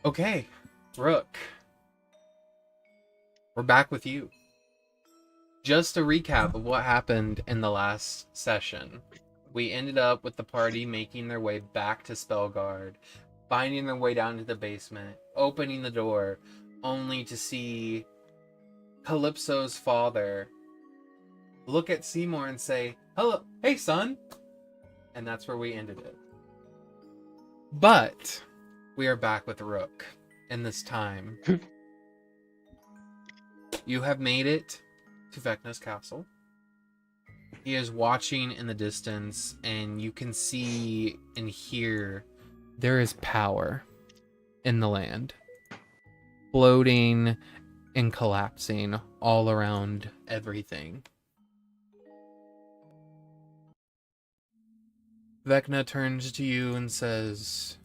Okay, Rook. We're back with you. Just a recap of what happened in the last session. We ended up with the party making their way back to Spellguard, finding their way down to the basement, opening the door, only to see Calypso's father look at Simour and say, "Hello, hey son," and that's where we ended it. But we are back with Rook, and this time you have made it to Vecna's castle. He is watching in the distance, and you can see and hear there is power in the land, floating and collapsing all around everything. Vecna turns to you and says,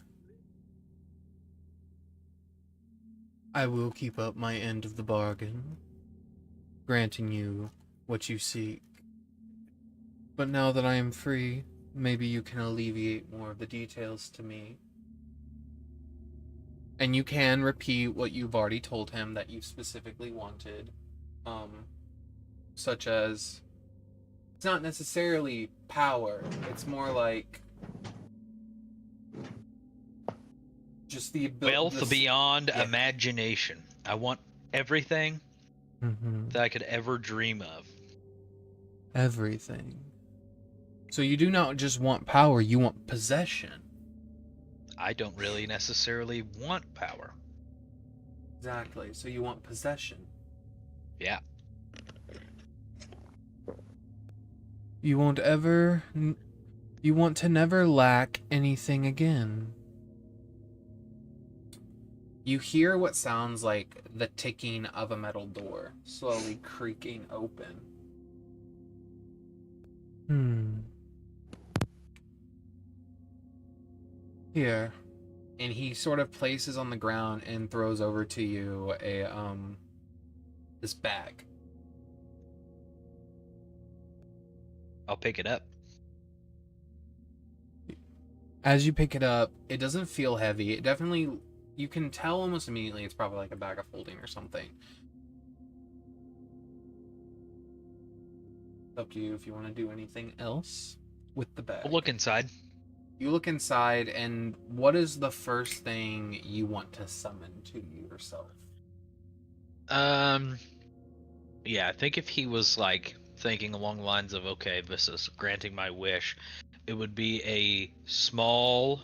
"I will keep up my end of the bargain, granting you what you seek. But now that I am free, maybe you can alleviate more of the details to me." And you can repeat what you've already told him that you specifically wanted, such as, it's not necessarily power, it's more like just the ability. Wealth beyond imagination. I want everything that I could ever dream of. Everything. So you do not just want power, you want possession. I don't really necessarily want power. Exactly. So you want possession. Yeah. You want to never lack anything again. You hear what sounds like the ticking of a metal door slowly creaking open. Here. And he sort of places on the ground and throws over to you a this bag. I'll pick it up. As you pick it up, it doesn't feel heavy. It definitely, you can tell almost immediately it's probably like a bag of holding or something. It's up to you if you want to do anything else with the bag. We'll look inside. You look inside, and what is the first thing you want to summon to yourself? Yeah, I think if he was like thinking along the lines of, okay, this is granting my wish, it would be a small,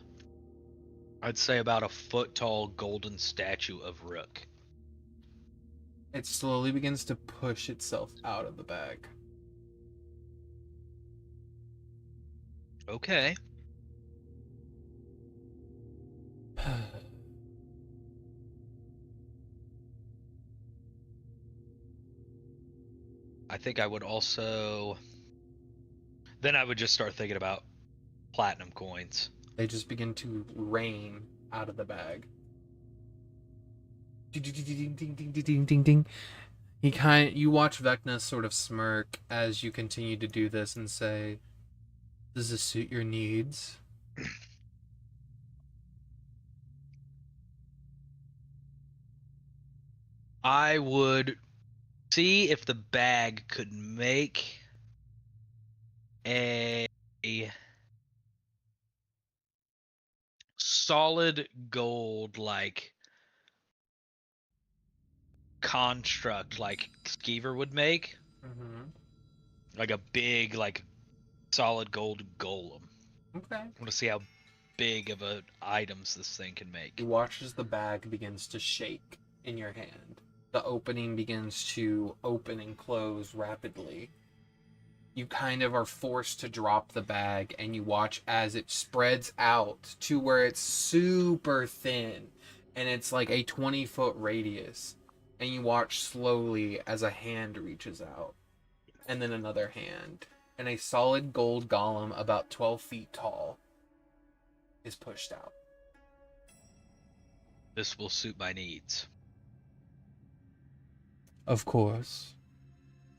I'd say about a foot tall golden statue of Rook. It slowly begins to push itself out of the bag. Okay. I think I would also... Then I would just start thinking about platinum coins. They just begin to rain out of the bag. Ding, ding, ding, ding, ding, ding, ding, ding. You watch Vecna sort of smirk as you continue to do this and say, "Does this suit your needs?" I would see if the bag could make a solid gold like construct like Skeever would make, Mm-hmm. Like a big, like solid gold golem. Okay. I want to see how big of a items this thing can make. You watch as the bag begins to shake in your hand. The opening begins to open and close rapidly. You kind of are forced to drop the bag, and you watch as it spreads out to where it's super thin, and it's like a 20-foot radius. And you watch slowly as a hand reaches out, and then another hand, and a solid gold golem about 12 feet tall is pushed out. This will suit my needs. Of course.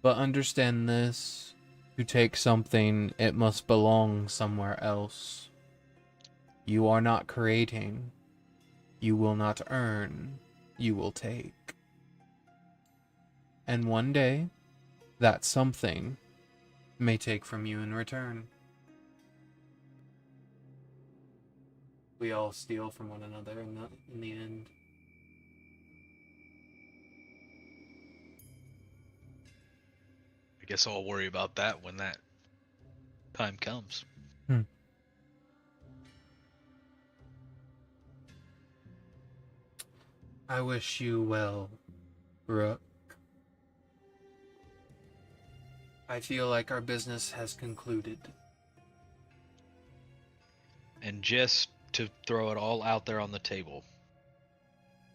But understand this. To take something, it must belong somewhere else. You are not creating. You will not earn. You will take. And one day, that something may take from you in return. We all steal from one another in the end. I guess I'll worry about that when that time comes. I wish you well, Rook. I feel like our business has concluded. And just to throw it all out there on the table,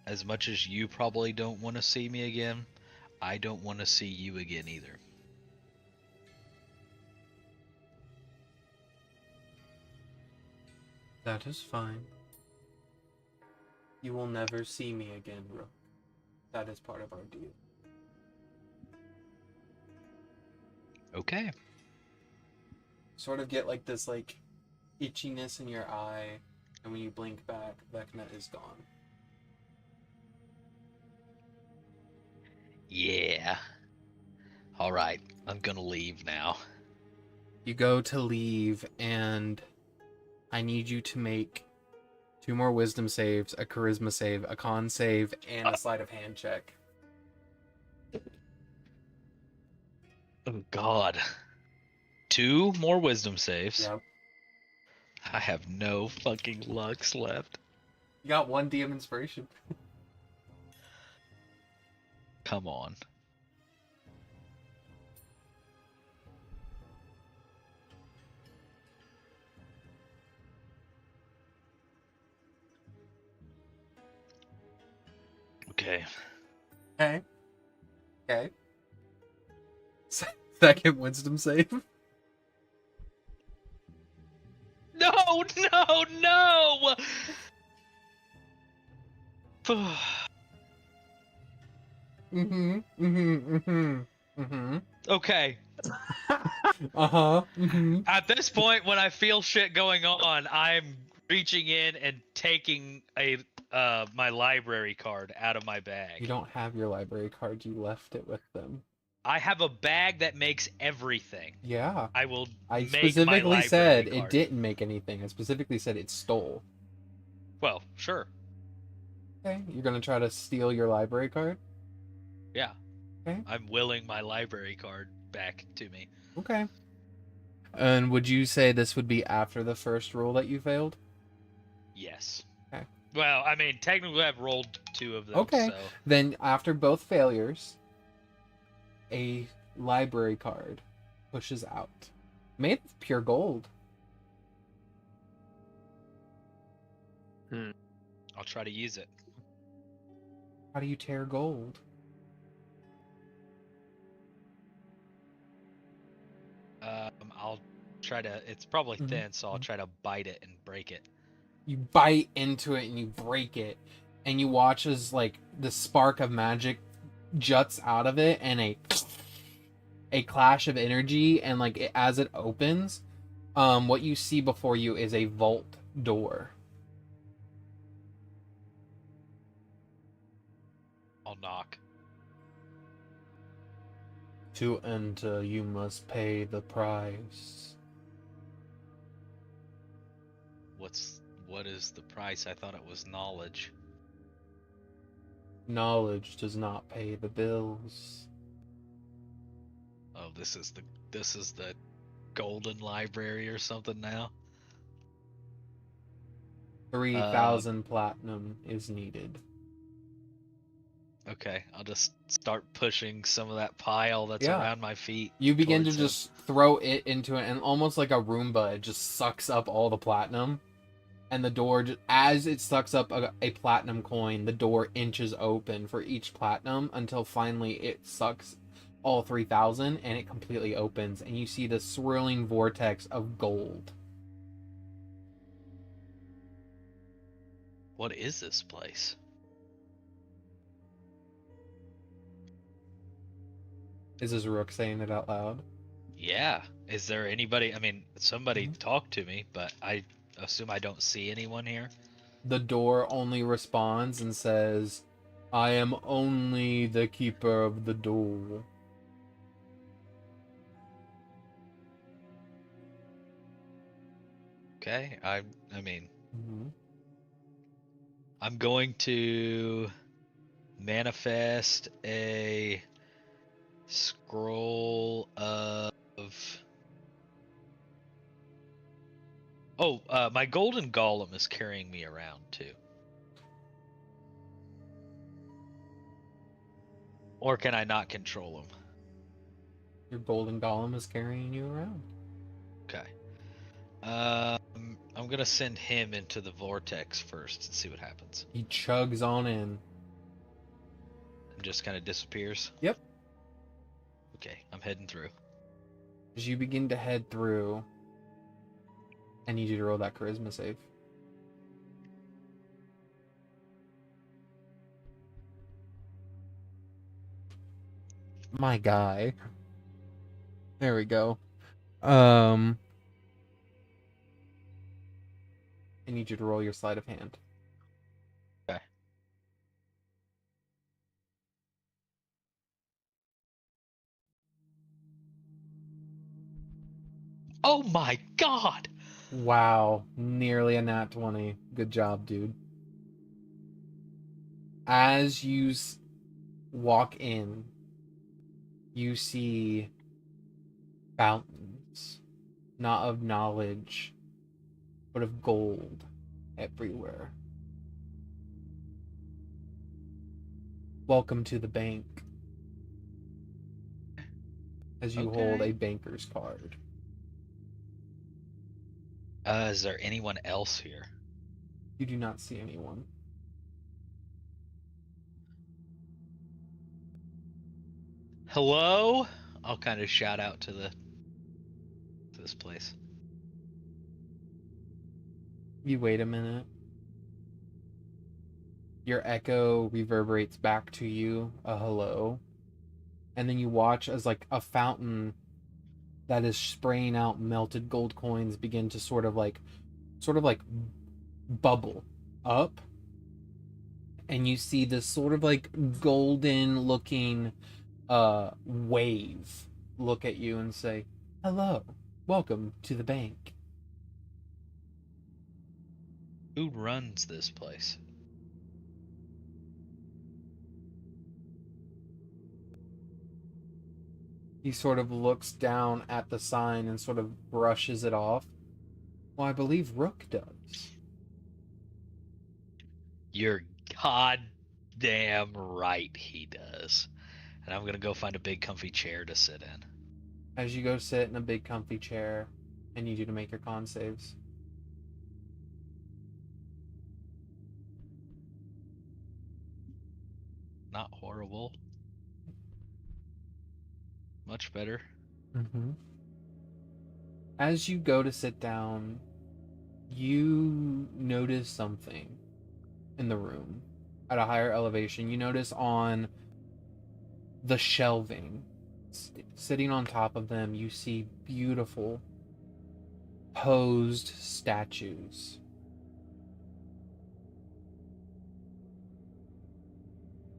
as much as you probably don't want to see me again, I don't want to see you again either. That is fine. You will never see me again, Rook. That is part of our deal. Okay. Sort of get like this like itchiness in your eye, and when you blink back, Vecna is gone. Yeah. All right. I'm gonna leave now. You go to leave, and I need you to make 2 more wisdom saves, a charisma save, a con save, and a sleight of hand check. Oh God. 2 more wisdom saves. Yep. I have no fucking lucks left. You got 1 DM inspiration. Come on. Okay. Okay. Okay. Second wisdom save. No, no, no! Mm-hmm. Mm-hmm. Mm-hmm. Mm-hmm. Okay. Uh-huh. Mm-hmm. At this point, when I feel shit going on, I'm reaching in and taking a my library card out of my bag. You don't have your library card, you left it with them. I have a bag that makes everything. Yeah. I will I make my specifically library said card. it didn't make anything. I specifically said it stole. Well, sure. Okay. You're gonna try to steal your library card? Yeah. Okay. I'm willing my library card back to me. Okay. And would you say this would be after the first rule that you failed? Yes. Okay. Well, I mean, technically I've rolled 2 of them. Okay. So. Then after both failures, a library card pushes out. Made of pure gold. I'll try to use it. How do you tear gold? I'll try to. It's probably Mhm. thin, so I'll try to bite it and break it. You bite into it and you break it, and you watch as like the spark of magic juts out of it, and a clash of energy, and like as it opens, what you see before you is a vault door. I'll knock. To enter, you must pay the price. What is the price? I thought it was knowledge. Knowledge does not pay the bills. Oh, this is the golden library or something now. 3,000 platinum is needed. Okay, I'll just start pushing some of that pile that's Yeah. around my feet. You begin to towards him. just throw it into it, and almost like a Roomba, it just sucks up all the platinum. And the door, as it sucks up a platinum coin, the door inches open for each platinum until finally it sucks all 3,000 and it completely opens. And you see the swirling vortex of gold. What is this place? Is this Rook saying it out loud? Yeah. Is there anybody? I mean, somebody talked to me, but I assume I don't see anyone here. The door only responds and says, I am only the keeper of the door. Okay. I mean, Mm-hmm. I'm going to manifest a scroll of. Oh, my golden golem is carrying me around too. Or can I not control him? Your golden golem is carrying you around. Okay. I'm gonna send him into the vortex first and see what happens. He chugs on in. And just kind of disappears. Yep. Okay, I'm heading through. As you begin to head through, I need you to roll that charisma save. My guy. There we go. I need you to roll your sleight of hand. Okay. Oh my god! Wow, nearly a nat 20. Good job, dude. As you walk in, you see fountains, not of knowledge, but of gold everywhere. Welcome to the bank. As you hold a banker's card. Is there anyone else here? You do not see anyone. Hello? I'll kind of shout out to this place. You wait a minute. Your echo reverberates back to you, a hello. And then you watch as like a fountain that is spraying out melted gold coins begin to sort of like bubble up. And you see this sort of like golden looking wave look at you and say, hello, welcome to the bank. Who runs this place? He sort of looks down at the sign and sort of brushes it off. Well, I believe Rook does. You're goddamn right he does. And I'm gonna go find a big comfy chair to sit in. As you go sit in a big comfy chair, I need you to make your con saves. Not horrible. Much better. Mm-hmm. As you go to sit down, you notice something in the room at a higher elevation. You notice on the shelving, sitting on top of them, you see beautiful posed statues.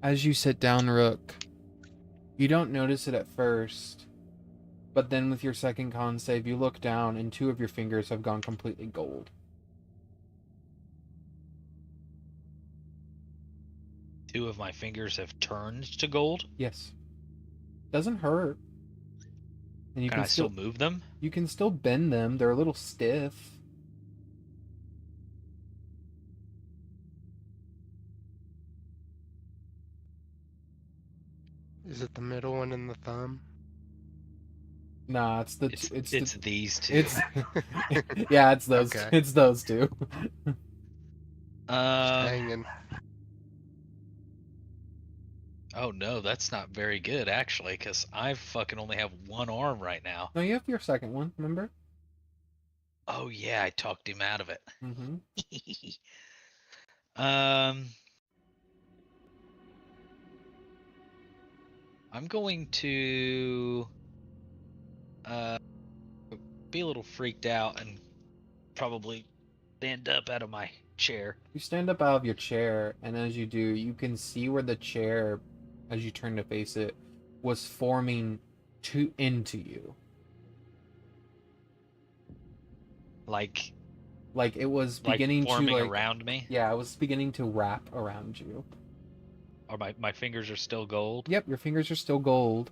As you sit down, Rook, you don't notice it at first, but then with your second con save, you look down and two of your fingers have gone completely gold. Two of my fingers have turned to gold. Yes. Doesn't hurt. And you Can can I still move them? you can still bend them. They're a little stiff. Is it the middle one and the thumb? Nah, it's It's these two. it's yeah, it's those Okay. it's those two. Just hanging. Oh no, that's not very good actually, because I fucking only have one arm right now. No, you have your second one, remember? Oh yeah, I talked him out of it. Mm-hmm. um, I'm going to be a little freaked out and probably stand up out of my chair. You stand up out of your chair, and as you do, you can see where the chair, as you turn to face it, was forming into you. Like It was beginning forming to around me. Yeah, it was beginning to wrap around you. Or my fingers are still gold. Yep, your fingers are still gold.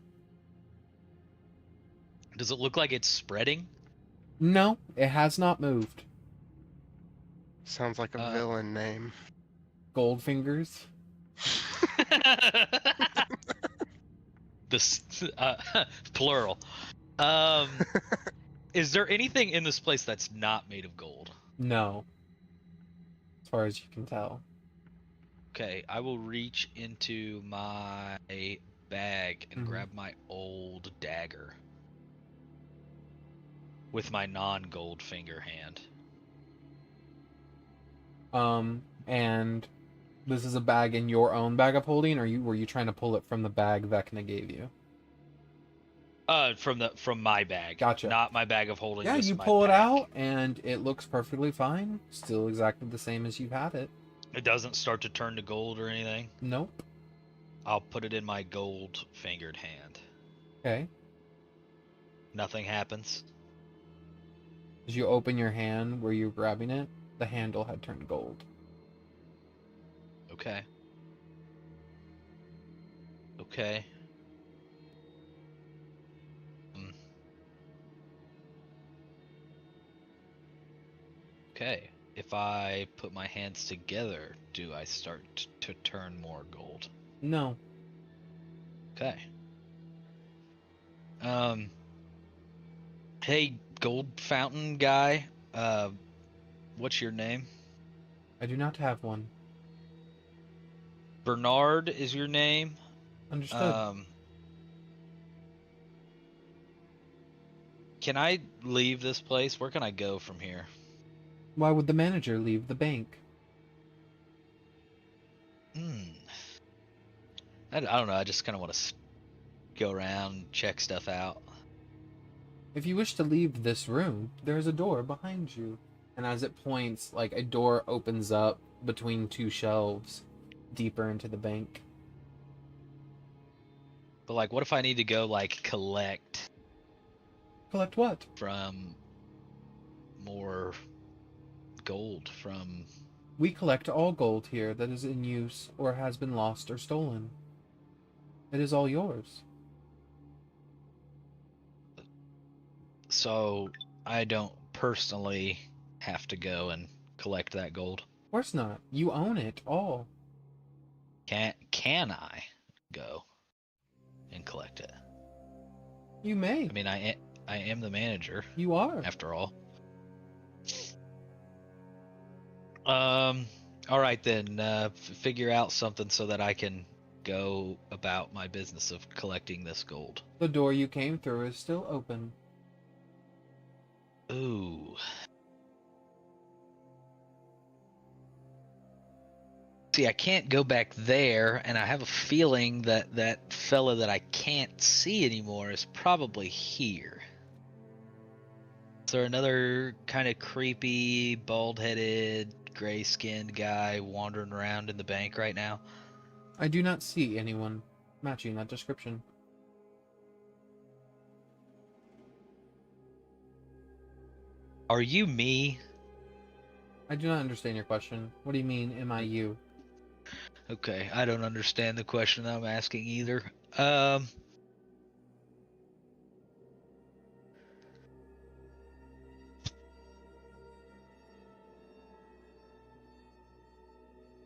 Does it look like it's spreading? No, it has not moved. Sounds like a villain name. Gold fingers. This plural. Is there anything in this place that's not made of gold? No. As far as you can tell. Okay, I will reach into my bag and grab my old dagger with my non-gold finger hand. And this is a bag in your own bag of holding, or were you trying to pull it from the bag Vecna gave you? From my bag. Gotcha. Not my bag of holding. Yeah, you pull it out, and it looks perfectly fine. Still exactly the same as you've had it. It doesn't start to turn to gold or anything? Nope. I'll put it in my gold fingered hand. Okay. Nothing happens. As you open your hand where you're grabbing it, the handle had turned gold. Okay. Okay. Okay. If I put my hands together, do I start to turn more gold? No. Okay. Hey, gold fountain guy. What's your name? I do not have one. Bernard is your name. Understood. Can I leave this place? Where can I go from here? Why would the manager leave the bank? I don't know. I just kind of want to go around, check stuff out. If you wish to leave this room, there is a door behind you. And as it points, like a door opens up between two shelves deeper into the bank. But like, what if I need to go like collect Collect what? from more gold from... We collect all gold here that is in use or has been lost or stolen. It is all yours. So I don't personally have to go and collect that gold. Of course not. You own it all. Can I go and collect it? You may. I mean, I am the manager. You are. After all. All right then. Figure out something so that I can go about my business of collecting this gold. The door you came through is still open. Ooh. See, I can't go back there, and I have a feeling that that fella that I can't see anymore is probably here. Is there another kind of creepy, bald-headed, gray-skinned guy wandering around in the bank right now? I do not see anyone matching that description. Are you me? I do not understand your question. What do you mean, am I you? Okay, I don't understand the question I'm asking either.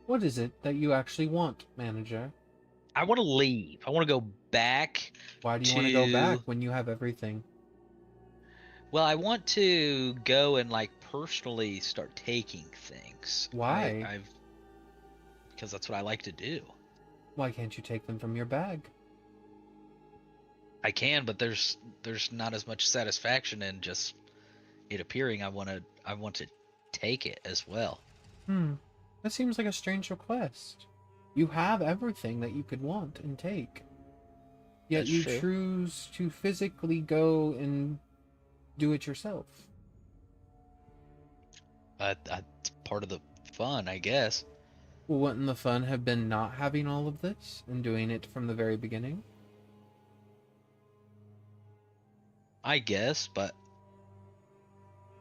What is it that you actually want, manager? I want to leave. I want to go back. Why do you want to go back when you have everything? Well, I want to go and like personally start taking things. Why? Because that's what I like to do. Why can't you take them from your bag? I can, but there's not as much satisfaction in just it appearing. I want to take it as well. That seems like a strange request. You have everything that you could want and take. Yet That's you true. choose to physically go and do it yourself. It's part of the fun, I guess. Well, wouldn't the fun have been not having all of this and doing it from the very beginning? I guess, but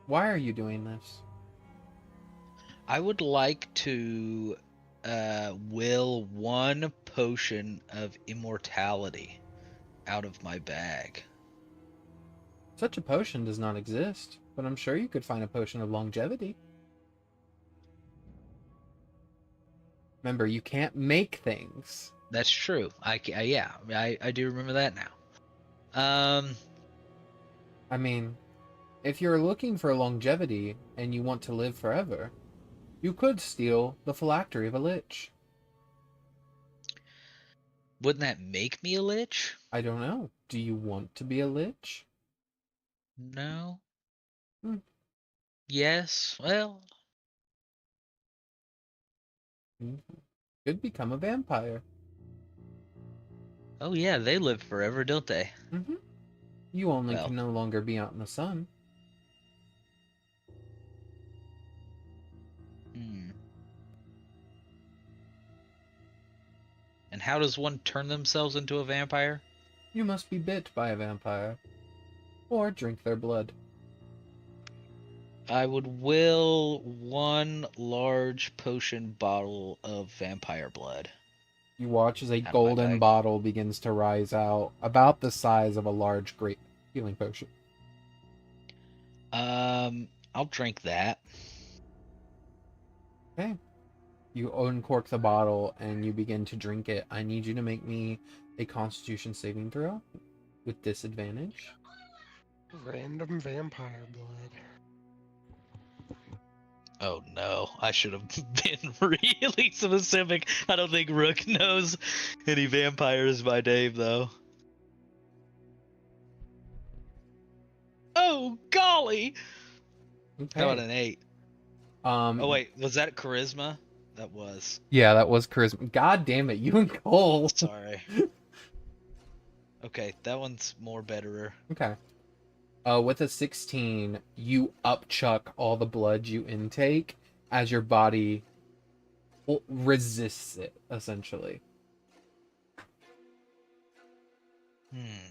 Why are you doing this? I would like to will one potion of immortality out of my bag. Such a potion does not exist, but I'm sure you could find a potion of longevity. Remember, you can't make things. That's true. I do remember that now. I mean, if you're looking for longevity and you want to live forever, you could steal the phylactery of a lich. Wouldn't that make me a lich? I don't know. Do you want to be a lich? No. Hmm. Yes. Well, Could become a vampire. oh yeah, they live forever, don't they? You only Well. can no longer be out in the sun. And how does one turn themselves into a vampire? You must be bit by a vampire. Or drink their blood. I would will one large potion bottle of vampire blood. You watch as a Out of my golden bag. bottle begins to rise out, about the size of a large great healing potion. I'll drink that. Okay. You uncork the bottle and you begin to drink it. I need you to make me a Constitution saving throw with disadvantage. Random vampire blood. Oh no, I should have been really specific. I don't think Rook knows any vampires by name though. Oh golly! Okay. How about an 8? Oh wait, was that charisma? That was. Yeah, that was charisma. God damn it, you and Cole. Sorry. Okay, that one's more betterer. Okay. With a 16, you upchuck all the blood you intake as your body resists it, essentially.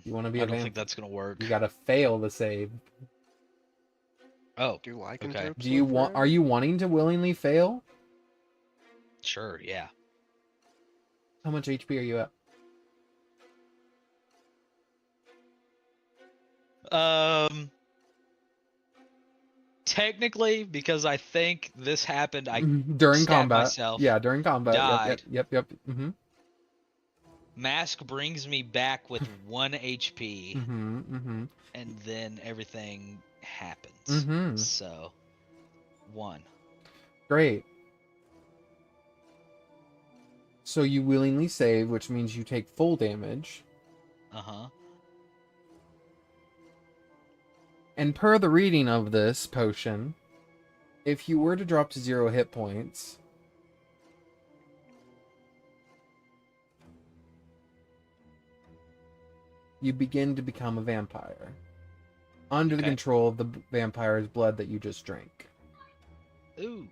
You want to be I a don't think vampire? that's gonna work. You gotta fail the save. Oh, Do okay. lycanthropes Do you live want? forever? Are you wanting to willingly fail? Sure, yeah. How much HP are you at? Technically, because I think this happened, I During stabbed combat. myself, Yeah, during combat. died. Yep. Mm-hmm. Mask brings me back with 1 HP, Mm-hmm. and then everything happens. Mm-hmm. So, 1. Great. So you willingly save, which means you take full damage. Uh-huh. And per the reading of this potion, if you were to drop to 0 hit points, you begin to become a vampire. Under the Okay. control of the vampire's blood that you just drank. Ooh.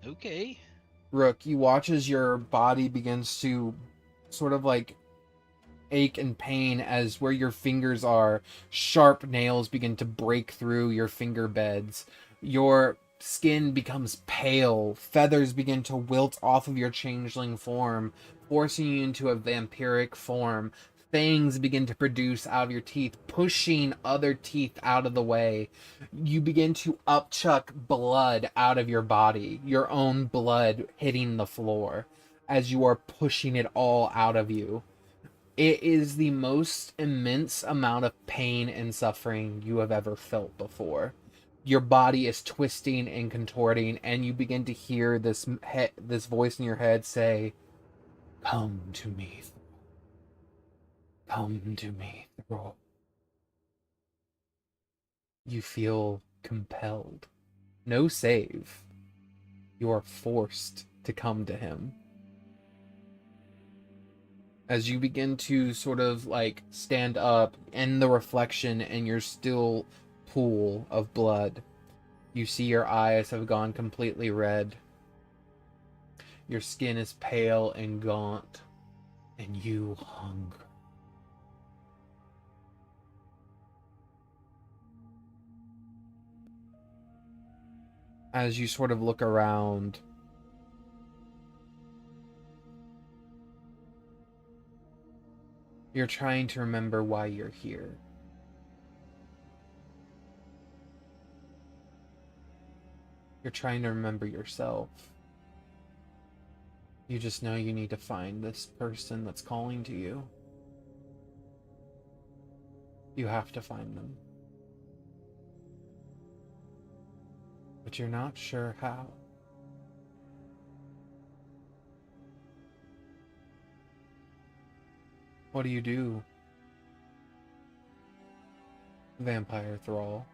Okay. Rook, you watch as your body begins to sort of like ache and pain as where your fingers are, sharp nails begin to break through your finger beds. Your skin becomes pale, feathers begin to wilt off of your changeling form, forcing you into a vampiric form. fangs begin to produce out of your teeth, pushing other teeth out of the way. You begin to upchuck blood out of your body, your own blood hitting the floor as you are pushing it all out of you. It is the most immense amount of pain and suffering you have ever felt before. Your body is twisting and contorting, and you begin to hear this voice in your head say, "Come to me. Come to me, Thrall." You feel compelled. No save. You are forced to come to him. As you begin to sort of like stand up in the reflection in your still pool of blood, you see your eyes have gone completely red. Your skin is pale and gaunt, and you hunger. As you sort of look around, you're trying to remember why you're here. You're trying to remember yourself. You just know you need to find this person that's calling to you. You have to find them. But you're not sure how. What do? Vampire Thrall.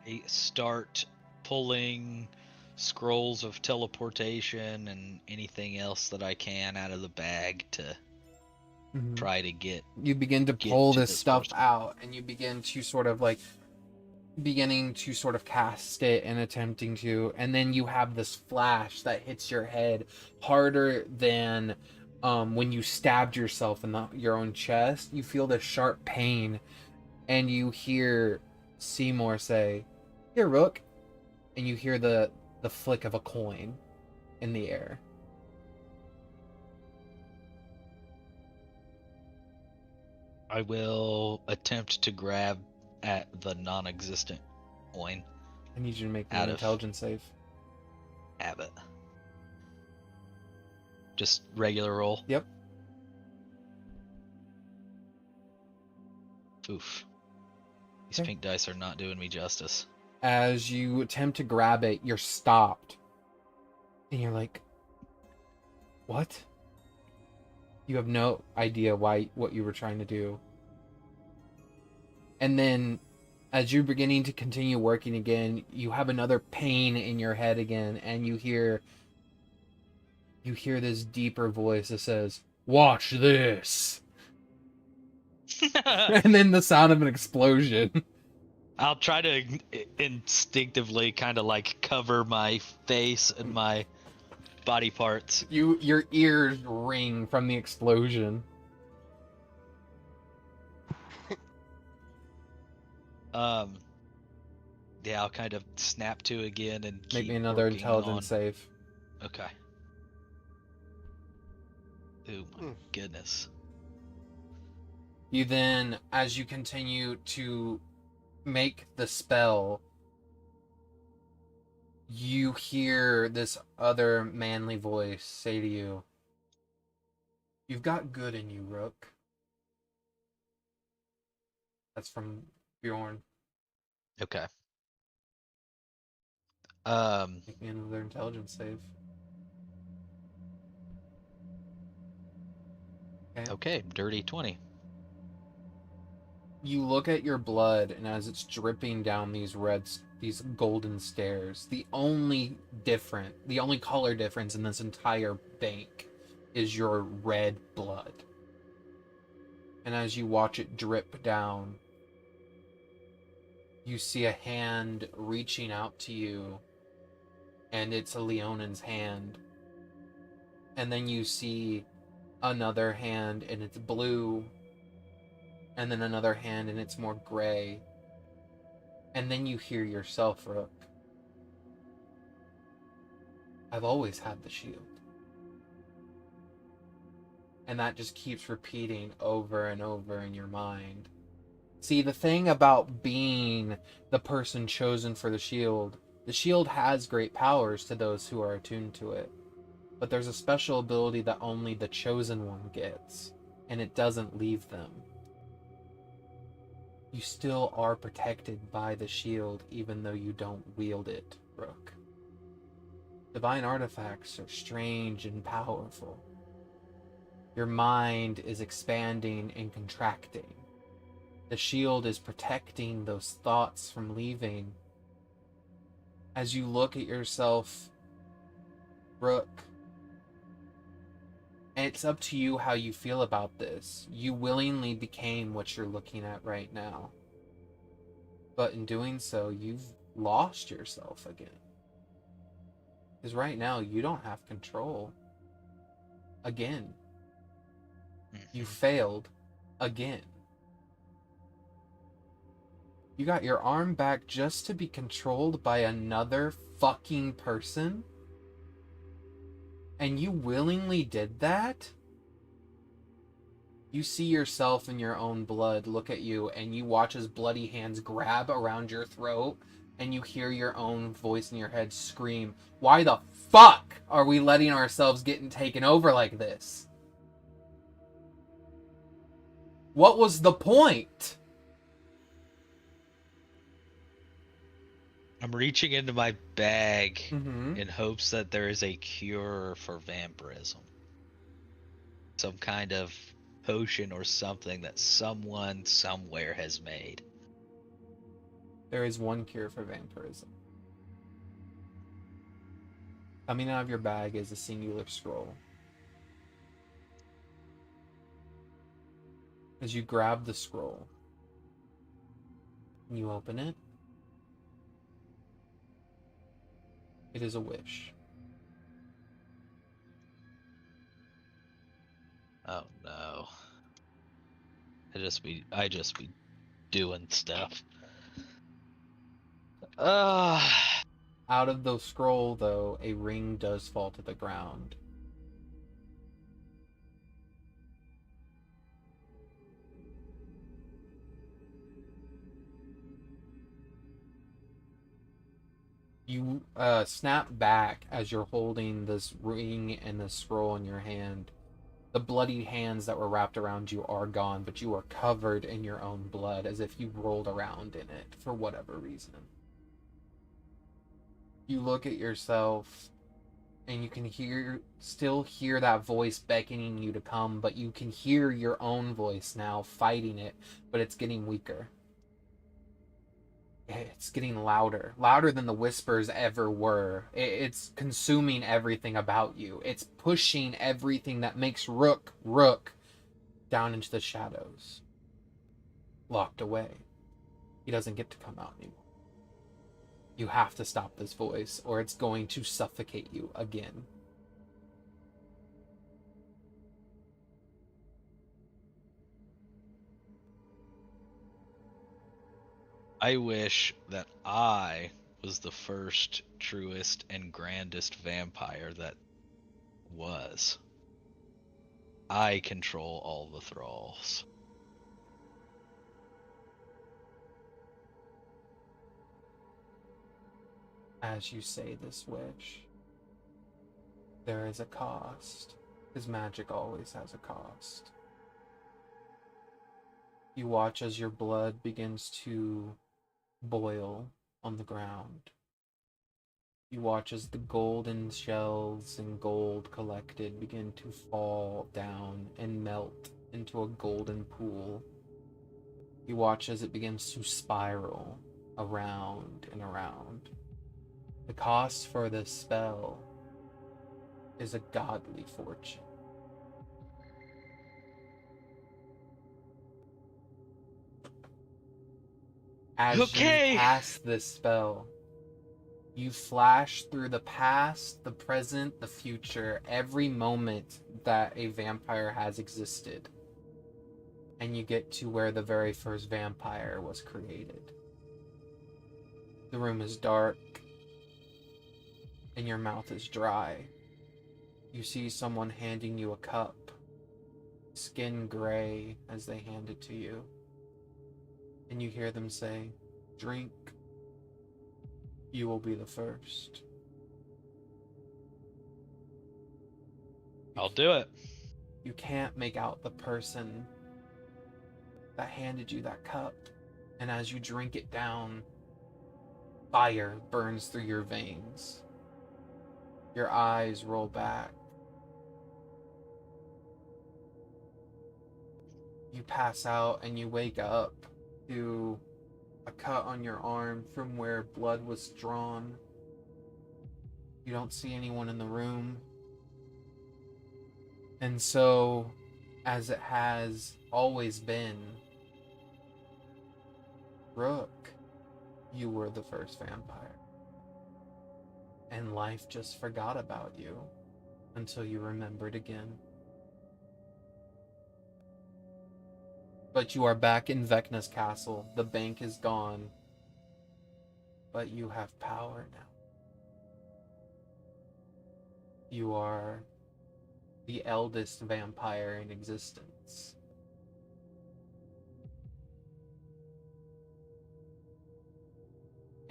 I start pulling scrolls of teleportation and anything else that I can out of the bag to try to get. You begin to get pull to this this stuff person. out, and you begin to sort of like beginning to sort of cast it and attempting to, and then you have this flash that hits your head harder than when you stabbed yourself in your own chest. You feel this sharp pain, and you hear Simour say, "Here, Rook," and you hear the flick of a coin in the air. I will attempt to grab at the non-existent coin. I need you to make an Out of- intelligence save. Abbott. Just regular roll. Yep. Oof. These Okay. pink dice are not doing me justice. As you attempt to grab it, you're stopped. And you're like, what? You have no idea what you were trying to do. And then, as you're beginning to continue working again, you have another pain in your head again, and you hear this deeper voice that says, "Watch this." And then the sound of an explosion. I'll try to instinctively kind of like cover my face and my body parts. Your ears ring from the explosion. Yeah, I'll kind of snap to again and Make keep me another working intelligence on... save. Okay. Oh my goodness. You then, as you continue to make the spell, you hear this other manly voice say to you, "You've got good in you, Rook." That's from Bjorn. Okay. Make me another intelligence save. Okay, dirty 20. You look at your blood, and as it's dripping down these golden stairs, the only color difference in this entire bank is your red blood. And as you watch it drip down, you see a hand reaching out to you, and it's a Leonan's hand. And then you see another hand, and it's blue, and then another hand, and it's more gray. And then you hear yourself, Rook. "I've always had the shield." And that just keeps repeating over and over in your mind. See, the thing about being the person chosen for the shield has great powers to those who are attuned to it. But there's a special ability that only the chosen one gets, and it doesn't leave them. You still are protected by the shield, even though you don't wield it, Rook. Divine artifacts are strange and powerful. Your mind is expanding and contracting. The shield is protecting those thoughts from leaving. As you look at yourself, Rook, and it's up to you how you feel about this. You willingly became what you're looking at right now. But in doing so, you've lost yourself again. Because right now, you don't have control. Again. You failed. Again. You got your arm back just to be controlled by another fucking person? And you willingly did that? You see yourself in your own blood look at you, and you watch as bloody hands grab around your throat, and you hear your own voice in your head scream, "Why the fuck are we letting ourselves get taken over like this? What was the point?" I'm reaching into my bag Mm-hmm. in hopes that there is a cure for vampirism. Some kind of potion or something that someone somewhere has made. There is one cure for vampirism. Coming out of your bag is a singular scroll. As you grab the scroll, and you open it, it is a wish. Oh no. I just be doing stuff. Out of the scroll, though, a ring does fall to the ground. You snap back as you're holding this ring and this scroll in your hand. The bloody hands that were wrapped around you are gone, but you are covered in your own blood as if you rolled around in it for whatever reason. You look at yourself, and you can still hear that voice beckoning you to come, but you can hear your own voice now fighting it, but it's getting weaker. It's getting louder than the whispers ever were. It's consuming everything about you. It's pushing everything that makes Rook down into the shadows. Locked away. He doesn't get to come out anymore. You have to stop this voice, or it's going to suffocate you again. I wish that I was the first, truest, and grandest vampire that was. I control all the thralls. As you say this wish, there is a cost, because magic always has a cost. You watch as your blood begins to boil on the ground. You watch as the golden shells and gold collected begin to fall down and melt into a golden pool. You watch as it begins to spiral around and around. The cost for this spell is a godly fortune. As you cast this spell, you flash through the past, the present, the future, every moment that a vampire has existed. And you get to where the very first vampire was created. The room is dark, and your mouth is dry. You see someone handing you a cup. skin gray as they hand it to you. And you hear them say, "Drink. You will be the first." I'll do it. You can't make out the person that handed you that cup. And as you drink it down, fire burns through your veins. Your eyes roll back. You pass out and you wake up to a cut on your arm from where blood was drawn. You don't see anyone in the room. And so, as it has always been, Rook, you were the first vampire. And life just forgot about you until you remembered again. But you are back in Vecna's castle. The bank is gone. But you have power now. You are the eldest vampire in existence.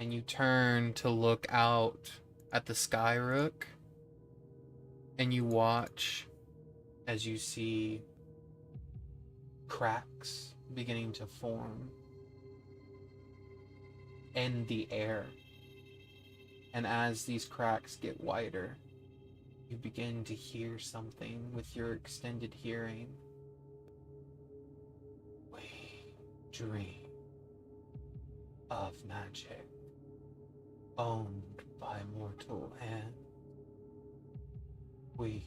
And you turn to look out at the sky, Rook, and you watch as you see cracks beginning to form in the air. And as these cracks get wider, you begin to hear something with your extended hearing. We dream of magic owned by mortal hand. We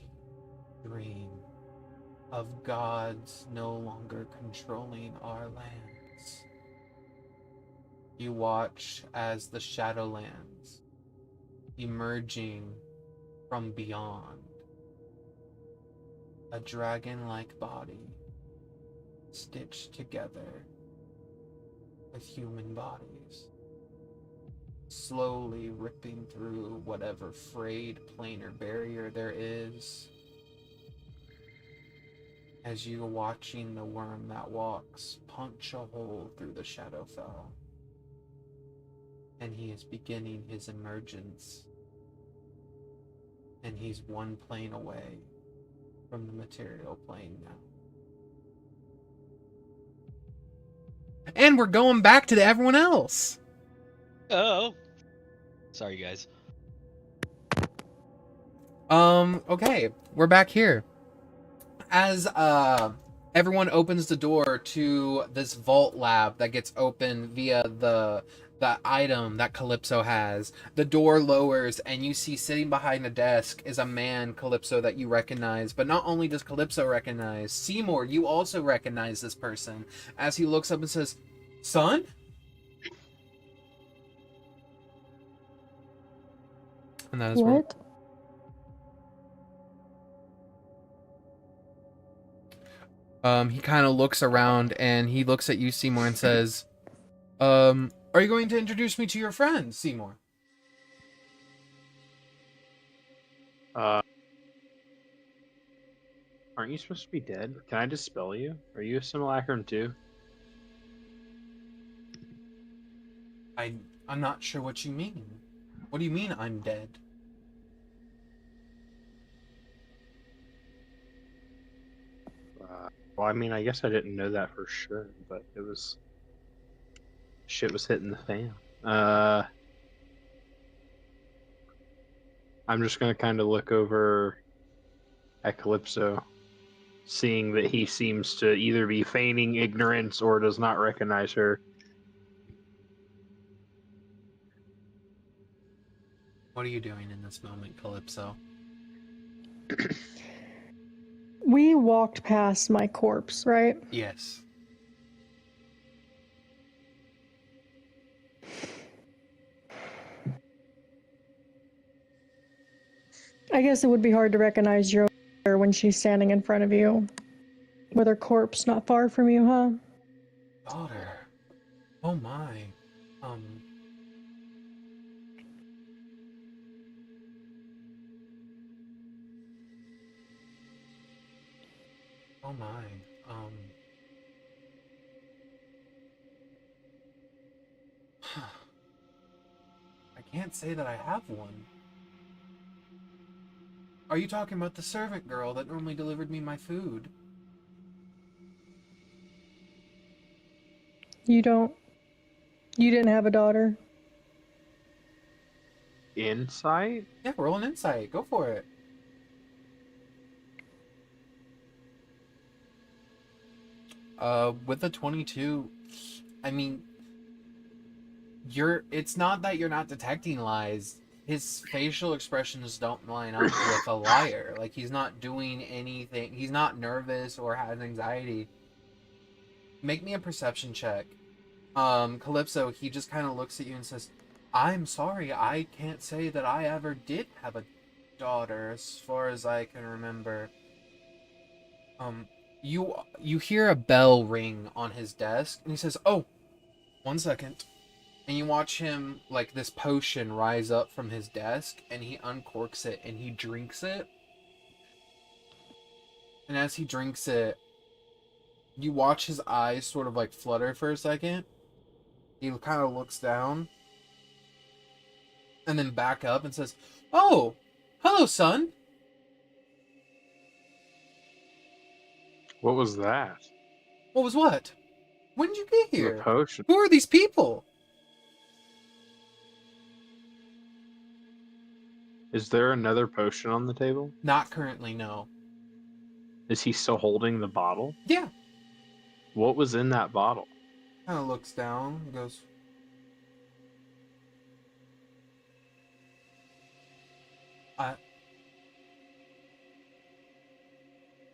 dream of gods no longer controlling our lands. You watch as the Shadowlands emerging from beyond, a dragon-like body stitched together with human bodies, slowly ripping through whatever frayed planar barrier there is, as you're watching the worm that walks punch a hole through the Shadowfell. And he is beginning his emergence. And he's one plane away from the material plane now. And we're going back to everyone else. Oh. Sorry, guys. Okay, we're back here. As everyone opens the door to this vault lab that gets opened via the item that Calypso has, the door lowers and you see sitting behind the desk is a man, Calypso, that you recognize. But not only does Calypso recognize, Simour, you also recognize this person as he looks up and says, "Son?" And that is What? He kind of looks around and he looks at you, Simour, and says, "Are you going to introduce me to your friend, Simour?" Aren't you supposed to be dead? Can I dispel you? Are you a simulacrum too? I'm not sure what you mean. What do you mean I'm dead? Well, I mean, I guess I didn't know that for sure, but it was... shit was hitting the fan. I'm just gonna kind of look over at Calypso, seeing that he seems to either be feigning ignorance or does not recognize her. What are you doing in this moment, Calypso? We walked past my corpse, right? Yes. I guess it would be hard to recognize your daughter when she's standing in front of you, with her corpse not far from you, huh? Daughter. Oh my. Oh my. I can't say that I have one. Are you talking about the servant girl that normally delivered me my food? You didn't have a daughter? Insight? Yeah, roll an insight. Go for it. With a 22, I mean, it's not that you're not detecting lies. His facial expressions don't line up with a liar. Like, he's not doing anything. He's not nervous or has anxiety. Make me a perception check. Calypso, he just kind of looks at you and says, I'm sorry, I can't say that I ever did have a daughter, as far as I can remember. You hear a bell ring on his desk, and he says, oh, 1 second. And you watch him, like, this potion rise up from his desk, and he uncorks it, and he drinks it. And as he drinks it, you watch his eyes sort of, like, flutter for a second. He kind of looks down, and then back up and says, oh, hello, son. What was that? What was what? When did you get The here? potion. Who are these people? Is there another potion on the table? Not currently, no. Is he still holding the bottle? Yeah. What was in that bottle? Kind of looks down and goes,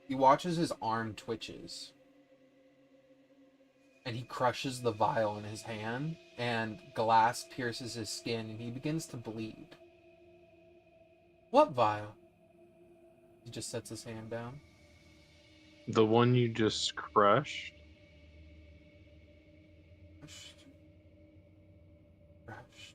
he watches his arm twitches. And he crushes the vial in his hand, and glass pierces his skin, and he begins to bleed. What vial? He just sets his hand down. The one you just crushed? Crushed. Crushed.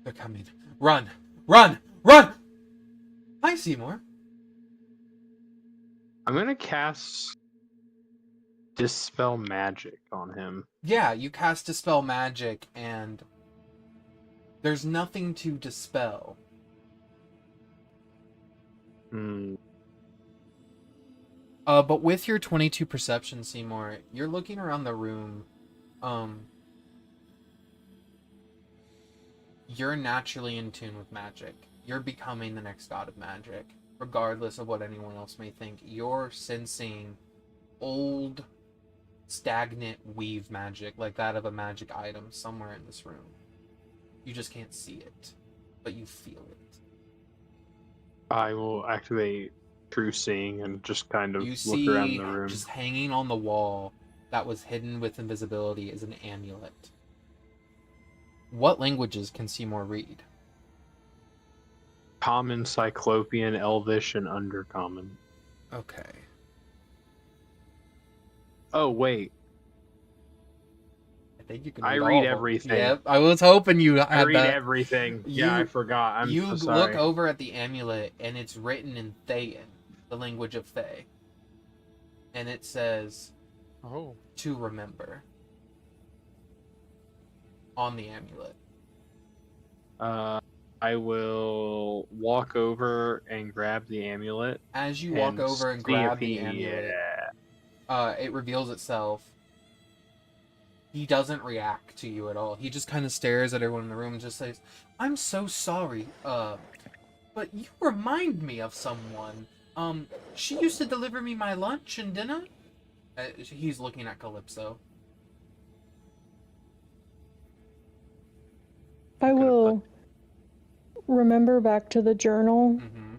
They're coming. Run! Run! Run! Hi, Seymour. I'm gonna cast Dispel Magic on him. Yeah, you cast Dispel Magic, and there's nothing to dispel. But with your 22 perception, Seymour, you're looking around the room. You're naturally in tune with magic. You're becoming the next god of magic, regardless of what anyone else may think. You're sensing old, stagnant weave magic, like that of a magic item, somewhere in this room. You just can't see it, but you feel it. I will activate True Seeing and just kind of You look around see, the room. just hanging on the wall that was hidden with invisibility is an amulet. What languages can Seymour read? Common, Cyclopian, Elvish, and Undercommon. Okay. Oh, wait. I think you can I read read all of them. everything. Yep, I was hoping you had I read that. everything. Yeah, I forgot. I'm you so sorry. look over at the amulet, and it's written in Theif, the language of Thay. And it says, Oh. to remember. On the amulet. I will walk over and grab the amulet. As you walk over and grab the amulet, Yeah. it reveals itself. He doesn't react to you at all. He just kind of stares at everyone in the room and just says, I'm so sorry, but you remind me of someone. She used to deliver me my lunch and dinner. He's looking at Calypso. I will remember back to the journal, Mm-hmm.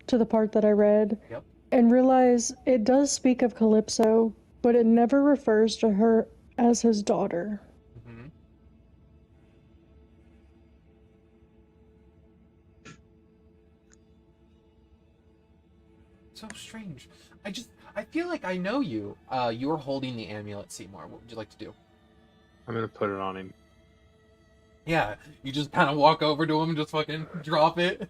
to the part that I read, Yep. and realize it does speak of Calypso, but it never refers to her as his daughter. Mm-hmm. So strange. I feel like I know you. You're holding the amulet, Seymour. What would you like to do? I'm gonna put it on him. Yeah, you just kind of walk over to him and just fucking drop it.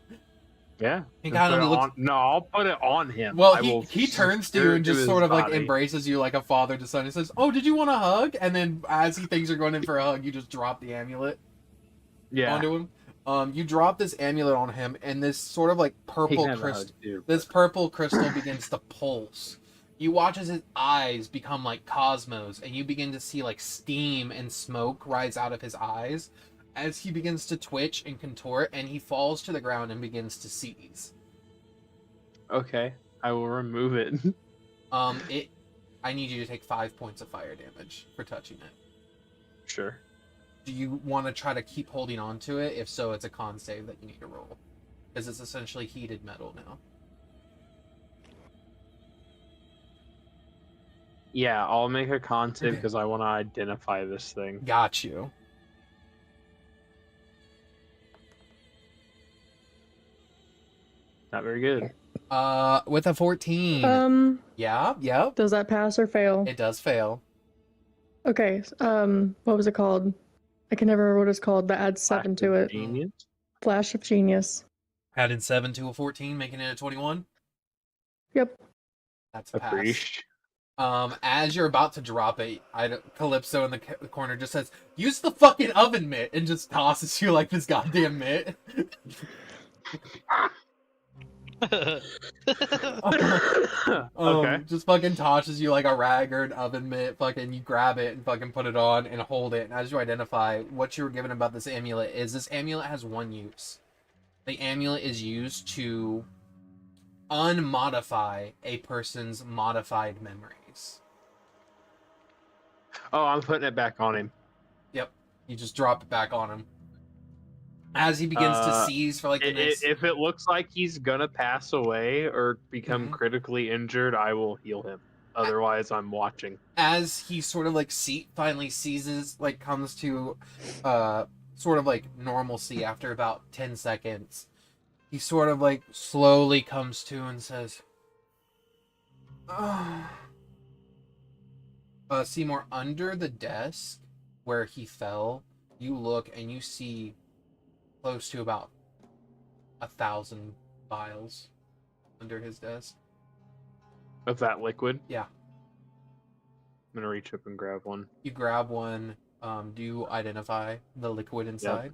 Yeah. He Just kind put of it looks. on- No, I'll put it on him. Well, I will he turns to secure you it and to just his sort of like body. embraces you like a father to son. He says, "Oh, did you want a hug?" And then as he thinks you're going in for a hug, you just drop the amulet Yeah. onto him. You drop this amulet on him, and this sort of like He purple can have a crystal. hug too. This purple crystal begins to pulse. You watch as his eyes become like cosmos, and you begin to see like steam and smoke rise out of his eyes as he begins to twitch and contort, and he falls to the ground and begins to seize. Okay, I will remove it. I need you to take 5 points of fire damage for touching it. Sure. Do you want to try to keep holding on to it? If so, it's a con save that you need to roll, because it's essentially heated metal now. Yeah, I'll make a con save Okay. because I want to identify this thing. Got you. Not very good. With a 14. Yeah. Does that pass or fail? It does fail. Okay. What was it called? I can never remember what it's called. That adds 7 to it. Genius. Flash of Genius. Adding 7 to a 14, making it a 21. Yep. That's a pass. Appreciate. As you're about to drop it, Calypso in the corner just says, "Use the fucking oven mitt," and just tosses you like this goddamn mitt. Okay. Just fucking tosses you like a rag or an oven mitt. Fucking, you grab it and fucking put it on and hold it. And as you identify what you were given about this amulet is, this amulet has one use. The amulet is used to unmodify a person's modified memories. Oh, I'm putting it back on him. Yep. You just drop it back on him. As he begins to seize for like the next... If it looks like he's gonna pass away or become Mhm. critically injured, I will heal him. Otherwise, I'm watching. As he sort of like finally seizes, like comes to sort of like normalcy after about 10 seconds, he sort of like slowly comes to and says, "Oh." Seymour, under the desk where he fell, you look and you see close to about 1,000 vials under his desk. Of that liquid? Yeah. I'm gonna reach up and grab one. You grab one. Do you identify the liquid inside?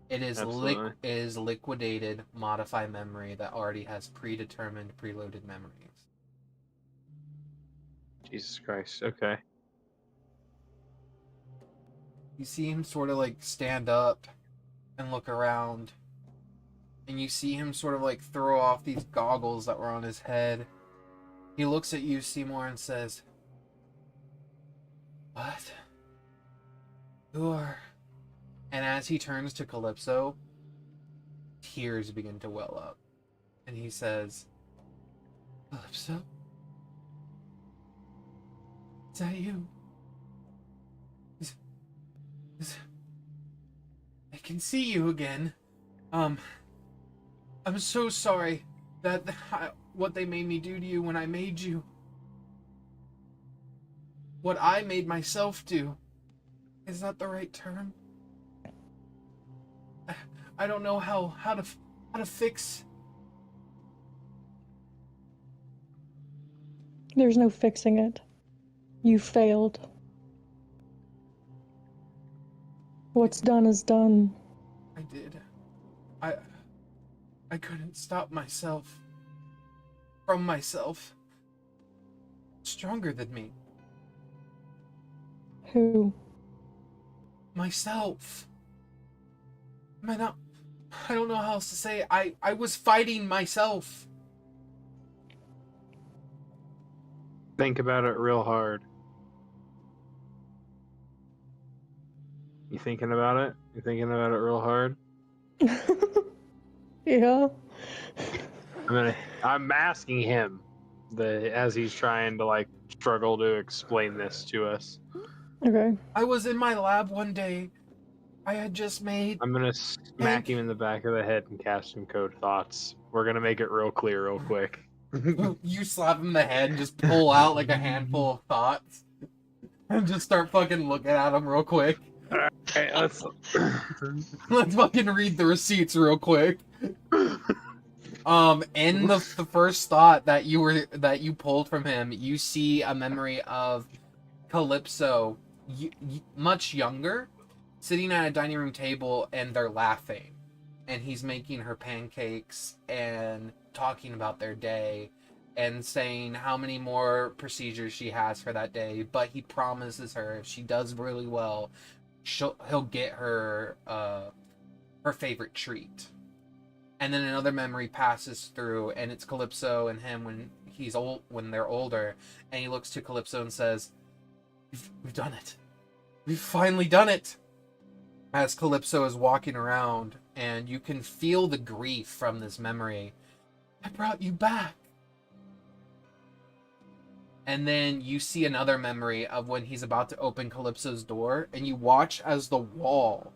It is Absolutely. is liquidated modify memory that already has predetermined preloaded memories. Jesus Christ. Okay. You see him sort of like stand up and look around, and you see him sort of like throw off these goggles that were on his head. He looks at you, Seymour, and says, "What? Who are..." And as he turns to Calypso, tears begin to well up. And he says, "Calypso? Is that you? I can see you again. I'm so sorry that what they made me do to you when I made you. What I made myself do. Is that the right term? I don't know how to fix..." There's no fixing it. You failed. What's done is done. I did. I couldn't stop myself from myself. Stronger than me. Who? Myself. I don't know how else to say it. I was fighting myself. Think about it real hard. You thinking about it? You thinking about it real hard? Yeah. I'm asking him as he's trying to like struggle to explain this to us. Okay. I was in my lab one day. I had just made... I'm gonna smack him in the back of the head and cast him code thoughts. We're gonna make it real clear real quick. You slap him in the head and just pull out like a handful of thoughts. And just start fucking looking at him real quick. Okay, let's. Let's fucking read the receipts real quick. In the first thought that you pulled from him, you see a memory of Calypso, much younger, sitting at a dining room table, and they're laughing, and he's making her pancakes and talking about their day, and saying how many more procedures she has for that day. But he promises her if she does really well, he'll get her her favorite treat. And then another memory passes through, and it's Calypso and him when they're older, and he looks to Calypso and says, "We've done it. We've finally done it." As Calypso is walking around, and you can feel the grief from this memory. "I brought you back." And then you see another memory of when he's about to open Calypso's door, and you watch as the wall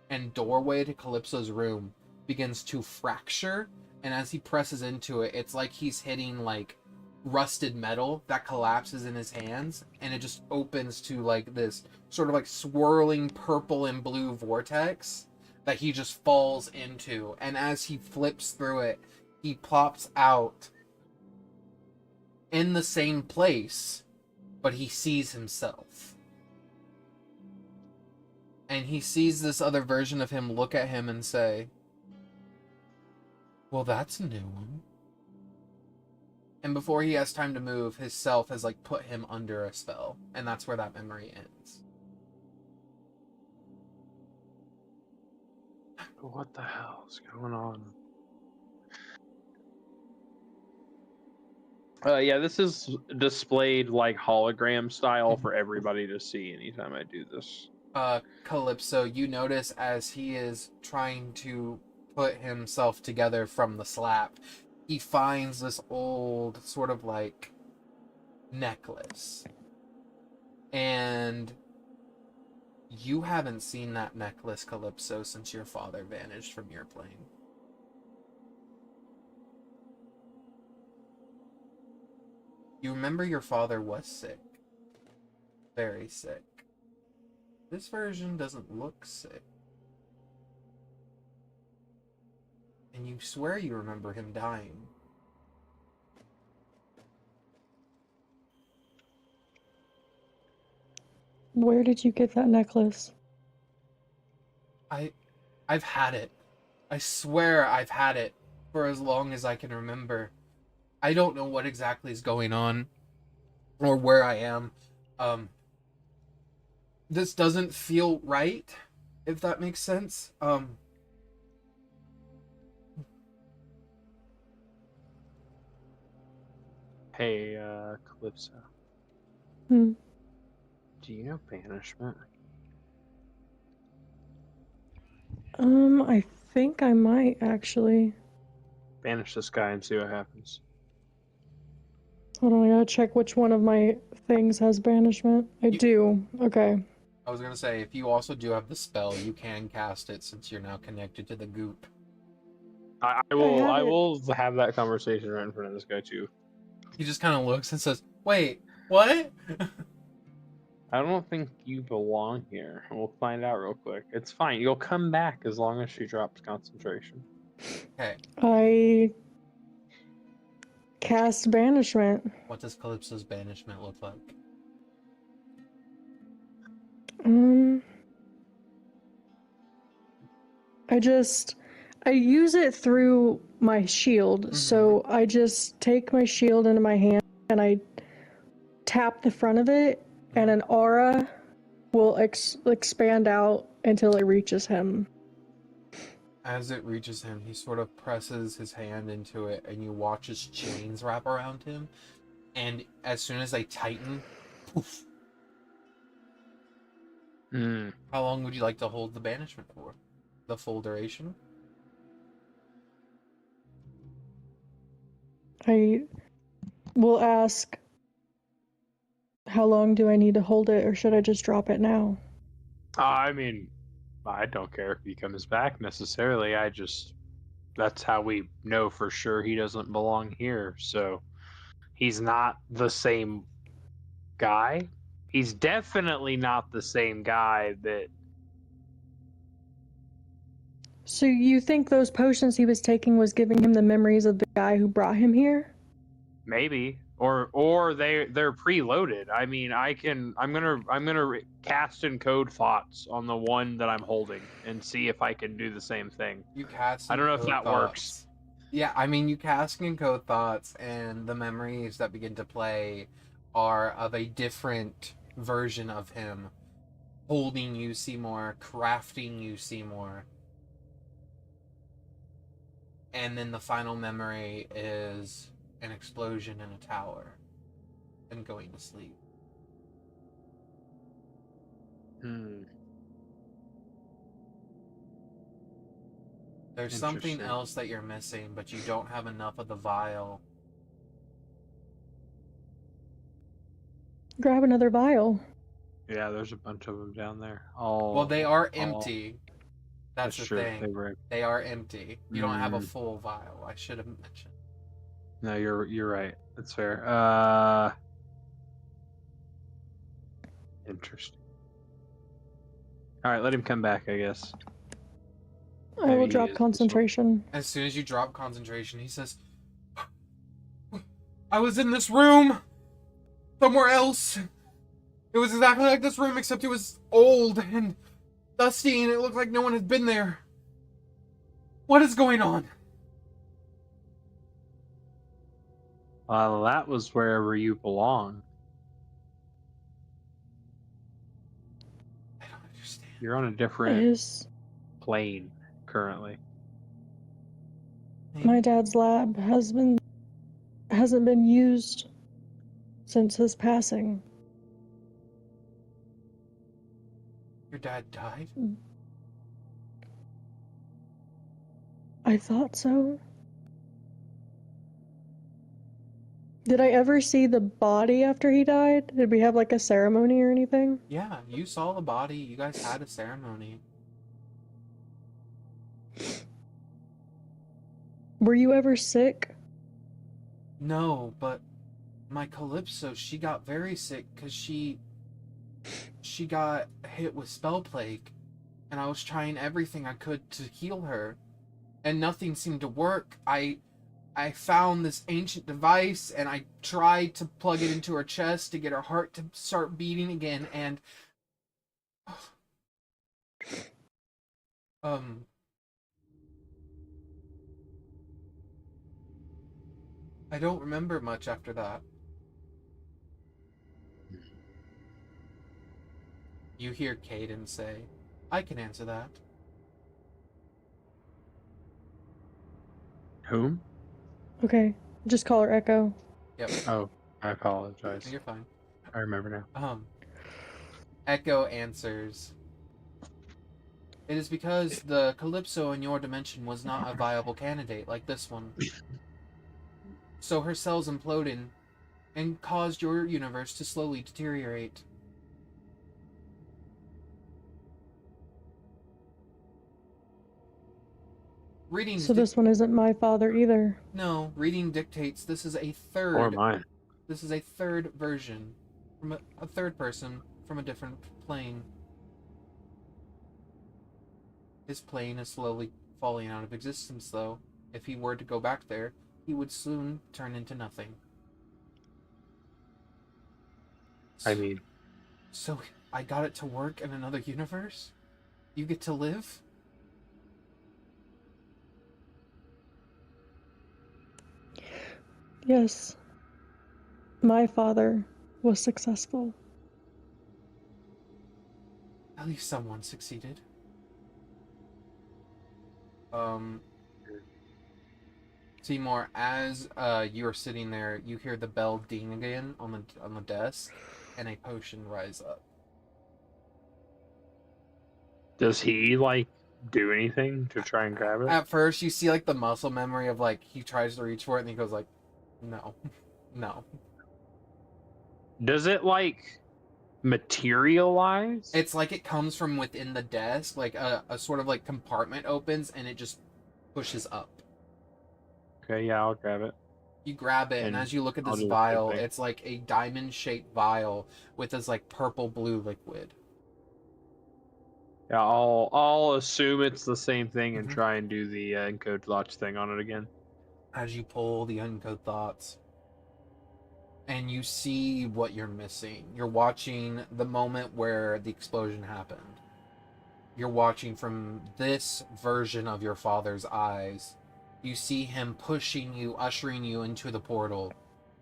and doorway to Calypso's room begins to fracture, and as he presses into it, it's like he's hitting like rusted metal that collapses in his hands, and it just opens to like this sort of like swirling purple and blue vortex that he just falls into. And as he flips through it, he plops out in the same place, but he sees himself. And he sees this other version of him look at him and say, "Well, that's a new one." And before he has time to move, his self has like put him under a spell, and that's where that memory ends. What the hell is going on? Yeah, this is displayed like hologram style for everybody to see anytime I do this. Calypso, you notice as he is trying to put himself together from the slap, he finds this old sort of like necklace. And you haven't seen that necklace, Calypso, since your father vanished from your plane. You remember your father was sick. Very sick. This version doesn't look sick. And you swear you remember him dying. Where did you get that necklace? I've had it. I swear I've had it for as long as I can remember. I don't know what exactly is going on or where I am. This doesn't feel right, if that makes sense. Hey, Calypso. Hmm. Do you know banishment? I think I might actually. Banish this guy and see what happens. Hold on, I gotta check which one of my things has banishment. I do. Okay. I was gonna say, if you also do have the spell, you can cast it since you're now connected to the goop. I will have that conversation right in front of this guy too. He just kind of looks and says, "Wait, what?" I don't think you belong here. We'll find out real quick. It's fine. You'll come back as long as she drops concentration. Okay, I cast banishment. what does Calypso's banishment look like? I use it through my shield. So I just take my shield into my hand and I tap the front of it, and an aura will expand out until it reaches him. As it reaches him, he sort of presses his hand into it, and you watch his chains wrap around him. And as soon as they tighten, poof. How long would you like to hold the banishment for? The full duration? I will ask, how long do I need to hold it, or should I just drop it now? I mean, I don't care if he comes back necessarily. That's how we know for sure he doesn't belong here. So he's not the same guy. He's definitely not the same guy that So you think those potions he was taking was giving him the memories of the guy who brought him here? Maybe, or they're preloaded. I mean, I'm gonna cast and code thoughts on the one that I'm holding and see if I can do the same thing. You cast. I don't know if encode that works. thoughts. Yeah, I mean, you cast and encode thoughts, and the memories that begin to play are of a different version of him, holding you, Seymour, crafting you, Seymour. And then the final memory is an explosion in a tower and going to sleep. There's something Interesting. else that you're missing, but you don't have enough of the vial. Grab another vial. Yeah, there's a bunch of them down there. All Well, they are empty. That's the true. thing. They are empty. You don't have a full vial. I should have mentioned. No, you're right. That's fair. Interesting. All right, let him come back, I guess. I Maybe will he drop is concentration. As soon as you drop concentration, he says, I was in this room somewhere else. It was exactly like this room, except it was old and dusty, and it looked like no one had been there. What is going on? That was wherever you belong. I don't understand. You're on a different plane currently. My dad's lab hasn't been used since his passing. Your dad died? I thought so. Did I ever see the body after he died? Did we have like a ceremony or anything? Yeah, you saw the body. You guys had a ceremony. Were you ever sick? No, but my Calypso, she got very sick because she got hit with spell plague, and I was trying everything I could to heal her, and nothing seemed to work. I found this ancient device, and I tried to plug it into her chest to get her heart to start beating again, and I don't remember much after that. You hear Caden say, I can answer that. Whom? Okay, just call her Echo. Yep. Oh, I apologize. You're fine. I remember now. Echo answers, it is because the Calypso in your dimension was not a viable candidate like this one. So her cells imploded and caused your universe to slowly deteriorate. Reading. So this one isn't my father either. No, reading dictates this is a third. Or mine. This is a third version from a third person from a different plane. His plane is slowly falling out of existence, though. If he were to go back there, he would soon turn into nothing. I mean, So I got it to work in another universe? You get to live? Yes. My father was successful. At least someone succeeded. Seymour, as you are sitting there, you hear the bell ding again on the desk, and a potion rise up. does he like do anything to try and grab it? At first, you see like the muscle memory of like he tries to reach for it, and he goes like, "No, no." Does it like materialize? It's like it comes from within the desk, like a sort of like compartment opens, and it just pushes up. Okay, yeah, I'll grab it. You grab it, and And as you look at I'll this do the same vial, thing. it's like a diamond-shaped vial with this like purple-blue liquid. Yeah, I'll assume it's the same thing and Mhm. try and do the encode thoughts thing on it again. As you pull the uncode thoughts, and you see what you're missing. You're watching the moment where the explosion happened. You're watching from this version of your father's eyes. You see him pushing you, ushering you into the portal,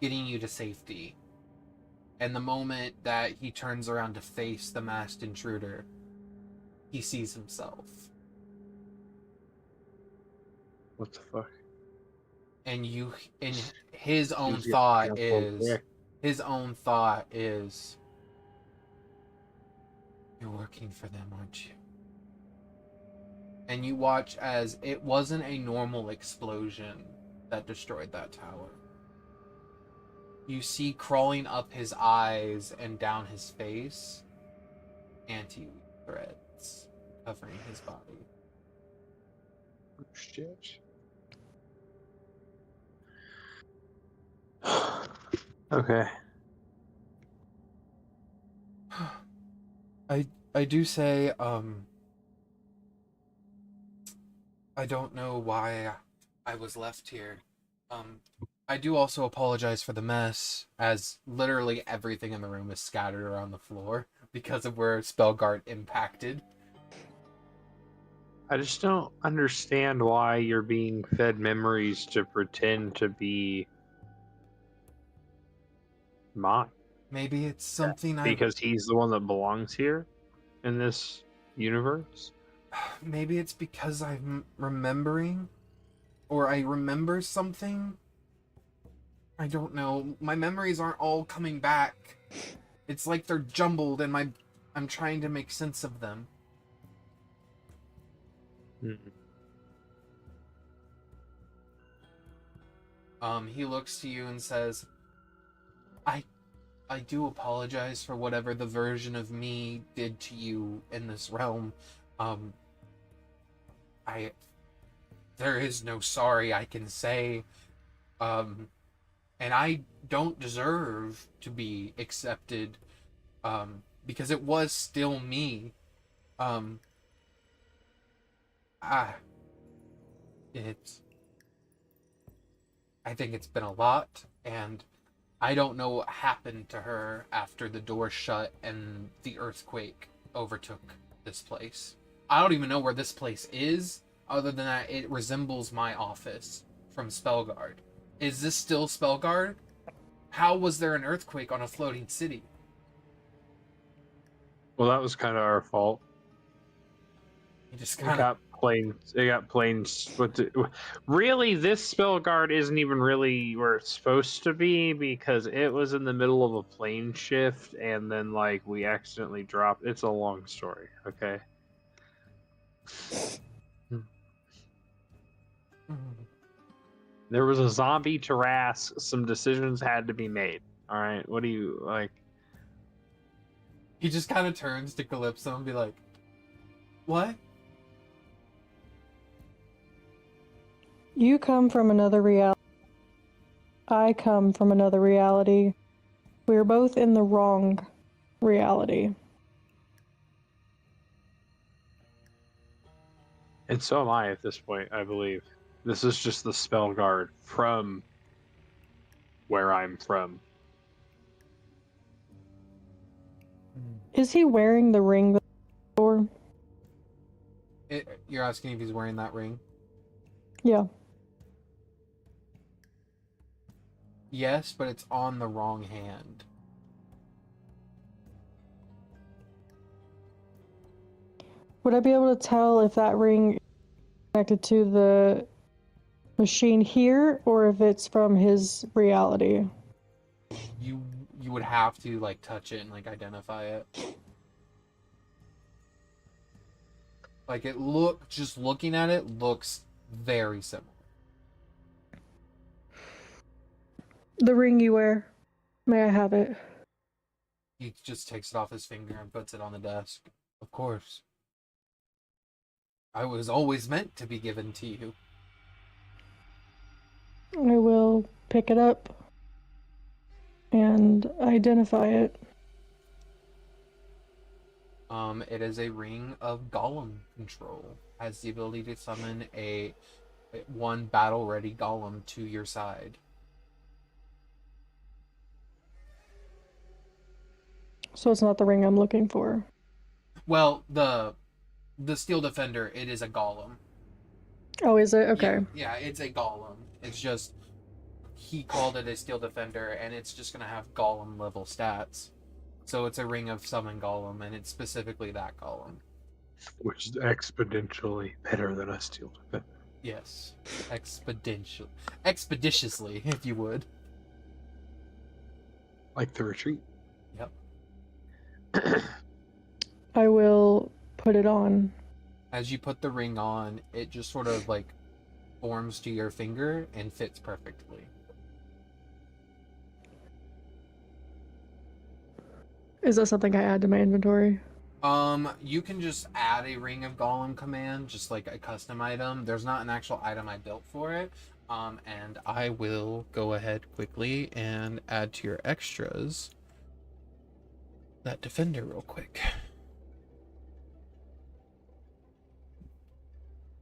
getting you to safety. And the moment that he turns around to face the masked intruder, he sees himself. What the fuck? And his own He's getting thought canceled is, quick. you're working for them, aren't you? And you watch as it wasn't a normal explosion that destroyed that tower. You see crawling up his eyes and down his face anti-weave threads covering his body. Oh, shit. Okay. I do say, I don't know why I was left here. I do also apologize for the mess, as literally everything in the room is scattered around the floor because of where Spellguard impacted. I just don't understand why you're being fed memories to pretend to be mine. Maybe it's something Because he's the one that belongs here in this universe. Maybe it's because I'm remembering, or I remember something. I don't know. My memories aren't all coming back. It's like they're jumbled, and I'm trying to make sense of them. He looks to you and says, I do apologize for whatever the version of me did to you in this realm. There is no sorry I can say. And I don't deserve to be accepted, because it was still me. I think it's been a lot, and I don't know what happened to her after the door shut and the earthquake overtook this place. I don't even know where this place is, other than that it resembles my office from Spellguard. Is this still Spellguard? How was there an earthquake on a floating city? Well, that was kind of our fault. He just It kind of... got planes. Really, this Spellguard isn't even really where it's supposed to be because it was in the middle of a plane shift and then like we accidentally dropped. It's a long story. Okay. There was a zombie to harass. Some decisions had to be made. All right. What do you like? He just kind of turns to Calypso and be like, what? You come from another reality. I come from another reality. We're both in the wrong reality. And so am I at this point, I believe. This is just the Spellguard from where I'm from. Is he wearing the ring before? You're asking if he's wearing that ring? Yeah. Yes, but it's on the wrong hand. Would I be able to tell if that ring is connected to the machine here or if it's from his reality? You would have to like touch it and like identify it. Like just looking at it looks very similar. The ring you wear. May I have it? He just takes it off his finger and puts it on the desk. Of course. I was always meant to be given to you. I will pick it up and identify it. It is a ring of golem control. Has the ability to summon one battle-ready golem to your side. So it's not the ring I'm looking for. Well, the Steel Defender, it is a golem. Oh, is it? Okay. Yeah, it's a golem. It's just he called it a Steel Defender, and it's just gonna have golem level stats. So it's a ring of summon golem, and it's specifically that golem. Which is exponentially better than a steel defender. Yes, expeditiously, if you would. Like the retreat. Yep. I will put it on. As you put the ring on, it just sort of like forms to your finger and fits perfectly. Is that something I add to my inventory? You can just add a Ring of Golem command, just like a custom item. There's not an actual item I built for it. And I will go ahead quickly and add to your extras that defender real quick.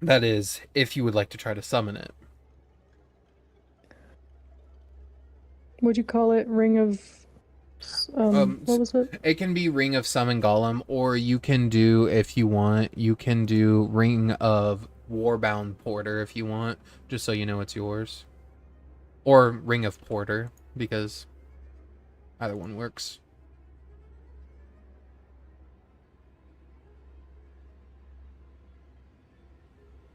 That is, if you would like to try to summon it. Would you call it Ring of... what was it? It can be Ring of Summon Golem, or you can do, if you want, you can do Ring of Warbound Porter if you want, just so you know it's yours. Or Ring of Porter, because either one works.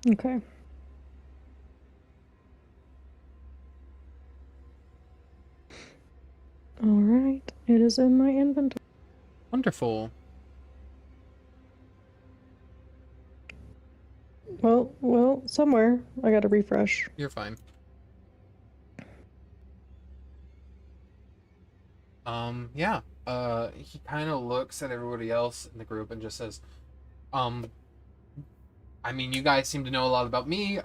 Okay. Alright, it is in my inventory. Wonderful. Well, somewhere. I gotta refresh. You're fine. Yeah. He kind of looks at everybody else in the group and just says, I mean, you guys seem to know a lot about me.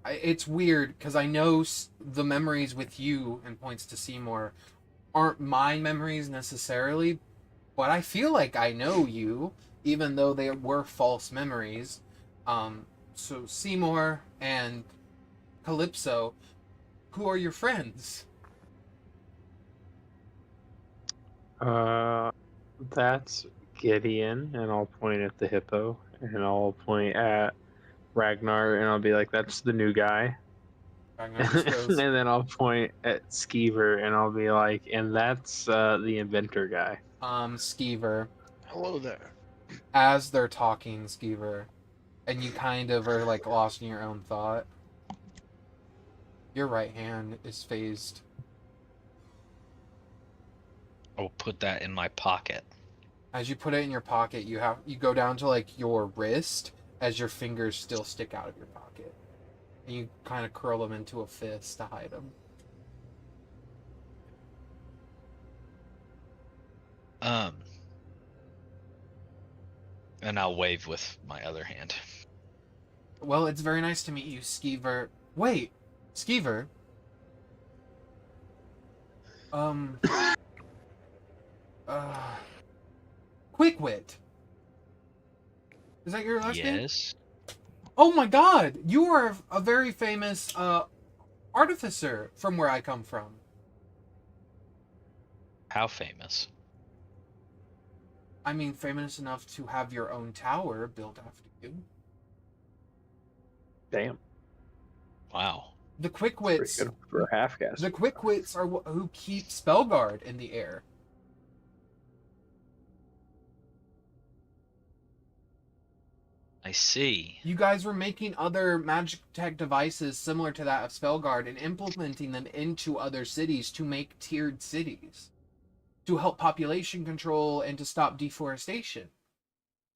It's weird because I know the memories with you, and points to Simour, aren't my memories necessarily, but I feel like I know you, even though they were false memories. So Simour and Calypso, who are your friends? That's Gideon, and I'll point at the hippo, and I'll point at Ragnar, and I'll be like, that's the new guy. Ragnar just And goes, then I'll point at Skeever, and I'll be like, and that's the inventor guy. Skeever. Hello there. As they're talking, Skeever, and you kind of are like lost in your own thought, your right hand is phased. I'll put that in my pocket. As you put it in your pocket, you go down to like your wrist as your fingers still stick out of your pocket, and you kind of curl them into a fist to hide them. And I'll wave with my other hand. Well, it's very nice to meet you, Skeever. Wait, Skeever. Quickwit. Is that your last name? Yes. Oh my god! You are a very famous artificer from where I come from. How famous? I mean, famous enough to have your own tower built after you. Damn. Wow. The Pretty Quickwits. good for a half cast. The Quickwits are who keep Spellguard in the air. I see. You guys were making other magic tech devices similar to that of Spellguard and implementing them into other cities to make tiered cities. To help population control and to stop deforestation.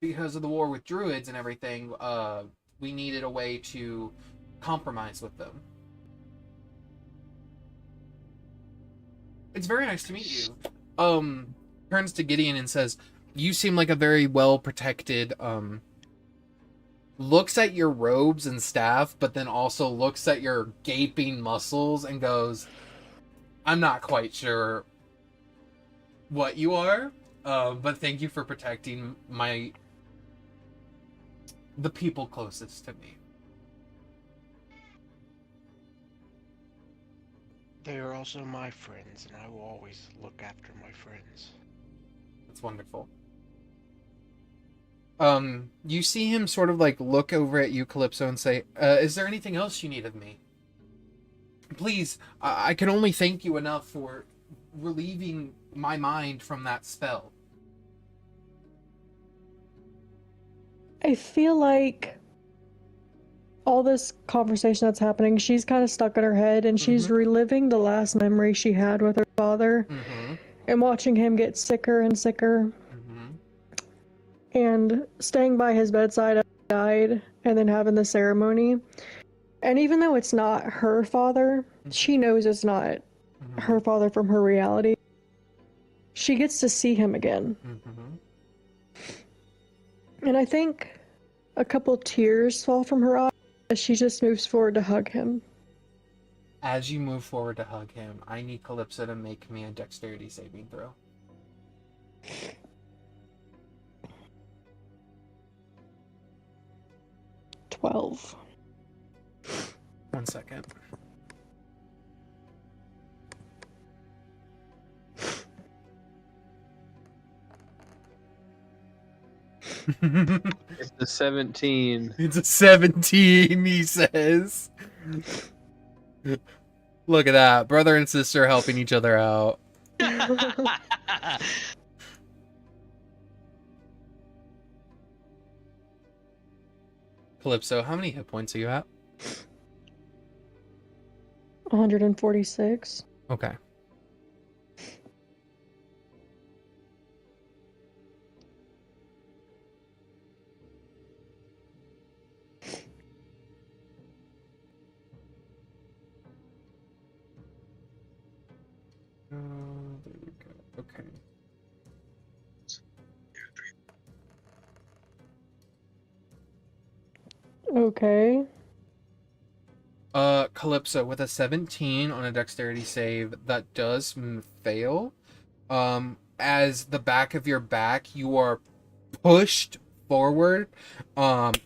Because of the war with druids and everything, we needed a way to compromise with them. It's very nice to meet you. Turns to Gideon and says, you seem like a very well protected, looks at your robes and staff, but then also looks at your gaping muscles and goes, I'm not quite sure what you are, But thank you for protecting the people closest to me. They are also my friends, and I will always look after my friends. That's wonderful. You see him sort of like look over at you, Calypso, and say, is there anything else you need of me? Please, I can only thank you enough for relieving my mind from that spell. I feel like all this conversation that's happening, she's kind of stuck in her head and she's reliving the last memory she had with her father and watching him get sicker and sicker and staying by his bedside as he died and then having the ceremony. And even though it's not her father, she knows it's not her father from her reality. She gets to see him again. And I think a couple tears fall from her eyes as she just moves forward to hug him. As you move forward to hug him, I need Calypso to make me a dexterity saving throw. "12." 1 second. It's a 17. It's a 17, he says. Look at that. Brother and sister helping each other out. Calypso, how many hit points are you at? 146. Okay. There we go. Okay. Okay. Calypso, with a 17 on a dexterity save, that does fail. As the back of your back, you are pushed forward,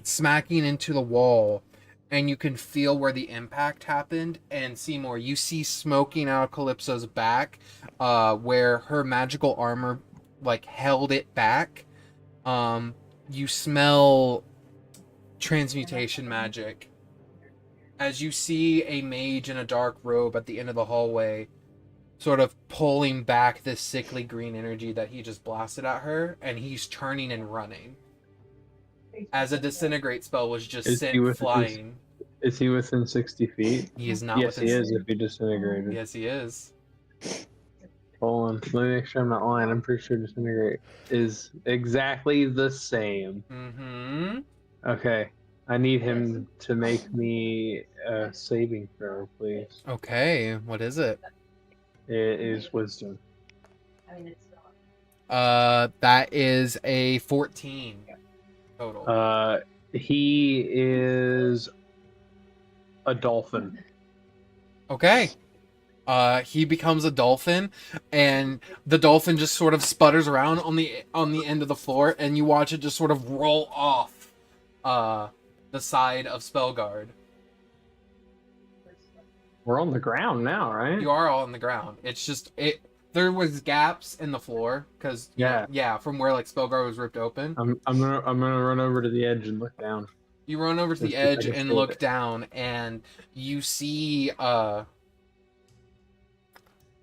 smacking into the wall, and you can feel where the impact happened. And Seymour, you see smoking out of Calypso's back, where her magical armor, like, held it back. You smell transmutation magic as you see a mage in a dark robe at the end of the hallway sort of pulling back this sickly green energy that he just blasted at her, and he's turning and running as a disintegrate spell was just sent flying. Is he within 60 feet? He is not Yes, within... he is if he disintegrated. Yes, he is. Hold on, let me make sure I'm not lying. I'm pretty sure disintegrate is exactly the same. Okay, I need him to make me a saving throw, please. Okay, what is it? It is wisdom. That is a 14 total. He is a dolphin. Okay. He becomes a dolphin, and the dolphin just sort of sputters around on the end of the floor, and you watch it just sort of roll off the side of Spellguard. We're on the ground now, right? You are all on the ground. It's just there was gaps in the floor because from where like Spellguard was ripped open. I'm gonna run over to the edge and look down. You run over to the edge and look down, and you see let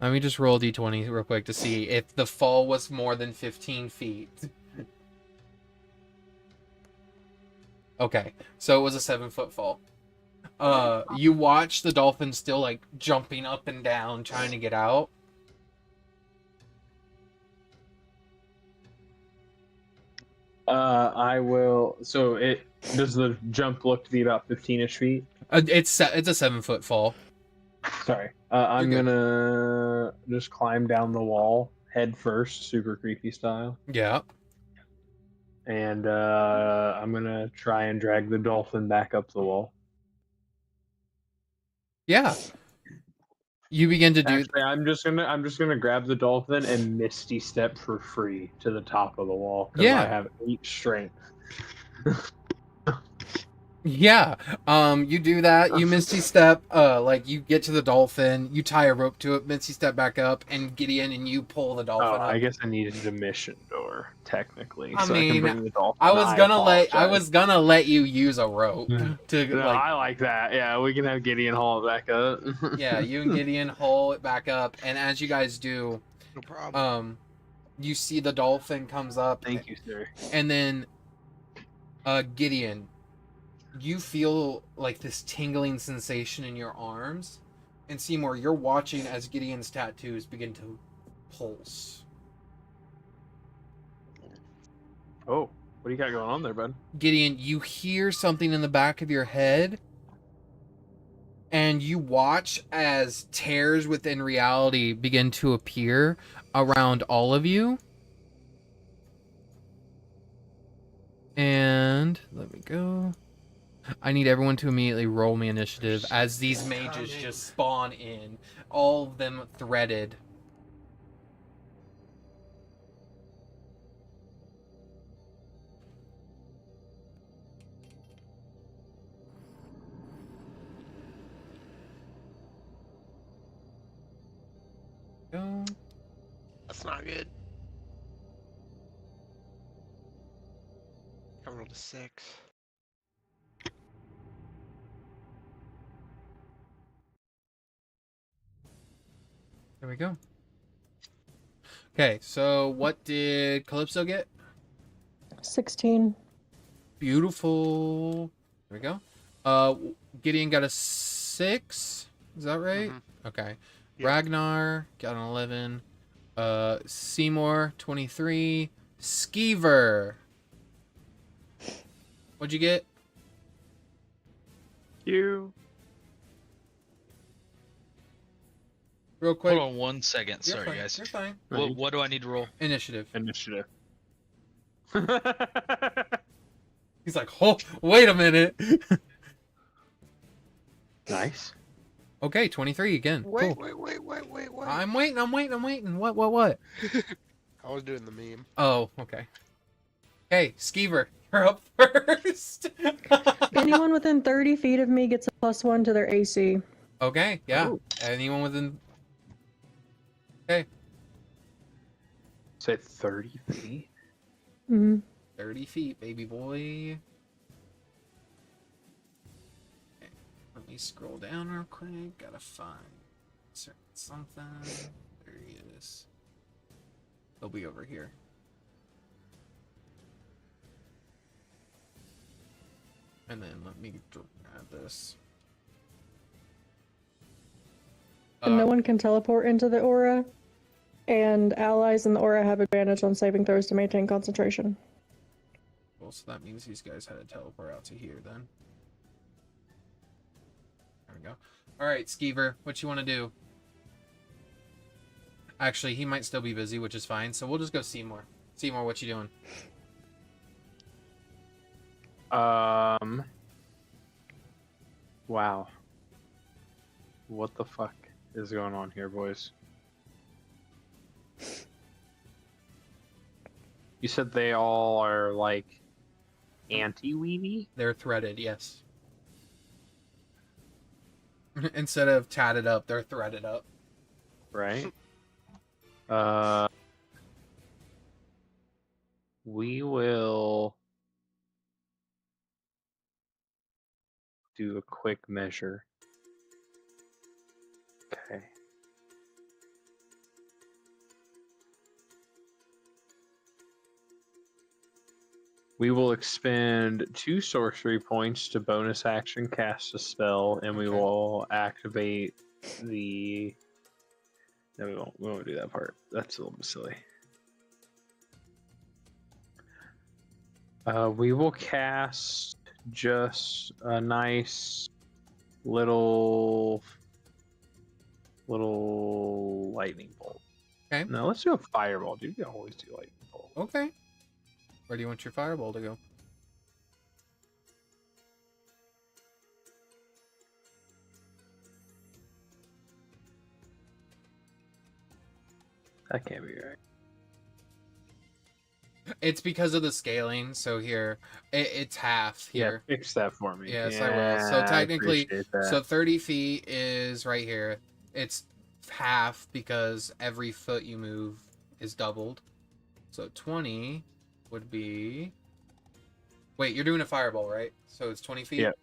me just roll d20 real quick to see if the fall was more than 15 feet. Okay, so it was a 7-foot fall. You watch the dolphin still like jumping up and down, trying to get out. I will. So does the jump look to be about 15-ish feet? It's a 7-foot fall. Sorry. I'm gonna just climb down the wall head first, super creepy style. Yeah. And I'm gonna try and drag the dolphin back up the wall. Yeah. You begin to do. Actually, I'm just gonna grab the dolphin and misty step for free to the top of the wall because Yeah. I have 8 strength. Yeah. You do that. You Misty Step. Like you get to the dolphin. You tie a rope to it. Misty Step back up, and Gideon and you pull the dolphin Oh, up. I guess I needed a mission door technically, I so I mean, can bring the dolphin. I was apologize. gonna let you use a rope to No, like. I like that. Yeah, we can have Gideon haul it back up. Yeah, you and Gideon haul it back up, and as you guys do, No problem. you see the dolphin comes up. Thank you, sir. And then, Gideon, you feel like this tingling sensation in your arms, and Seymour, you're watching as Gideon's tattoos begin to pulse. Oh, what do you got going on there, bud? Gideon, you hear something in the back of your head, and you watch as tears within reality begin to appear around all of you. And let me go. I need everyone to immediately roll me initiative as these mages just spawn in, all of them threaded. Go. That's not good. I rolled a 6. There we go. Okay, so what did Calypso get? 16. Beautiful. There we go. Gideon got a 6. Is that right? Mhm. Okay. Yep. Ragnar got an 11. Seymour 23. Skeever. What'd you get? You. Real quick. Hold on 1 second. You're Sorry, fine. guys. You're fine. What do I need to roll? Initiative. Initiative. He's like, oh, wait a minute. Nice. Okay, 23 again. Wait, Cool. wait. I'm waiting. What? I was doing the meme. Oh, okay. Hey, Skeever, you're up first. Anyone within 30 feet of me gets a +1 to their AC. Okay, yeah. Ooh. Anyone within... Say 30 feet. Mm-hmm. 30 feet, baby boy. Okay, let me scroll down real quick. Gotta find something. There he is. He'll be over here. And then let me grab this. And no one can teleport into the aura. And allies in the aura have advantage on saving throws to maintain concentration. Well, so that means these guys had to teleport out to here then. There we go. Alright, Skeever, what you want to do? Actually, he might still be busy, which is fine, so we'll just go Seymour. Seymour, what you doing? Wow. What the fuck is going on here, boys? You said they all are like anti-weavy? They're threaded, yes. Instead of tatted up, they're threaded up. Right? We will do a quick measure. Okay. We will expend 2 sorcery points to bonus action cast a spell, and we Okay. will activate the... No, we won't. We won't do that part. That's a little bit silly. We will cast just a nice little lightning bolt. Okay. No, let's do a fireball, dude. We always do lightning bolt. Okay. Where do you want your fireball to go? That can't be right. It's because of the scaling. So here, it's half here. Yeah, fix that for me. Yes, I will. So technically, appreciate that. so 30 feet is right here. It's half because every foot you move is doubled. So 20 would be... Wait, you're doing a fireball, right? So it's 20 feet? Yep.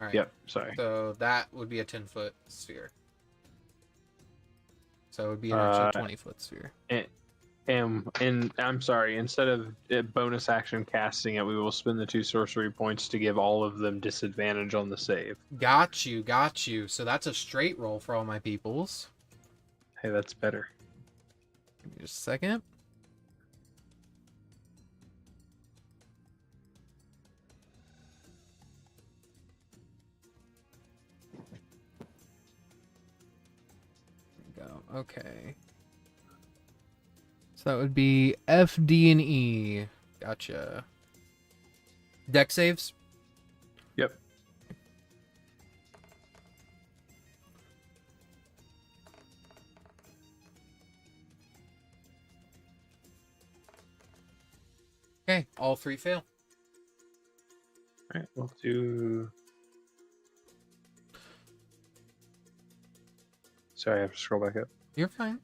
All right. Yep, sorry. So that would be a 10-foot sphere. So it would be an actual 20-foot sphere. And I'm sorry, instead of bonus action casting it, we will spend the 2 sorcery points to give all of them disadvantage on the save. Got you, got you. So that's a straight roll for all my peoples. Hey, that's better. Give me just a second. There we go. Okay. So that would be F, D, and E. Gotcha. Deck saves? Yep. Okay, all 3 fail. Alright, we'll do... Sorry, I have to scroll back up. You're fine.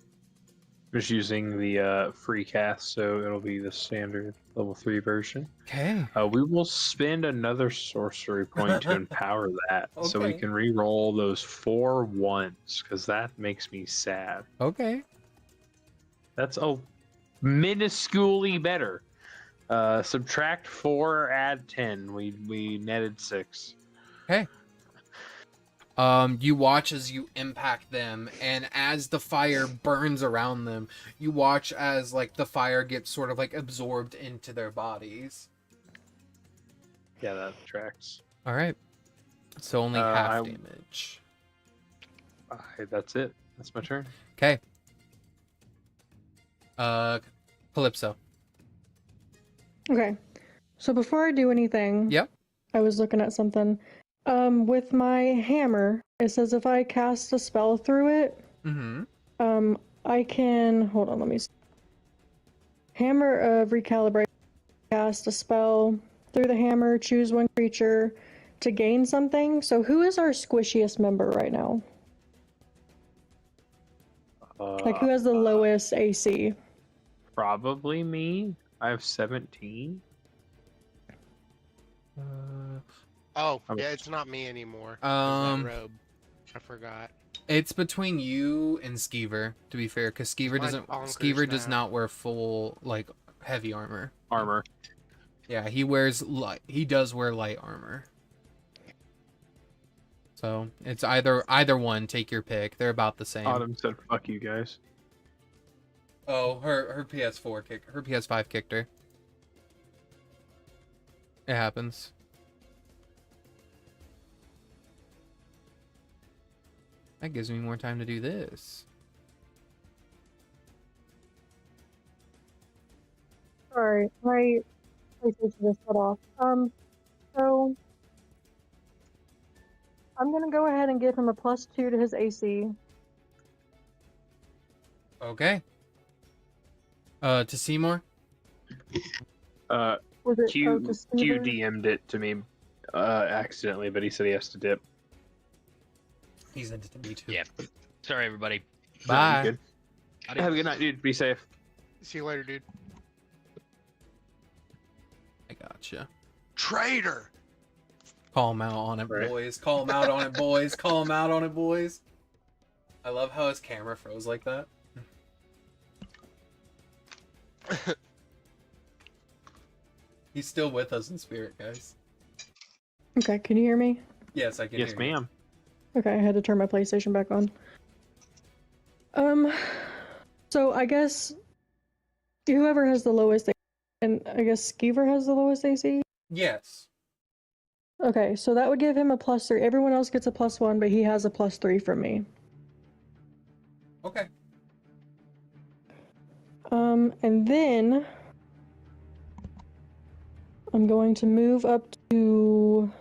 I'm just using the free cast, so it'll be the standard level 3 version. Okay. We will spend another sorcery point to empower that, so we Okay. can re-roll those 4 ones, because that makes me sad. Okay. That's minusculely better. Subtract 4, add 10. We netted 6. You watch as you impact them, and as the fire burns around them, you watch as like the fire gets sort of like absorbed into their bodies. Yeah, that tracks. All right. So only half damage. That's it. That's my turn. Okay. Calypso. Okay. So before I do anything, Yep. I was looking at something. With my hammer, it says if I cast a spell through it, Mm-hmm. I can, hold on, let me see. Hammer of Recalibrate, cast a spell through the hammer, choose one creature to gain something. So who is our squishiest member right now? Like who has the lowest AC? Probably me. I have 17. Oh, Okay. yeah, it's not me anymore. It's Um, that robe. I forgot. It's between you and Skeever, to be fair, because Skeever Mine's doesn't. bonkers Skeever does now. not wear full like heavy armor. Armor. Yeah, he wears light. He does wear light armor. So it's either one. Take your pick. They're about the same. Autumn said, "Fuck you guys." Oh, her PS4 kick. Her PS5 kicked her. It happens. That gives me more time to do this. Sorry, my PlayStation just cut off. So I'm gonna go ahead and give him a +2 to his AC. Okay. To Seymour. Was it Q to Skeever? DM'd it to me accidentally, but he said he has to dip. He sent it to me too. Yeah. Sorry, everybody. Bye. Good. Have a good night, dude. Be safe. See you later, dude. I gotcha. Traitor! Call him out on it, Right. boys. Call him out on it, boys. Call him out on it, boys. I love how his camera froze like that. He's still with us in spirit, guys. Okay, can you hear me? Yes, I can Yes, hear you. ma'am. Okay, I had to turn my PlayStation back on. So I guess whoever has the lowest AC, and I guess Skeever has the lowest AC? Yes. Okay, so that would give him a +3. Everyone else gets a +1, but he has a +3 from me. Okay. And then I'm going to move up to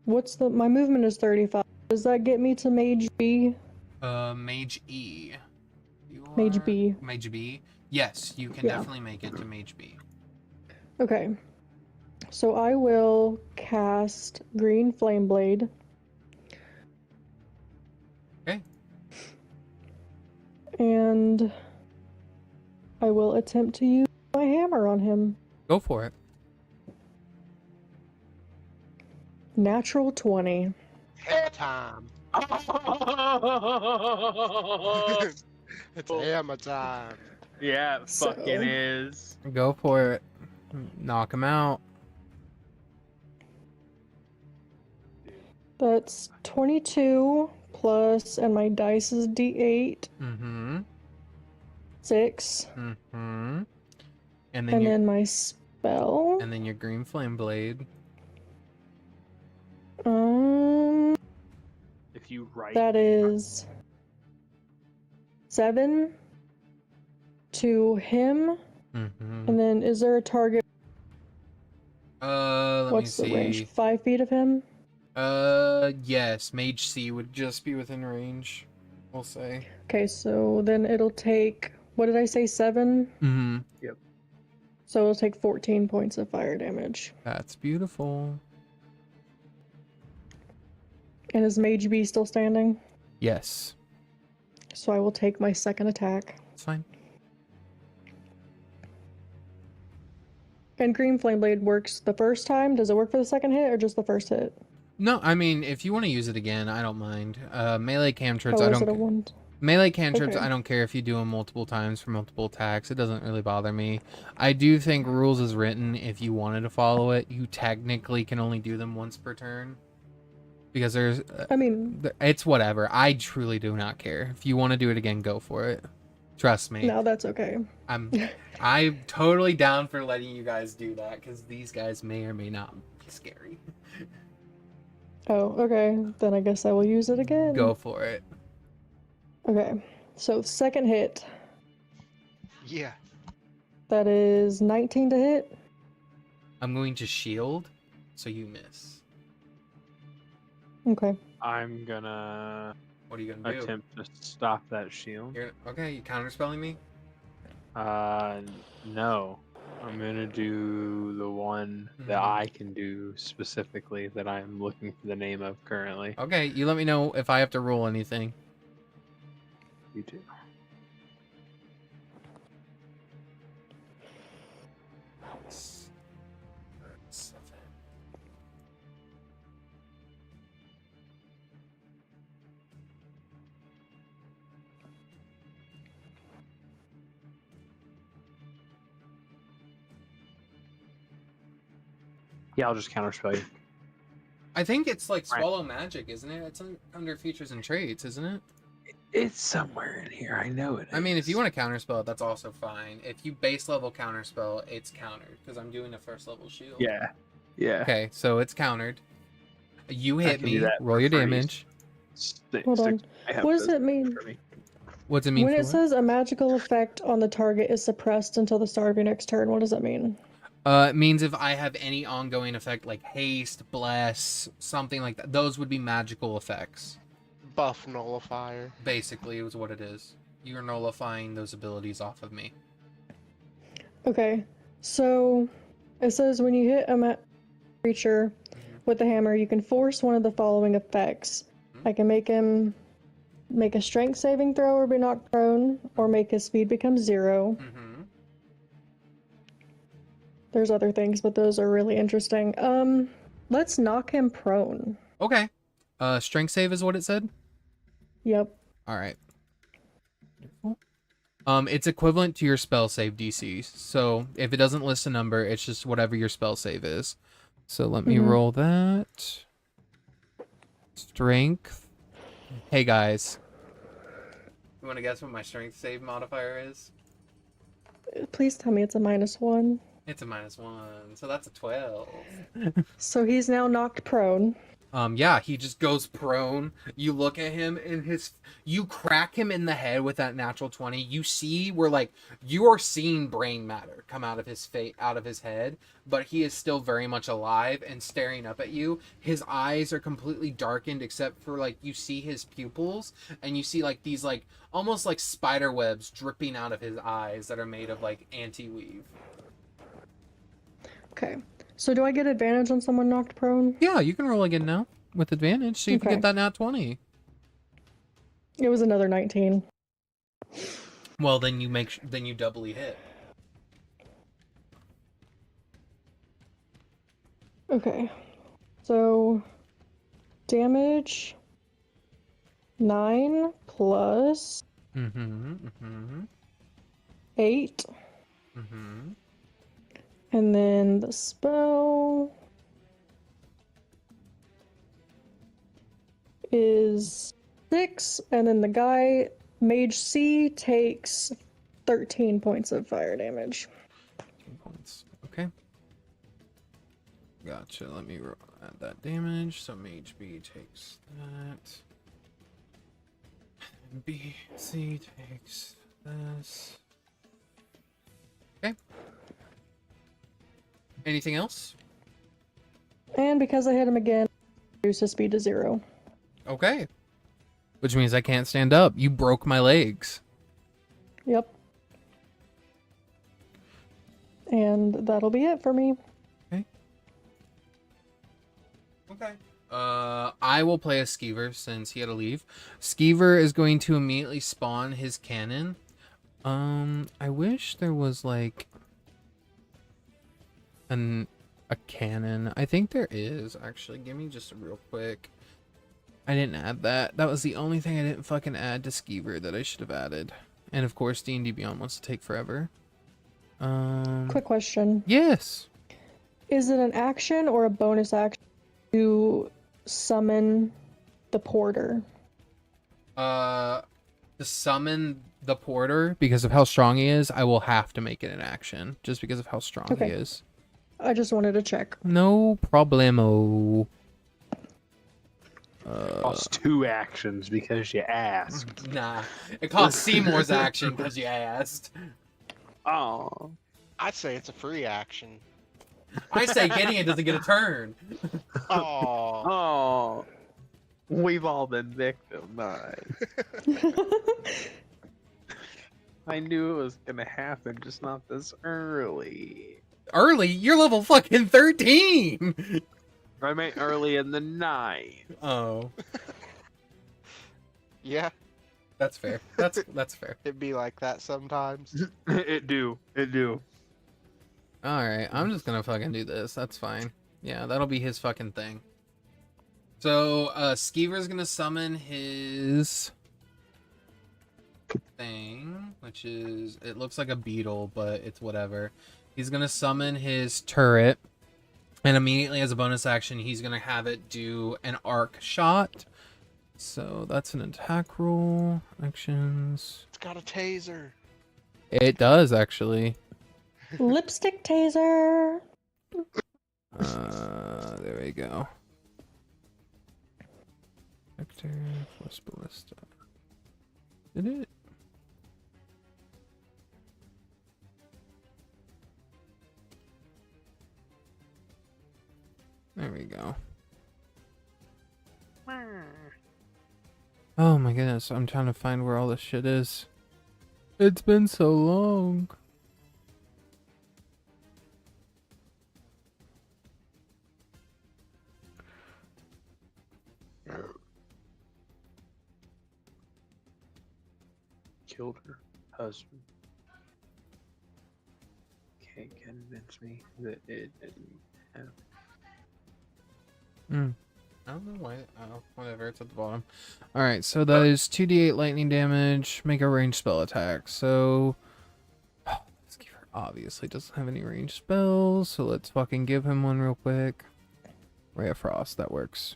my movement is 35. Does that get me to Mage B? Mage E. Mage B. Mage B. Yes, you can Yeah. definitely make it to Mage B. Okay. So I will cast Green Flame Blade. Okay. And I will attempt to use my hammer on him. Go for it. Natural 20. Hammer time. It's hammer time. Yeah, it So- fucking is. Go for it. Knock him out. That's 22 plus, and my dice is D8. Mm-hmm. 6. Mm-hmm. And And then my spell. and then your green flame blade. If you write. That is 7 to him. Mm-hmm. And then is there a target? Let What's me the see. range? 5 feet of him? Yes, Mage C would just be within range, we'll say. Okay, so then it'll take, what did I say, 7? Mm-hmm. So it'll take 14 points of fire damage. That's beautiful. And is Mage B still standing? Yes. So I will take my second attack. It's fine. And Green Flame Blade works the first time. Does it work for the second hit or just the first hit? No, I mean, if you want to use it again, I don't mind. Melee cantrips, Oh, I is it a don't. one? Melee cantrips, Okay. I don't care if you do them multiple times for multiple attacks. It doesn't really bother me. I do think rules is written. If you wanted to follow it, you technically can only do them once per turn. Because there's, I mean, it's whatever. I truly do not care. If you want to do it again, go for it. Trust me. no, that's okay. I'm totally down for letting you guys do that because these guys may or may not be scary. Oh, okay. Then I guess I will use it again. Go for it. Okay. So second hit. Yeah. That is 19 to hit. I'm going to shield, so you miss. Okay. I'm gonna What are you gonna do? attempt to stop that shield. Okay, you counterspelling me? No. I'm gonna do the one that I can do specifically that I'm looking for the name of currently. Okay, you let me know if I have to roll anything. You do. Yeah, I'll just counterspell you. I think it's like Right. swallow magic, isn't it? It's under features and traits, isn't it? It's somewhere in here. I know it. I mean, if you want to counterspell it, that's also fine. If you base level counterspell, it's countered because I'm doing a first level shield. Yeah. Yeah. Okay, so it's countered. You I hit can do me. that Roll for your free. damage. Hold on. What does it mean? What's it mean? When for it says a magical effect on the target is suppressed until the start of your next turn, what does that mean? It means if I have any ongoing effect like haste, bless, something like that, those would be magical effects. Buff nullifier. Basically, is what it is. You're nullifying those abilities off of me. Okay, so it says when you hit a creature with the hammer, you can force one of the following effects. I can make him make a strength saving throw or be knocked prone, or make his speed become 0. Mm-hmm. There's other things, but those are really interesting. Let's knock him prone. Okay. Strength save is what it said? Yep. All right. It's equivalent to your spell save DC. So if it doesn't list a number, it's just whatever your spell save is. So let me roll that. Strength. Hey guys. You want to guess what my strength save modifier is? Please tell me it's a -1. It's a -1, so that's a 12. So he's now knocked prone. Yeah, he just goes prone. You look at him and you crack him in the head with that natural 20. You see where like you are seeing brain matter come out of his out of his head, but he is still very much alive and staring up at you. His eyes are completely darkened except for like you see his pupils and you see like these like almost like spider webs dripping out of his eyes that are made of like anti-weave. Okay. So do I get advantage on someone knocked prone? Yeah, you can roll again now with advantage. See if you Okay. get that nat 20. It was another 19. Well, then you doubly hit. Okay. So damage 9 plus 8. And then the spell is 6, and then the guy, Mage C, takes 13 points of fire damage. 13 points. Okay. Gotcha. Let me add that damage. So Mage B takes that. B, C takes this. Okay. Anything else? And because I hit him again, reduce his speed to 0. Okay. Which means I can't stand up. You broke my legs. Yep. And that'll be it for me. Okay. Okay. I will play a Skeever since he had to leave. Skeever is going to immediately spawn his cannon. I wish there was like a cannon. I think there is actually. Give me just a real quick. I didn't add that. That was the only thing I didn't fucking add to Skeever that I should have added. And of course, D&D Beyond wants to take forever. Quick question. Yes. Is it an action or a bonus action to summon the porter? To summon the porter, because of how strong he is, I will have to make it an action. Just because of how strong he is. I just wanted to check. No problemo. Costs 2 actions because you asked. Nah. It costs Seymour's action because you asked. Oh. I'd say it's a free action. I say Gideon doesn't get a turn. Oh. Oh. We've all been victimized. I knew it was gonna happen, just not this early. Early? You're level fucking 13! I meant early in the night. Oh. Yeah, That's fair. That's fair. it'd be like that sometimes. It do. Alright, I'm just gonna fucking do this. That's fine. Yeah, that'll be his fucking thing. So, Skeever's gonna summon his thing, which is, it looks like a beetle, but it's whatever. He's gonna summon his turret, and immediately as a bonus action, he's gonna have it do an arc shot. So that's an attack roll. Actions. It's got a taser. It does, actually. Lipstick taser. There we go. Vector plus ballista. Did it? There we go. Oh my goodness, I'm trying to find where all this shit is. It's been so long. Killed her husband. Can't convince me that it didn't happen. I don't know why. Oh, whatever. It's at the bottom. Alright, so that is 2d8 lightning damage. Make a ranged spell attack. So, Skeever obviously doesn't have any ranged spells. So let's fucking give him one real quick. Ray of Frost. That works.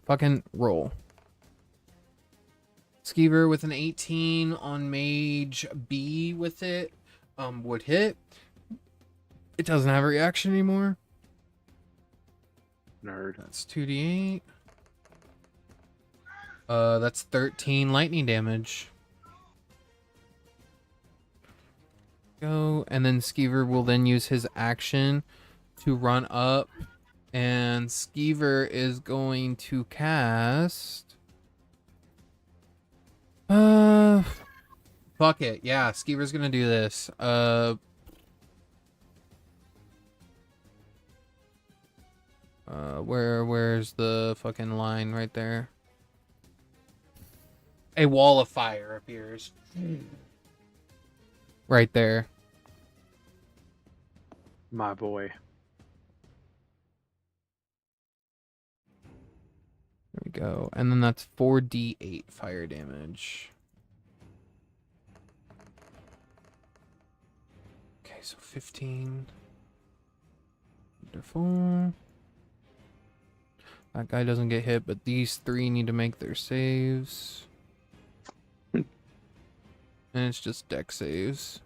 Fucking roll. Skeever with an 18 on Mage B with it would hit. It doesn't have a reaction anymore. Nerd. That's 2d8. That's 13 lightning damage. Go, and then Skeever will then use his action to run up, and Skeever is going to cast. Fuck it, yeah. Skeever's gonna do this. Where's the fucking line right there? A wall of fire appears. Right there. My boy. There we go. And then that's 4d8 fire damage. Okay, so 15. Wonderful. That guy doesn't get hit, but these three need to make their saves. And it's just deck saves.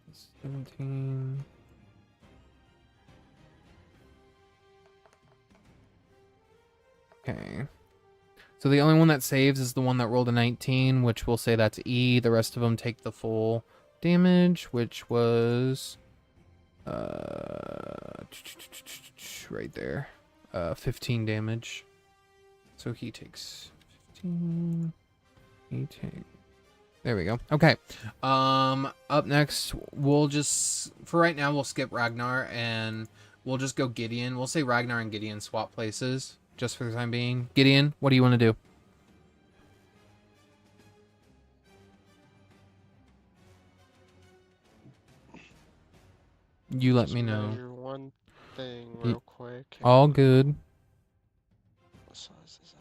That's 17. Okay. So the only one that saves is the one that rolled a 19, which we'll say that's E. The rest of them take the full damage, which was right there. 15 damage. So he takes 15. He takes. There we go. Okay. Up next, we'll just for right now we'll skip Ragnar and we'll just go Gideon. We'll say Ragnar and Gideon swap places just for the time being. Gideon, what do you want to do? You let me know. Measure one thing real quick. All good. What size is that?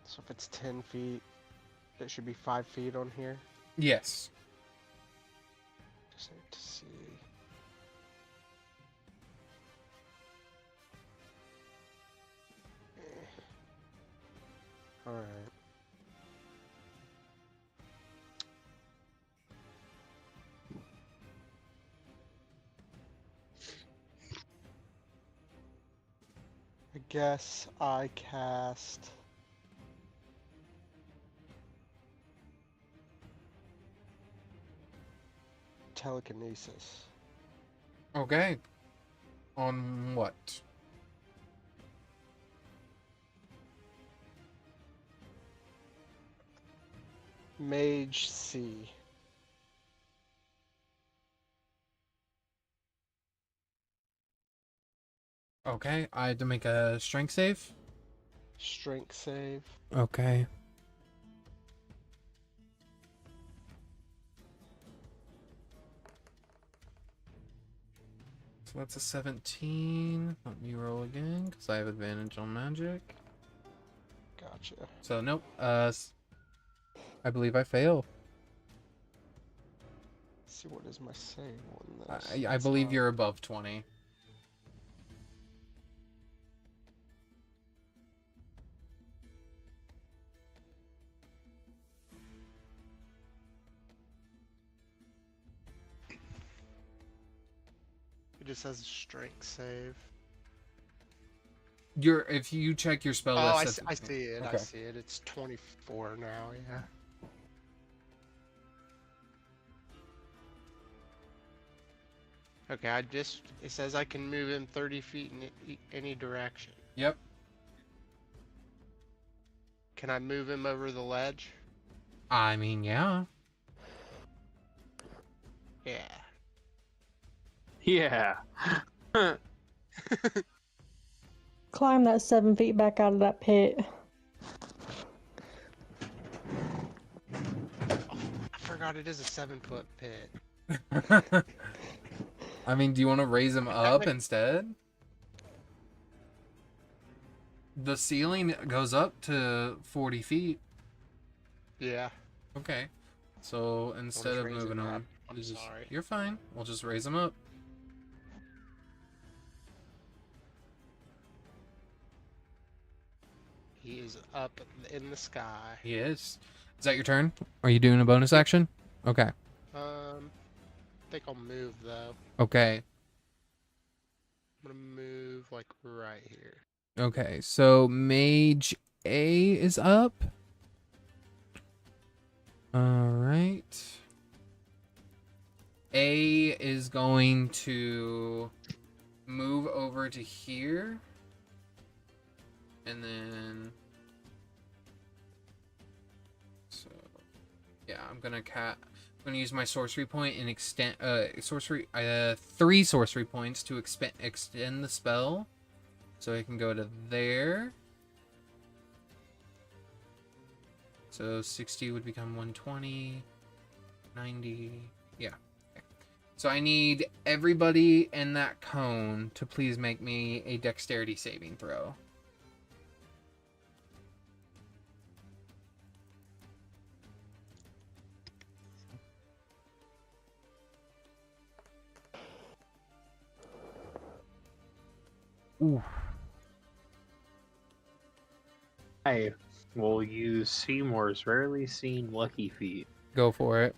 So if it's 10 feet, it should be 5 feet on here. Yes. Just need to see. Alright. I guess I cast telekinesis. Okay. On what? Mage C. Okay, I had to make a strength save. Strength save. Okay. So that's a 17. Let me roll again, because I have advantage on magic. Gotcha. So, nope. I believe I fail. Let's see, what is my save on this? I It's believe not- you're above 20. It just says strength save. If you check your spell Oh, list, I see it. I Okay. see it. It's 24 now, yeah. Okay, it says I can move him 30 feet in any direction. Yep. Can I move him over the ledge? I mean, yeah. Yeah. Yeah. Climb that 7 feet back out of that pit. I forgot it is a 7-foot pit. I mean, do you want to raise him up instead? The ceiling goes up to 40 feet. Yeah. Okay. So instead of raise moving him them, up. I'm sorry. you're fine. We'll just raise them up. He is up in the sky. He is. Is that your turn? Are you doing a bonus action? Okay. I think I'll move though. Okay. I'm gonna move like right here. Okay. So Mage A is up. All right. A is going to move over to here. And then... So... Yeah, I'm gonna use my sorcery point and extend... 3 sorcery points to extend the spell. So I can go to there. So 60 would become 120. 90... Yeah. So I need everybody in that cone to please make me a dexterity saving throw. Ooh. I will use Seymour's rarely seen lucky feat. Go for it.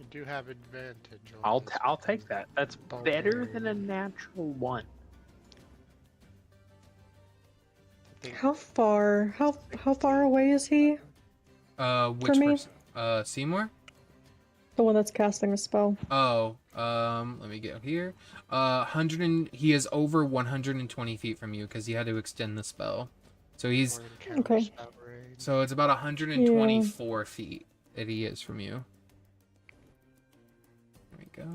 I do have advantage on I'll this. I'll take that. That's better than a natural 1. I think How far away is he? Which me? person? Seymour? The one that's casting the spell. Oh, let me get here. He is over 120 feet from you because he had to extend the spell. So he's, more than counter Okay. spell range. so it's about 124 feet that he is from you. There we go.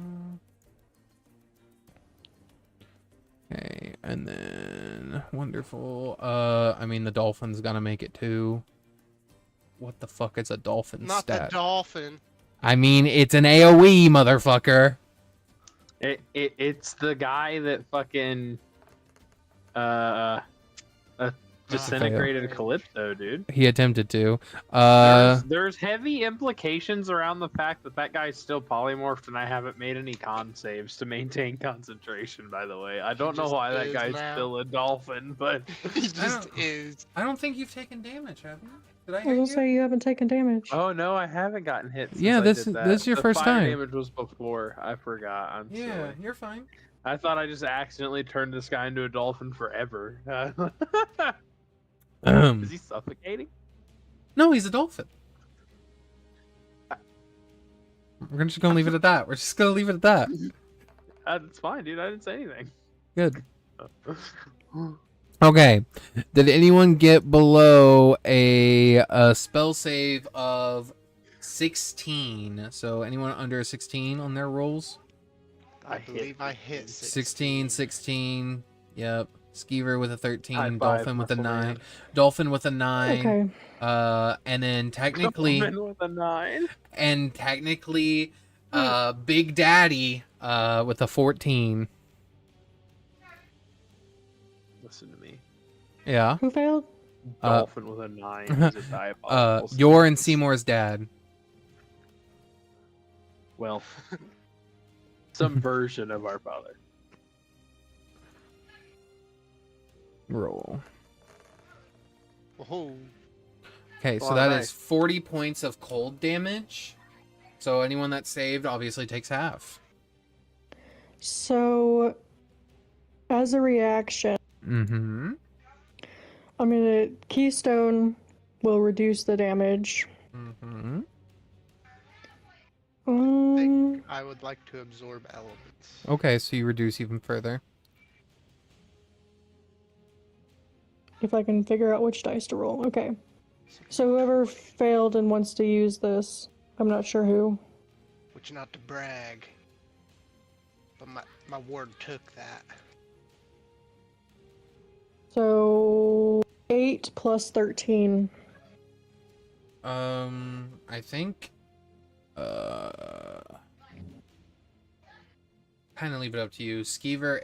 Okay, and then wonderful. I mean the dolphin's gonna make it too. What the fuck is a dolphin Not stat? the dolphin. I mean it's an AoE, motherfucker. It's the guy that fucking disintegrated Calypso, dude. He attempted to. There's heavy implications around the fact that that guy's still polymorphed, and I haven't made any con saves to maintain concentration. By the way, I don't know just why that is guy's now. still a dolphin, but He just don't- is. I don't think you've taken damage, have you? Did I I hear was you? gonna say you haven't taken damage. oh no, I haven't gotten hit. Since Yeah, I this did that. is your The first fire time. damage was before. I forgot. I'm Yeah, silly. you're fine. I thought I just accidentally turned this guy into a dolphin forever. Is he suffocating? No, he's a dolphin. We're just gonna leave it at that. We're just gonna leave it at that. That's fine, dude. I didn't say anything. Good. Okay. Did anyone get below a spell save of 16? So anyone under a 16 on their rolls? I hit believe I hit 16, 16. Yep. Skeever with a 13, High five, Dolphin with a muscle 9. man. Dolphin with a 9. Okay. And then technically Dolphin with a 9. Big Daddy with a 14. Listen to me. Yeah. Who failed? Dolphin with a 9 is a diabolical. You're and Seymour's dad. Well, some version of our father. Roll. Oh, Okay, so Well, that nice. is 40 points of cold damage. So anyone that's saved obviously takes half. So, as a reaction, Mm-hmm. I'm gonna Keystone will reduce the damage. Mm-hmm. I would like to absorb elements. Okay, so you reduce even further. If I can figure out which dice to roll. Okay. So whoever failed and wants to use this, I'm not sure who. Which, not to brag, but my ward took that. So 8 plus 13. I think kind of leave it up to you. Skeever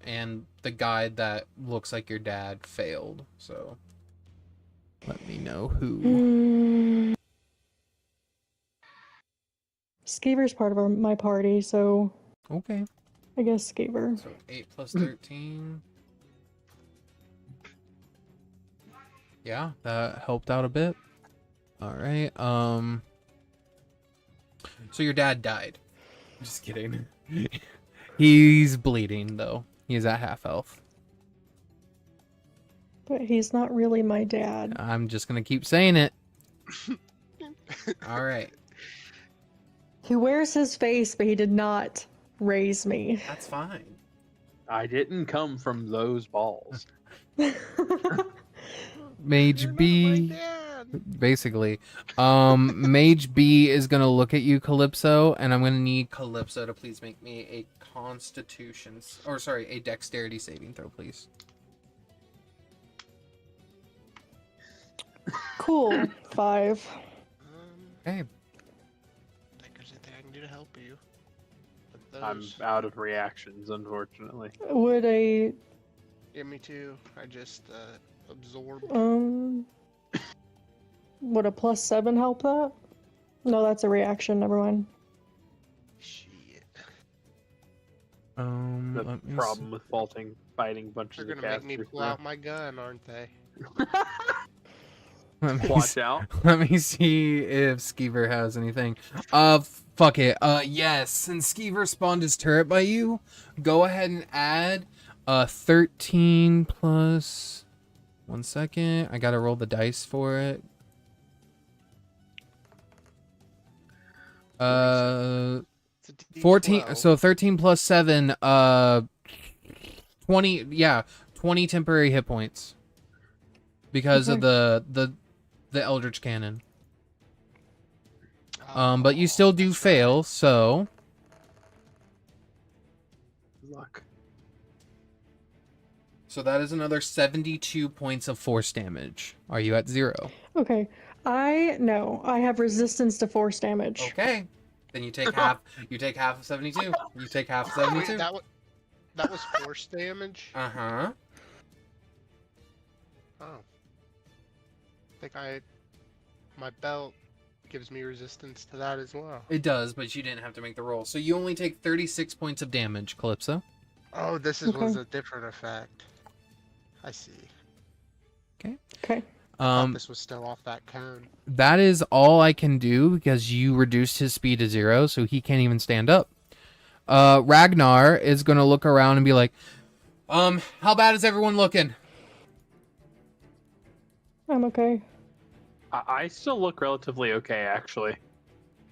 and the guide that looks like your dad failed. So let me know who. Skeever's part of my party, so Okay. I guess Skeever. So 8 plus 13. Yeah, that helped out a bit. All right. So your dad died. Just kidding. He's bleeding though. He's at half health. But he's not really my dad. I'm just gonna keep saying it. All right. He wears his face, but he did not raise me. That's fine. I didn't come from those balls. Mage You're not B. my dad. Basically. Mage B is gonna look at you, Calypso, and I'm gonna need Calypso to please make me a a dexterity saving throw, please. Cool. 5. Okay. Think there's anything I can do to help you. With I'm those. out of reactions, unfortunately. Would a Yeah, me too. I just absorbed. would a +7 help that? No, that's a reaction. Never mind. Shit. The Let me problem with fighting bunches They're of gonna make me casters. pull out my gun, aren't they? Let me Watch out. Let me see if Skeever has anything. Fuck it. Yes, since Skeever spawned his turret by you, go ahead and add 13 plus 1 second. I gotta roll the dice for it. It's a D12. 14, so 13 plus 7, 20, yeah, 20 temporary hit points. Because of the Eldritch Cannon. But you still do That's fail, right. so Luck. so that is another 72 points of force damage. Are you at 0? Okay. I have resistance to force damage. Okay. Then you take half. You take half of 72. You take half of Wait, 72. that was force damage? Uh-huh. Oh. I think my belt gives me resistance to that as well. It does, but you didn't have to make the roll. So you only take 36 points of damage, Calypso. Oh, this was Okay. a different effect. I see. Okay. I thought this was still off that cone. That is all I can do because you reduced his speed to 0, so he can't even stand up. Ragnar is gonna look around and be like, how bad is everyone looking? I'm okay. I still look relatively okay, actually.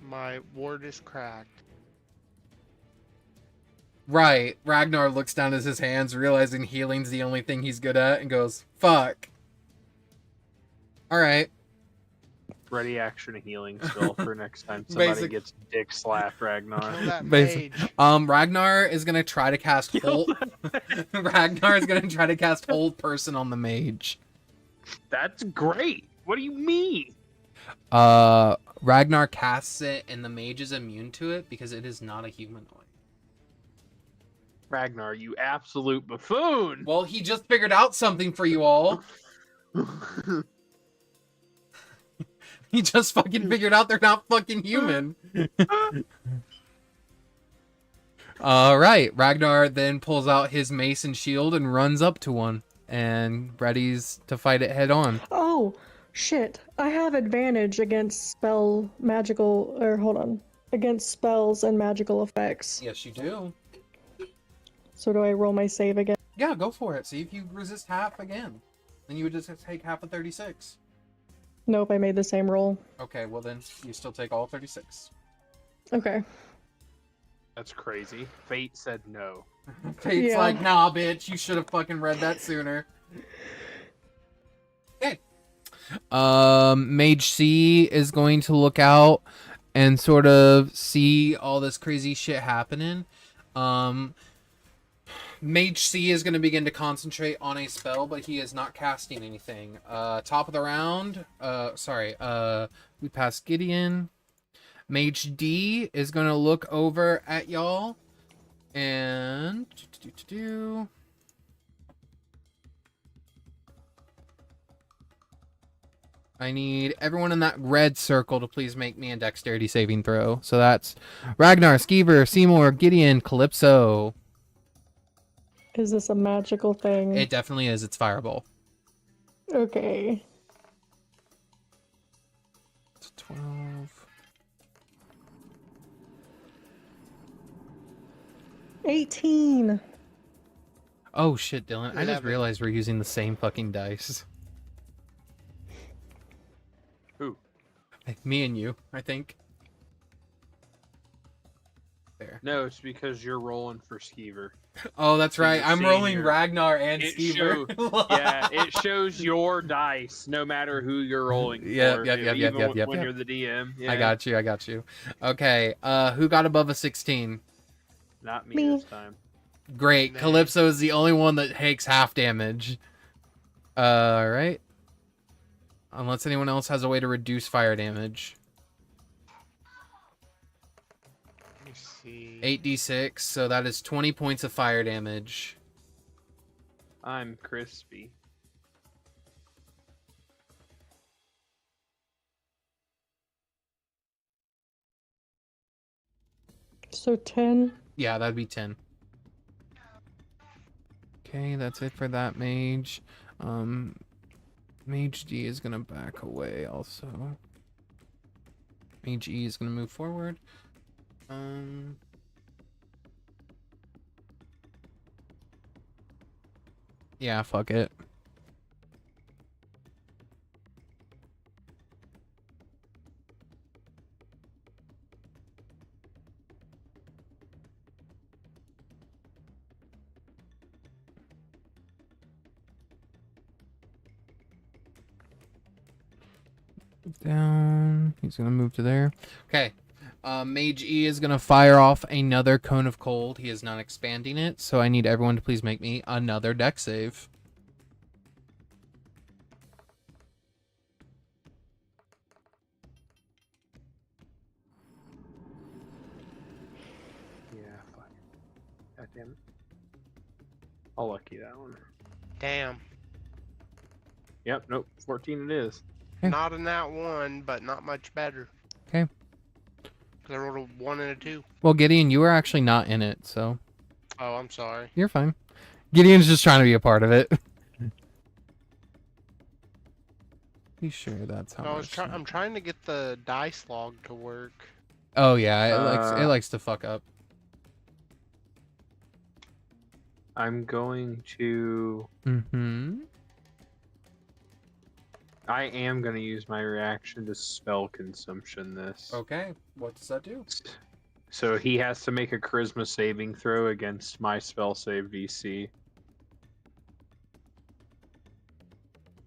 My ward is cracked. Right. Ragnar looks down at his hands, realizing healing's the only thing he's good at, and goes, fuck. Alright. Ready action healing spell for next time somebody Basic- gets dick slapped, Kill Ragnar. that Basic- mage. Ragnar is gonna try to cast hold. Ragnar is gonna try to cast hold person on the mage. That's great. What do you mean? Ragnar casts it, and the mage is immune to it because it is not a humanoid. Ragnar, you absolute buffoon. Well, he just figured out something for you all. He just fucking figured out they're not fucking human. Alright, Ragnar then pulls out his mace and shield and runs up to one and readies to fight it head on. Oh, shit. I have advantage against against spells and magical effects. Yes, you do. So do I roll my save again? Yeah, go for it. See if you resist half again. Then you would just take half of 36. Nope, I made the same roll. Okay, well then you still take all 36. Okay. That's crazy. Fate said no. Fate's Yeah. like, nah, bitch, you should have fucking read that sooner. Okay. Mage C is going to look out and sort of see all this crazy shit happening. Mage C is going to begin to concentrate on a spell, but he is not casting anything. Top of the round. We passed Gideon. Mage D is going to look over at y'all And I need everyone in that red circle to please make me a dexterity saving throw. So that's Ragnar, Skeever, Seymour, Gideon, Calypso. Is this a magical thing? It definitely is. It's Fireball. Okay. It's 12. 18. Oh shit, Dylan. I just 11. realized we're using the same fucking dice. Who? Me and you, I think. There. No, it's because you're rolling for Skeever. Oh, that's So right. you're I'm seeing rolling your- Ragnar and It Skeever. Yeah, it shows your dice, no matter who you're rolling Yep, for. yep, yep, even yep, when yep. you're the DM. Yeah, I got you. Okay, who got above a 16? Not me, Me. this time. Great. Nah. Calypso is the only one that takes half damage. Alright. Unless anyone else has a way to reduce fire damage. Let me see. 8d6, so that is 20 points of fire damage. I'm crispy. So 10. Yeah, that'd be 10. Okay, that's it for that mage. Mage D is gonna back away also. Mage E is gonna move forward. Yeah, fuck it. Down. He's gonna move to there. Okay. Mage E is gonna fire off another cone of cold. He is not expanding it, so I need everyone to please make me another deck save. Yeah, fuck. God damn it. I'll lucky that one. Damn. Yep, nope. 14 it is. Okay. Not in that one, but not much better. Okay. 'Cause I rolled a 1 and a 2. Well, Gideon, you were actually not in it, so Oh, I'm sorry. you're fine. Gideon's just trying to be a part of it. Be sure that's how much. I'm trying to get the dice log to work. Oh yeah, it likes to fuck up. I'm going to... Mm-hmm. I am going to use my reaction to spell consumption this. Okay, what does that do? So he has to make a charisma saving throw against my spell save DC.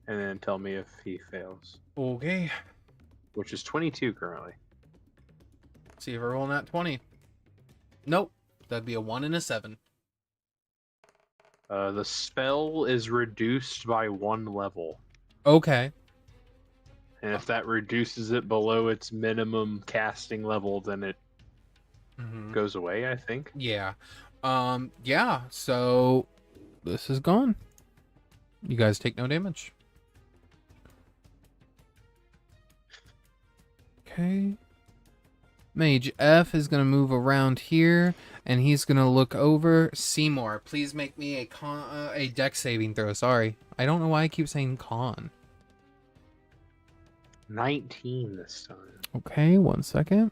And then tell me if he fails. Okay. Which is 22 currently. See if we're rolling that 20. Nope. That'd be a 1 and a 7. The spell is reduced by 1 level. Okay. And if that reduces it below its minimum casting level, then it Mm-hmm. goes away, I think. Yeah. Yeah, so this is gone. You guys take no damage. Okay. Mage F is going to move around here, and he's going to look over. Seymour, please make me a dex saving throw. Sorry. I don't know why I keep saying con. 19 this time. Okay, 1 second.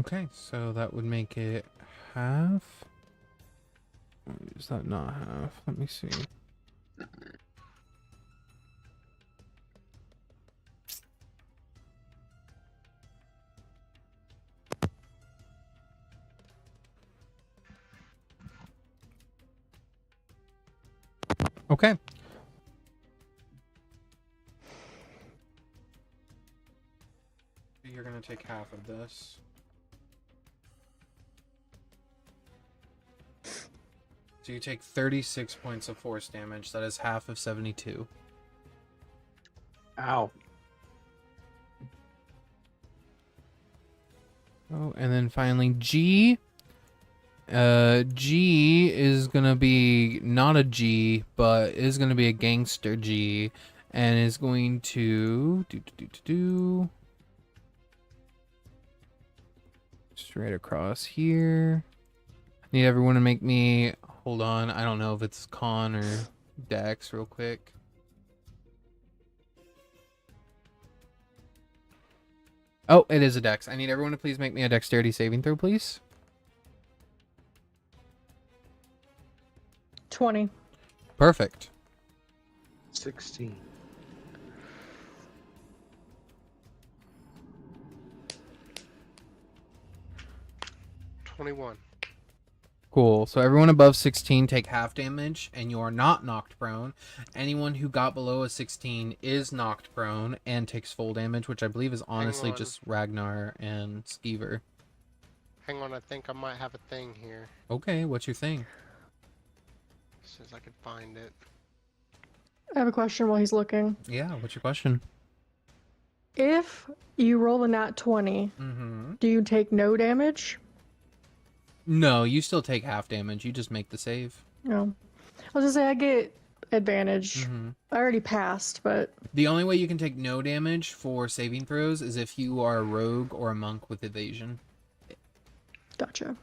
Okay, so that would make it half. Or is that not half? Let me see. Okay. to take half of this. So you take 36 points of force damage. That is half of 72. Ow. Oh, and then finally G. G is gonna be not a G, but is gonna be a gangster G, and is going to do straight across here. Need everyone to make me, hold on, I don't know if it's con or dex real quick. Oh, it is a dex. I need everyone to please make me a dexterity saving throw, please. 20. Perfect. 16. $21. Cool. So everyone above 16 take half damage, and you are not knocked prone. Anyone who got below a 16 is knocked prone and takes full damage, which I believe is honestly on. just Ragnar and Skeever. Hang on, I think I might have a thing here. Okay, what's your thing? As soon as I can find it. I have a question while he's looking. Yeah, what's your question? If you roll a nat 20, Mm-hmm. do you take no damage? No, you still take half damage. You just make the save. No. I was gonna say I get advantage. Mm-hmm. I already passed, but The only way you can take no damage for saving throws is if you are a rogue or a monk with evasion. gotcha.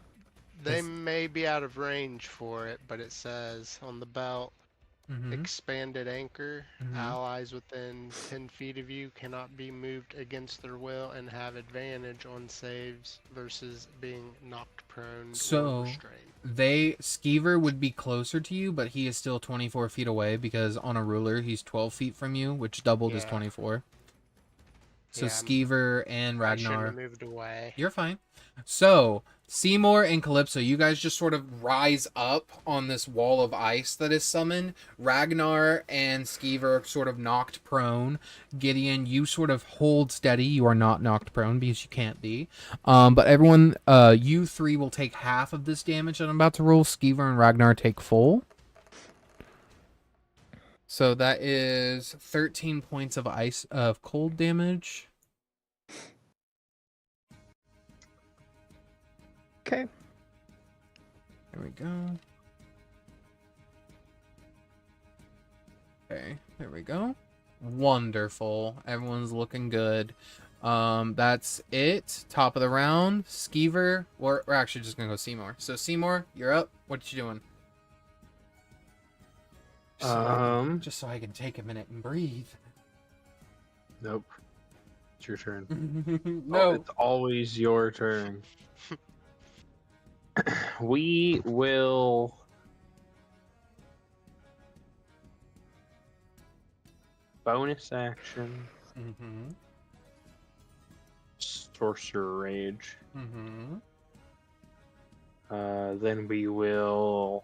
They Yes. may be out of range for it, but it says on the belt, Mm-hmm. expanded anchor. Mhm. Allies within 10 feet of you cannot be moved against their will and have advantage on saves versus being knocked prone So- or restrained. Skeever would be closer to you, but he is still 24 feet away because on a ruler he's 12 feet from you, which doubled is Yeah. 24. So Yeah, Skeever and I shouldn't Ragnar. have moved away. You're fine. So, Simour and Calypso, you guys just sort of rise up on this wall of ice that is summoned. Ragnar and Skeever are sort of knocked prone. Gideon, you sort of hold steady. You are not knocked prone because you can't be. But everyone, you three will take half of this damage that I'm about to roll. Skeever and Ragnar take full. So that is 13 points of cold damage. Okay. There we go. Okay, there we go. Wonderful. Everyone's looking good. That's it. Top of the round. Skeever. We're actually just gonna go Simour. So Simour, you're up. What you doing? Just so I can take a minute and breathe. Nope. It's your turn. No. Oh, it's always your turn. We will bonus action Mm-hmm. Sorcerer Rage. Mm-hmm. Then we will,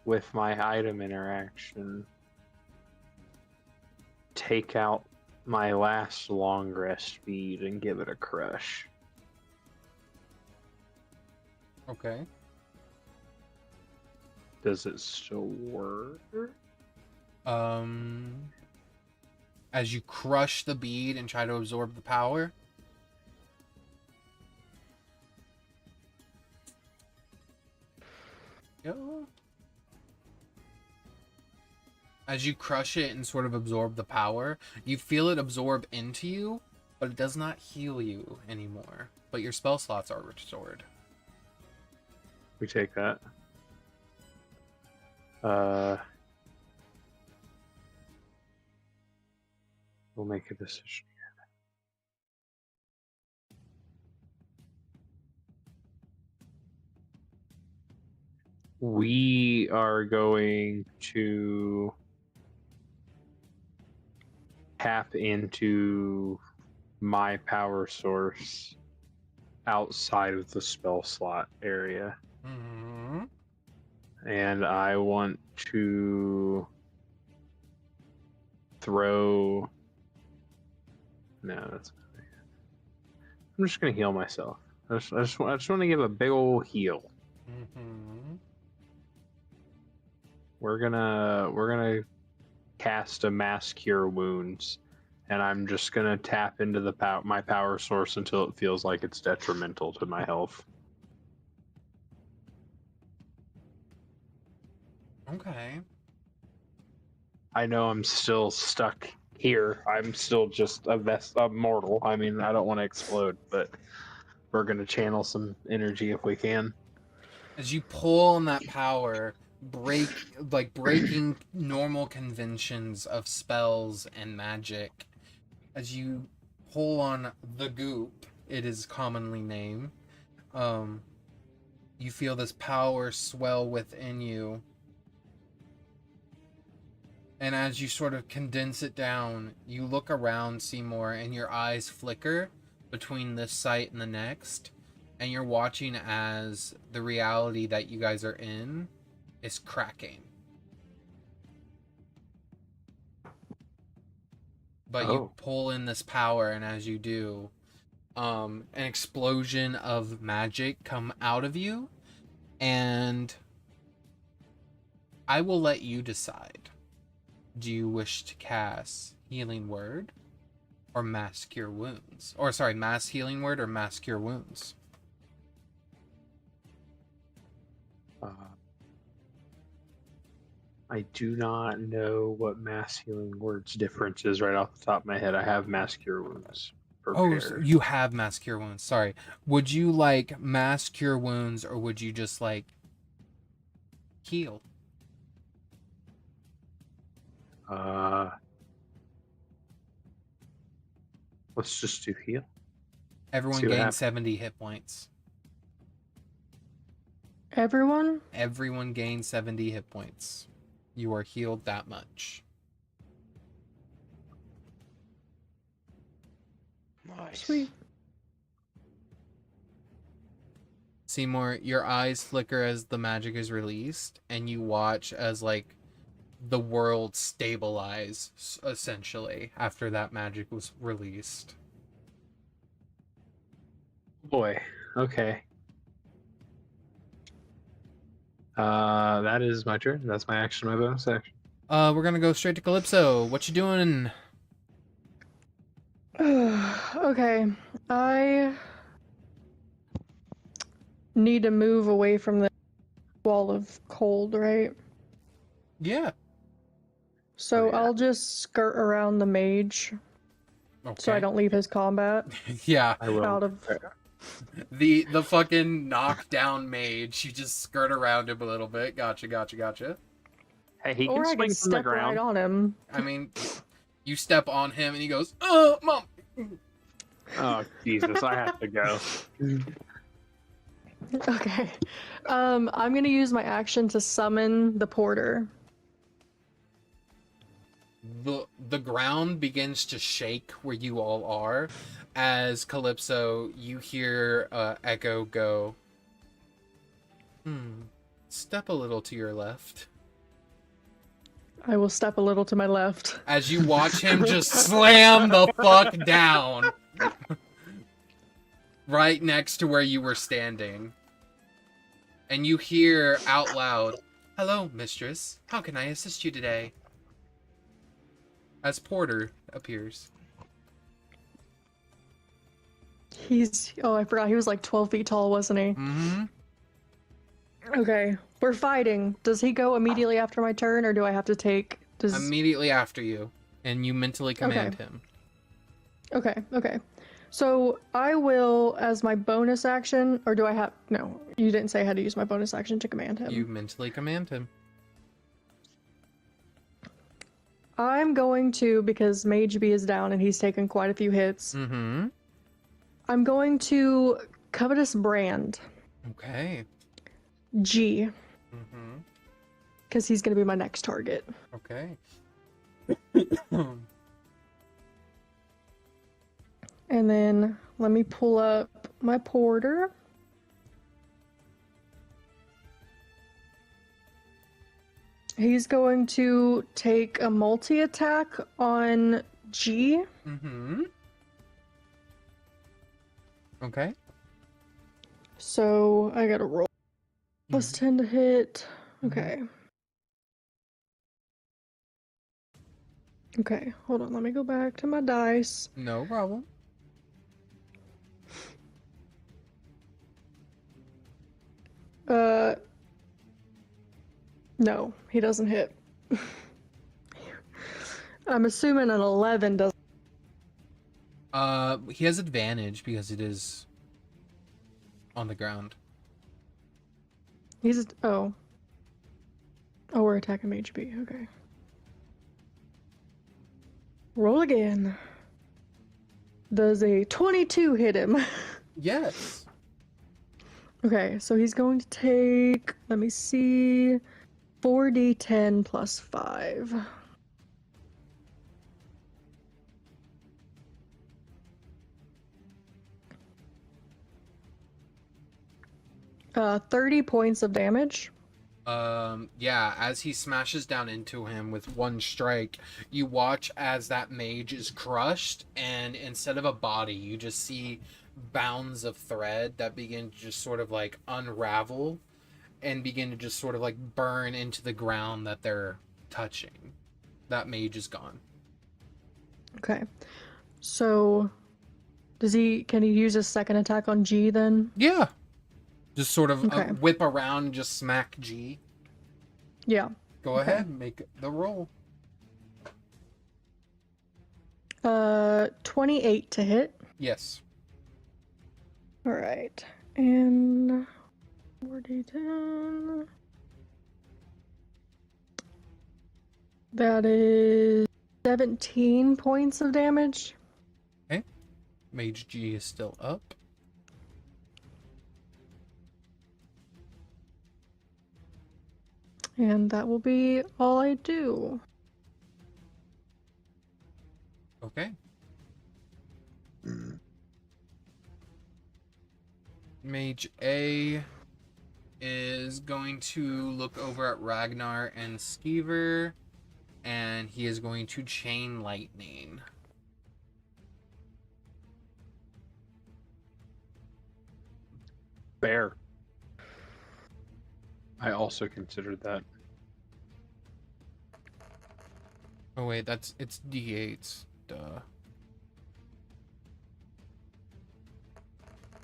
with my item interaction, take out my last long rest speed and give it a crush. Okay. Does it still work? As you crush the bead and try to absorb the power. Go. As you crush it and sort of absorb the power, you feel it absorb into you, but it does not heal you anymore. But your spell slots are restored. We take that. We'll make a decision. We are going to tap into my power source outside of the spell slot area. Mm-hmm. And I want to throw... No, that's... I'm just gonna heal myself. I just want to give a big old heal. Mm-hmm. We're gonna cast a mass cure wounds, and I'm just gonna tap into my power source until it feels like it's detrimental to my health. Okay. I know I'm still stuck here. I'm still just a mortal. I mean, I don't want to explode, but we're gonna channel some energy if we can. As you pull on that power, breaking normal conventions of spells and magic, as you pull on the goop, it is commonly named, you feel this power swell within you. And as you sort of condense it down, you look around, Seymour, and your eyes flicker between this site and the next. And you're watching as the reality that you guys are in is cracking. But you pull in this power, and as you do, an explosion of magic come out of you, and I will let you decide. Do you wish to cast Healing Word or Mass Cure Wounds? Or sorry, Mass Healing Word or Mass Cure Wounds? I do not know what Mass Healing Word's difference is right off the top of my head. I have Mass Cure Wounds prepared. Oh, so you have Mass Cure Wounds. Sorry. Would you like Mass Cure Wounds, or would you just like heal? Let's just do heal. Everyone gains 70 hit points. Everyone? Everyone gains 70 hit points. You are healed that much. Nice. Sweet. Seymour, your eyes flicker as the magic is released, and you watch as, like, the world stabilize, essentially, after that magic was released. Boy, okay. That is my turn. That's my action, my bonus action. We're gonna go straight to Calypso. What you doing? Okay, I need to move away from the wall of cold, right? Yeah. So Oh, yeah. I'll just skirt around the mage Okay. so I don't leave his combat Yeah. I will. out of... The fucking knockdown mage. You just skirt around him a little bit. Gotcha. Hey, he Or can I swing can from the step right ground. on him. I mean, you step on him and he goes, "Oh, Mom!" Oh, Jesus, I have to go. Okay. I'm gonna use my action to summon the porter. The ground begins to shake where you all are. As Calypso, you hear Echo go, step a little to your left. I will step a little to my left. As you watch him just slam the fuck down. Right next to where you were standing. And you hear out loud, "Hello, mistress. How can I assist you today?" As Porter appears. I forgot, he was like 12 feet tall, wasn't he? Mm-hmm. Okay, we're fighting. Does he go immediately after my turn, or do I have to take... Immediately after you. And you mentally command him. Okay. So I will, as my bonus action, or do I have... No, you didn't say I had to use my bonus action to command him. You mentally command him. I'm going to, because Mage B is down and he's taken quite a few hits, Mm-hmm. I'm going to Covetous Brand. Okay. G. Mm-hmm. Because he's going to be my next target. Okay. And then let me pull up my porter. He's going to take a multi-attack on G. Mm-hmm. Okay. So I gotta roll. Plus 10 to hit. Okay. Okay, hold on. Let me go back to my dice. No problem. No, he doesn't hit. I'm assuming an 11 doesn't. He has advantage because it is on the ground. He's. Oh. Oh, we're attacking Mage B. Okay. Roll again. Does a 22 hit him? Yes. Okay, so he's going to take, let me see, 4d10 plus 5. 30 points of damage. Yeah, as he smashes down into him with one strike, you watch as that mage is crushed, and instead of a body, you just see bounds of thread that begin to just sort of like unravel and begin to just sort of like burn into the ground that they're touching. That mage is gone. Okay. So, can he use his second attack on G then? Yeah. Just sort of Okay. whip around and just smack G. Yeah. Go Okay. ahead, make the roll. 28 to hit. Yes. All right. And 4d10. That is 17 points of damage. Okay. Mage G is still up. And that will be all I do. Okay. Mage A is going to look over at Ragnar and Skeever, and he is going to chain lightning. Fair. I also considered that. Oh wait, it's D8s. Duh.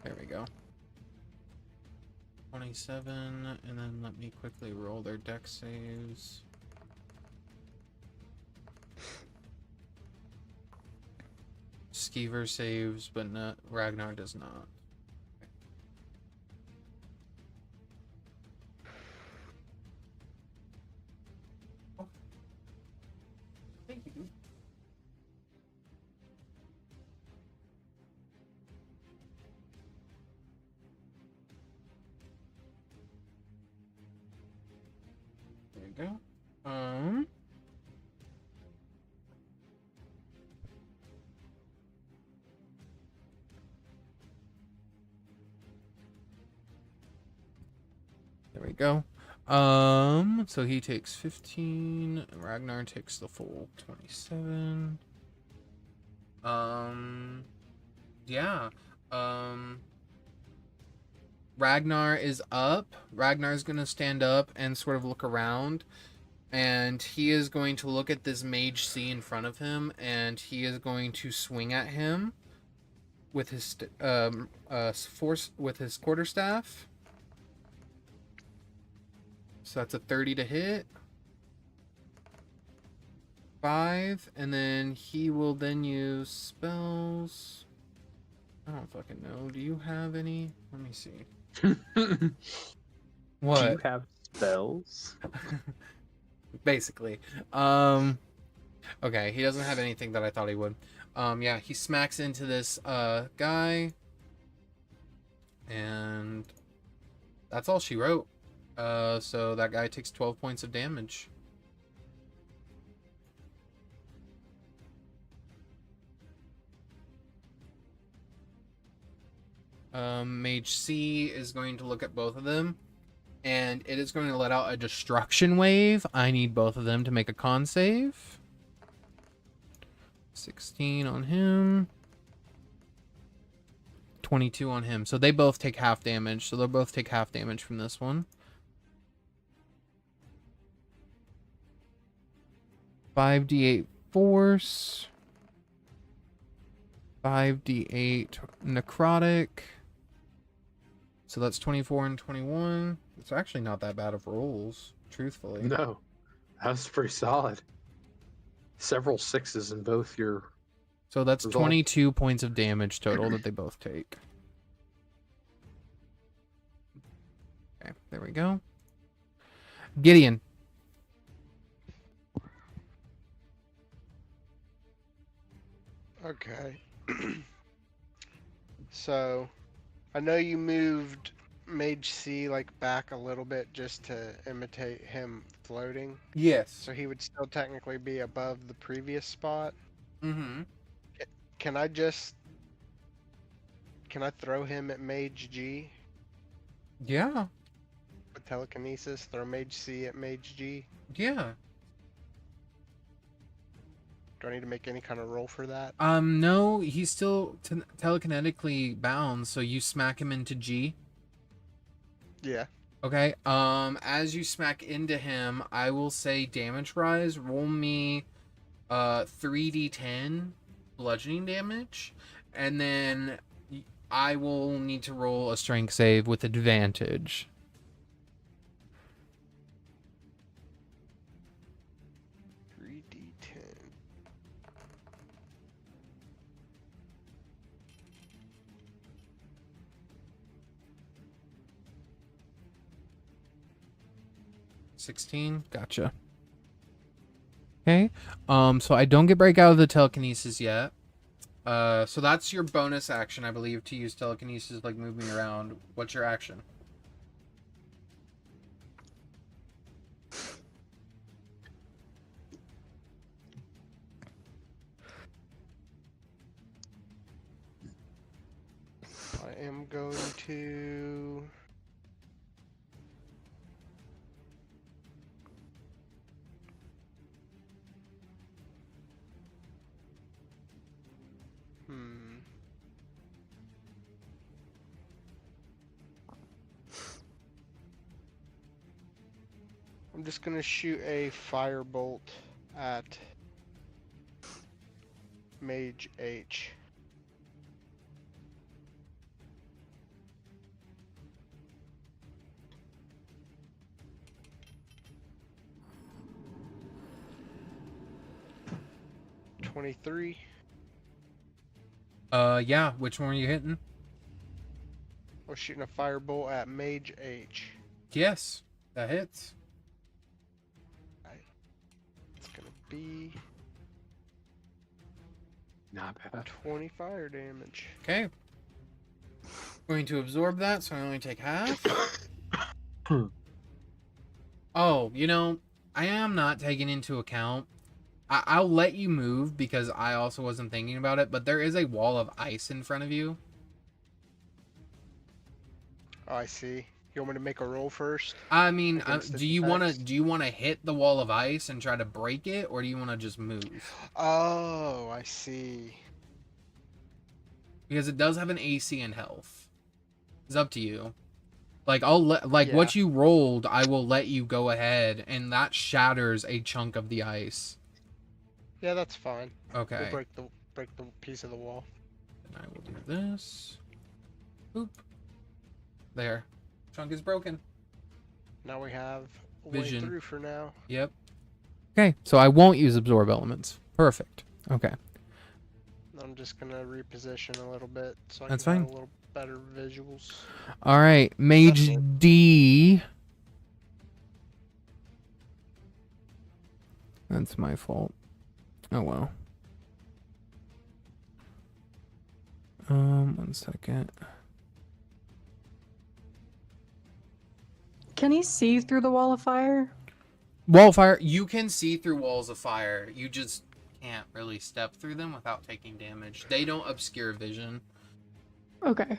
There we go. 27, and then let me quickly roll their deck saves. Skeever saves, but not Ragnar does not. Oh. Thank you. There we go. There we go. So he takes 15, and Ragnar takes the full 27. Yeah. Ragnar is up. Ragnar's gonna stand up and sort of look around, and he is going to look at this mage C in front of him, and he is going to swing at him with his quarterstaff. So that's a 30 to hit. 5, and then he will then use spells. I don't fucking know. Do you have any? Let me see. What? Do you have spells? Basically. Okay, he doesn't have anything that I thought he would. Yeah, he smacks into this guy. And that's all she wrote. So that guy takes 12 points of damage. Mage C is going to look at both of them, and it is going to let out a destruction wave. I need both of them to make a con save. 16 on him. 22 on him. So they both take half damage. So they'll both take half damage from this one. 5d8 force. 5d8 necrotic. So that's 24 and 21. It's actually not that bad of rolls, truthfully. No, that's pretty solid. Several sixes in both your... So that's Result. 22 points of damage total that they both take. Okay, there we go. Gideon. Okay. So, I know you moved Mage C like back a little bit just to imitate him floating. Yes. So he would still technically be above the previous spot. Mm-hmm. Can I throw him at Mage G Yeah. with telekinesis? Throw Mage C at Mage G? Yeah. Do I need to make any kind of roll for that? No, he's still telekinetically bound, so you smack him into G. Yeah. Okay. As you smack into him, I will say damage rise. Roll me 3d10 bludgeoning damage, and then I will need to roll a strength save with advantage. $16. Gotcha. Okay. So I don't get break out of the telekinesis yet. So that's your bonus action, I believe, to use telekinesis, like moving around. What's your action? I am going to... I'm just gonna shoot a firebolt at Mage H. $23. Yeah. Which one are you hitting? I was shooting a firebolt at Mage H. Yes, that hits. It's gonna be Not bad. 20 fire damage. Okay. Going to absorb that, so I only take half. Oh, you know, I am not taking into account. I'll let you move because I also wasn't thinking about it, but there is a wall of ice in front of you. Oh, I see. You want me to make a roll first? I mean, Against do its you want to effects? hit the wall of ice and try to break it, or do you want to just move? Oh, I see. Because it does have an AC and health. It's up to you. Like what you rolled, I will let you go ahead, and that shatters a chunk of the ice. Yeah, that's fine. Okay. We'll break the piece of the wall. Then I will do this. Boop. There. Chunk is broken. Now we have a Vision. way through for now. Yep. Okay, so I won't use absorb elements. Perfect. Okay. I'm just gonna reposition a little bit so I That's can have fine. a little better visuals. All right, Mage That's D. That's my fault. Oh well. 1 second. Can he see through the wall of fire? Wall of fire. You can see through walls of fire. You just can't really step through them without taking damage. They don't obscure vision. Okay.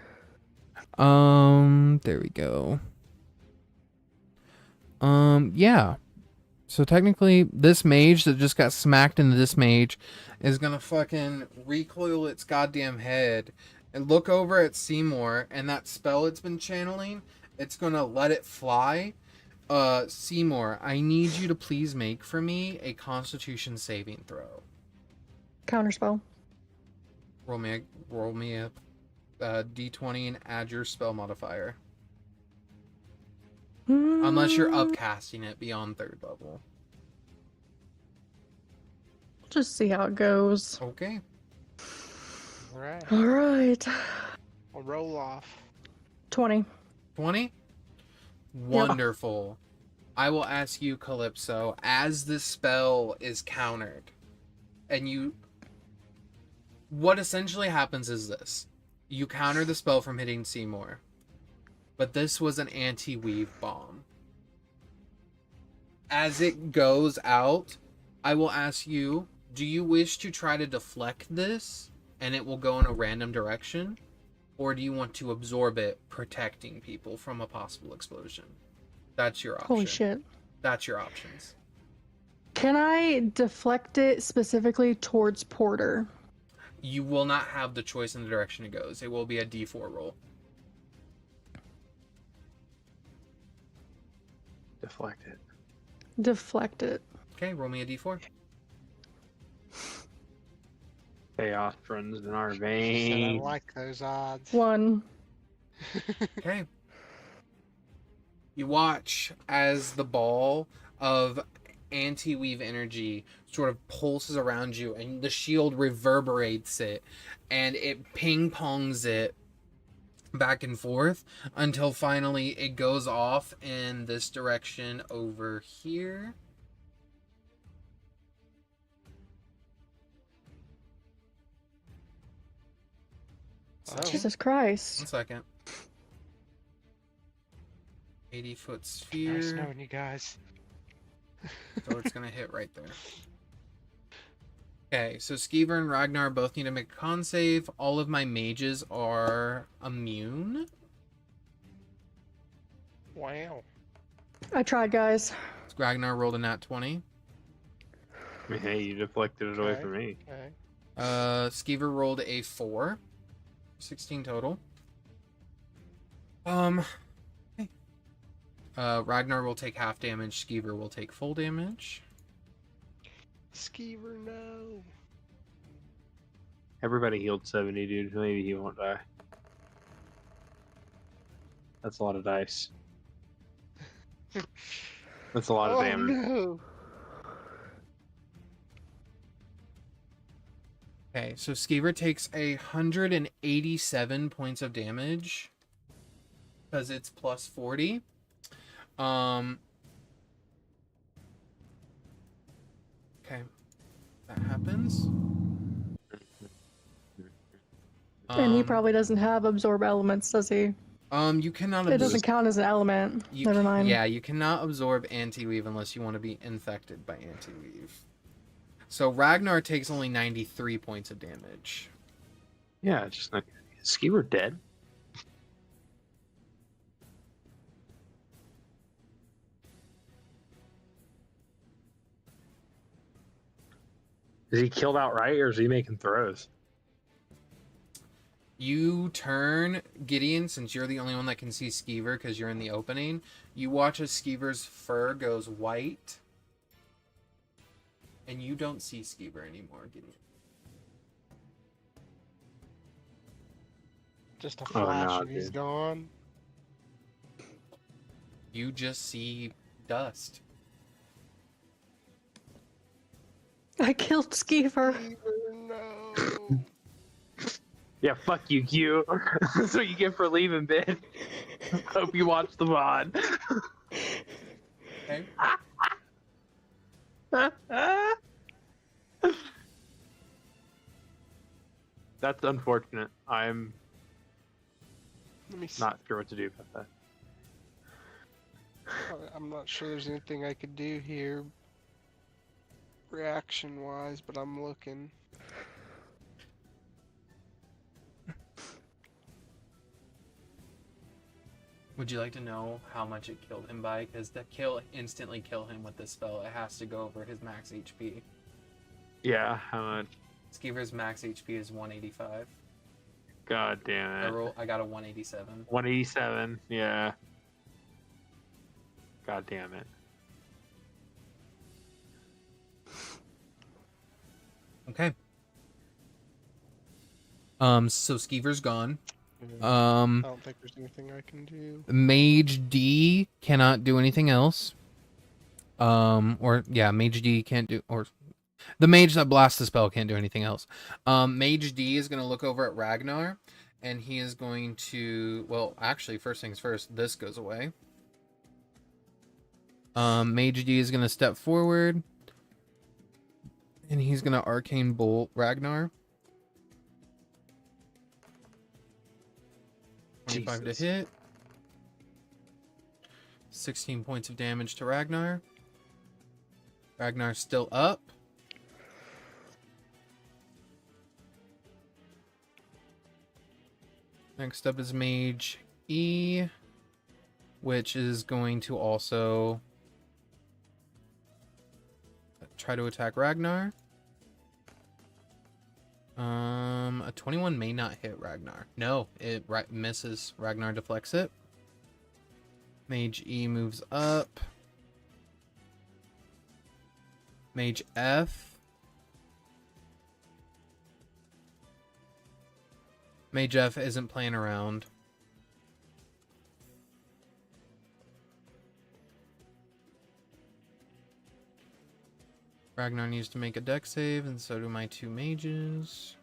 There we go. Yeah. So technically, this mage that just got smacked into this mage is gonna fucking recoil its goddamn head and look over at Seymour, and that spell it's been channeling, it's gonna let it fly. Seymour, I need you to please make for me a Constitution saving throw. Counterspell. Roll me a d20 and add your spell modifier. Unless you're upcasting it beyond 3rd level. Just see how it goes. Okay. Alright. All right. I'll roll off. 20. 20? Wonderful. I will ask you, Calypso, as this spell is countered, and you... What essentially happens is this. You counter the spell from hitting Seymour, but this was an anti-weave bomb. As it goes out, I will ask you, do you wish to try to deflect this, and it will go in a random direction? Or do you want to absorb it, protecting people from a possible explosion? That's your option. Holy shit. That's your options. Can I deflect it specifically towards Porter? You will not have the choice in the direction it goes. It will be a D4 roll. Deflect it. Deflect it. Okay, roll me a D4. Chaos runs in our She said, I veins. like those odds. 1. Okay. You watch as the ball of anti-weave energy sort of pulses around you, and the shield reverberates it, and it ping-pongs it back and forth until finally it goes off in this direction over here. So, Jesus Christ. 1 second. 80-foot Nice sphere. knowing you guys. So it's gonna hit right there. Okay, so Skeever and Ragnar both need to make a con save. All of my mages are immune. Wow. I tried, guys. Ragnar rolled a nat 20. Hey, you deflected it away Okay. from me. Okay. Skeever rolled a 4. 16 total. Okay. Ragnar will take half damage. Skeever will take full damage. Skeever, no. Everybody healed 70, dude. Maybe he won't die. That's a lot of dice. That's a lot of damage. No. Okay, so Skeever takes 187 points of damage because it's plus 40. Okay, that happens. And he probably doesn't have absorb elements, does he? You cannot It absorb. doesn't count as an element. Never mind. Yeah, you cannot absorb anti-weave unless you want to be infected by anti-weave. So Ragnar takes only 93 points of damage. Yeah, it's just not. Is Skeever dead? Is he killed outright, or is he making throws? You turn, Gideon, since you're the only one that can see Skeever because you're in the opening. You watch as Skeever's fur goes white. And you don't see Skeever anymore, Gideon. Just a Oh, flash no, and he's dude. gone. You just see dust. I killed Skeever. Skeever, no. Yeah, fuck you, Q. That's what you get for leaving, Ben. Hope you watch the VOD. Okay. That's unfortunate. I'm Let me see. not sure what to do about that. I'm not sure there's anything I could do here reaction wise, but I'm looking. Would you like to know how much it killed him by? Because to instantly kill him with this spell, it has to go over his max HP. Yeah, how much? Skeever's max HP is 185. God damn it. I got a 187. 187, yeah. God damn it. Okay. So Skeever's gone. I don't think there's anything I can do. Mage D cannot do anything else. Mage D can't do, or the mage that blasts the spell can't do anything else. Mage D is going to look over at Ragnar, and he is going to, well, actually, first things first, this goes away. Mage D is going to step forward, and he's going to Arcane Bolt Ragnar. 25 Jesus. to hit. 16 points of damage to Ragnar. Ragnar's still up. Next up is Mage E, which is going to also try to attack Ragnar. A 21 may not hit Ragnar. No, it misses. Ragnar deflects it. Mage E moves up. Mage F. Mage F isn't playing around. Ragnar needs to make a dex save, and so do my two mages.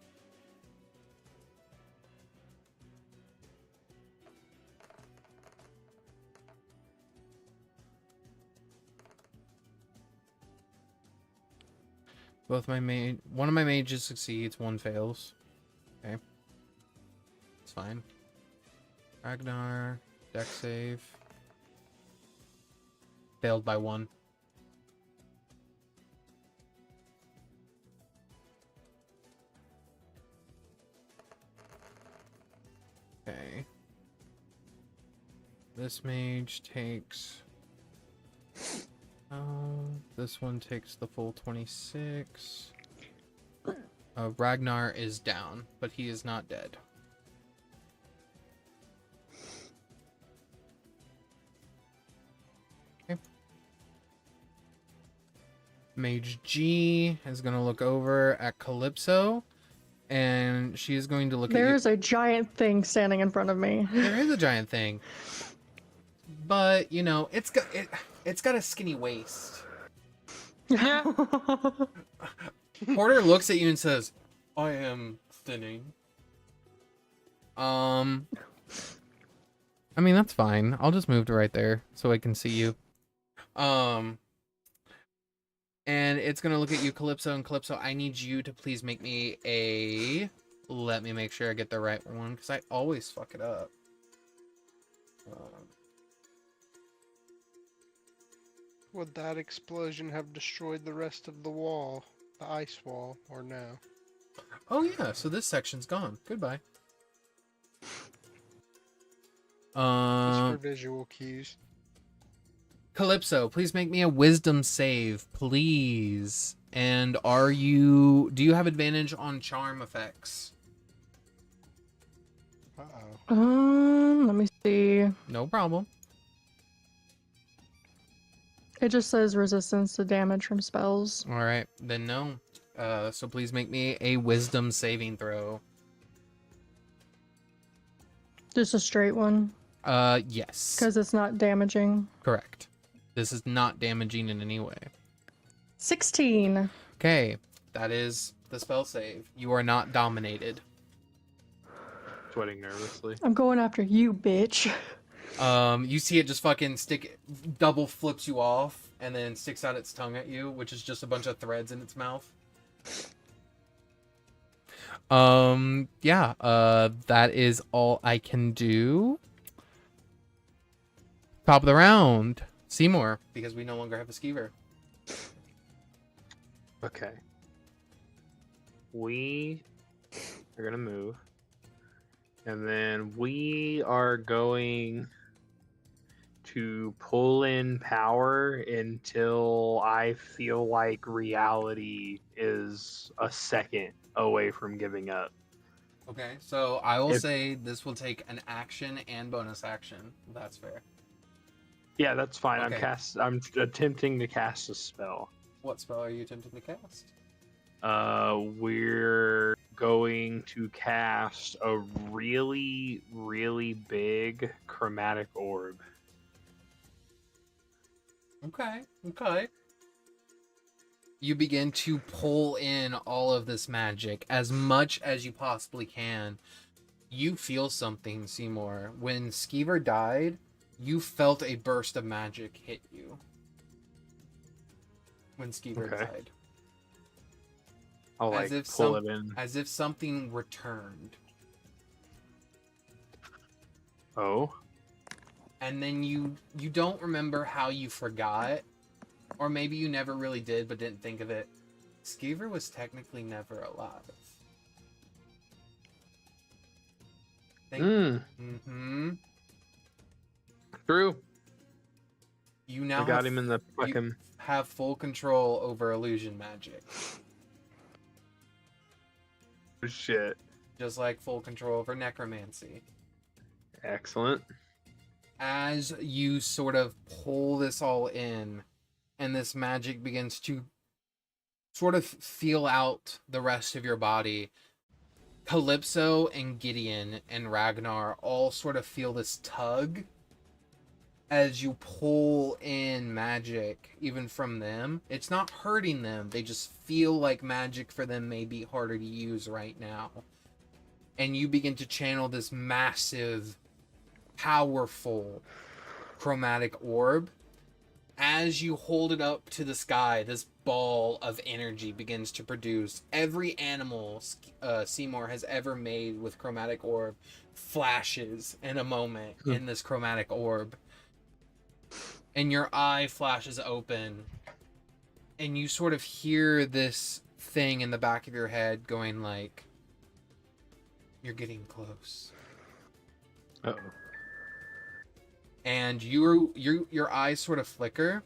One of my mages succeeds, one fails. Okay. It's fine. Ragnar, dex save. Failed by one. Okay. This mage takes... this one takes the full 26. Ragnar is down, but he is not dead. Okay. Mage G is going to look over at Calypso, and she is going to look at you. There's a giant thing standing in front of me. There is a giant thing. But, you know, it's got a skinny waist. Porter looks at you and says, I am thinning. I mean, that's fine. I'll just move to right there so I can see you. And it's going to look at you, Calypso, and Calypso, I need you to please make me a... Let me make sure I get the right one, because I always fuck it up. Would that explosion have destroyed the rest of the wall, the ice wall, or no? Oh yeah, so this section's gone. Goodbye. Just for visual cues. Calypso, please make me a wisdom save, please. And do you have advantage on charm effects? Uh-oh. Let me see. No problem. It just says resistance to damage from spells. All right, then no. So please make me a wisdom saving throw. Just a straight one. Yes. Because it's not damaging. Correct. This is not damaging in any way. 16. Okay, that is the spell save. You are not dominated. Sweating nervously. I'm going after you, bitch. You see it just fucking double flips you off, and then sticks out its tongue at you, which is just a bunch of threads in its mouth. That is all I can do. Top of the round, Simour, because we no longer have a skeever. Okay. We are gonna move. And then we are going to pull in power until I feel like reality is a second away from giving up. Okay, so I will If- say this will take an action and bonus action. That's fair. Yeah, that's fine. Okay. I'm attempting to cast a spell. What spell are you attempting to cast? We're going to cast a really, really big chromatic orb. Okay, okay. You begin to pull in all of this magic as much as you possibly can. You feel something, Seymour. When Skeever died, you felt a burst of magic hit you. When Skeever Okay. died. I'll As like if pull it in. As if something returned. Oh. And then you don't remember how you forgot, or maybe you never really did but didn't think of it. Skeever was technically never alive. Mm-hmm. True. You now I got him in the fucking. have full control over illusion magic, Shit. just like full control over necromancy. Excellent. As you sort of pull this all in, and this magic begins to sort of feel out the rest of your body, Calypso and Gideon and Ragnar all sort of feel this tug as you pull in magic, even from them. It's not hurting them, they just feel like magic for them may be harder to use right now. And you begin to channel this massive, powerful chromatic orb. As you hold it up to the sky, this ball of energy begins to produce. Every animal Seymour has ever made with chromatic orb flashes in a moment in this chromatic orb. And your eye flashes open, and you sort of hear this thing in the back of your head going like, you're getting close. Uh-oh. And your eyes sort of flicker,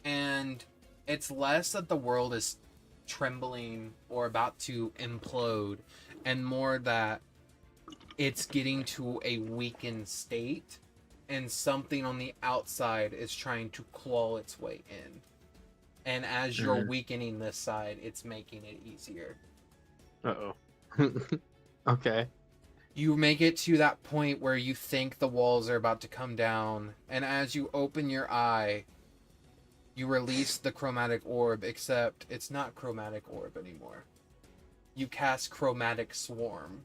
and it's less that the world is trembling or about to implode, and more that it's getting to a weakened state, and something on the outside is trying to claw its way in. And as you're weakening this side, it's making it easier. Uh-oh. Okay. You make it to that point where you think the walls are about to come down, and as you open your eye, you release the chromatic orb, except it's not chromatic orb anymore. You cast chromatic swarm.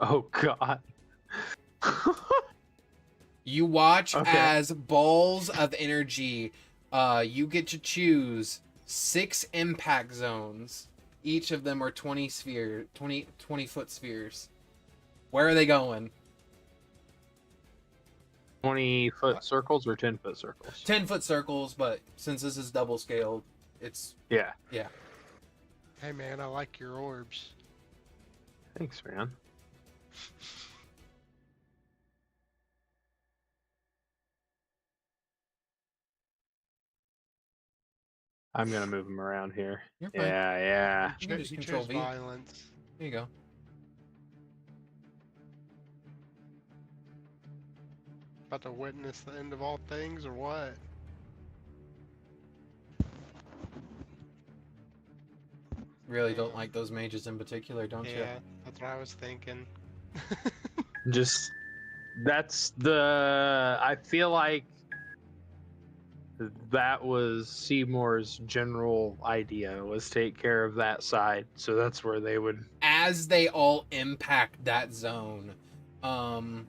Oh god. You watch Okay. as balls of energy, you get to choose 6 impact zones. Each of them are 20 foot spheres. Where are they going? 20-foot circles or 10-foot circles? 10-foot circles, but since this is double scaled, it's... Yeah. Yeah. Hey man, I like your orbs. Thanks, man. I'm gonna move him around here. You're fine. Yeah. You can just You control chose V. violence. There you go. About to witness the end of all things, or what? Really don't like those mages in particular, don't you? Yeah, that's what I was thinking. Just that's the. I feel like that was Seymour's general idea, was take care of that side. So that's where they would. As they all impact that zone, I'm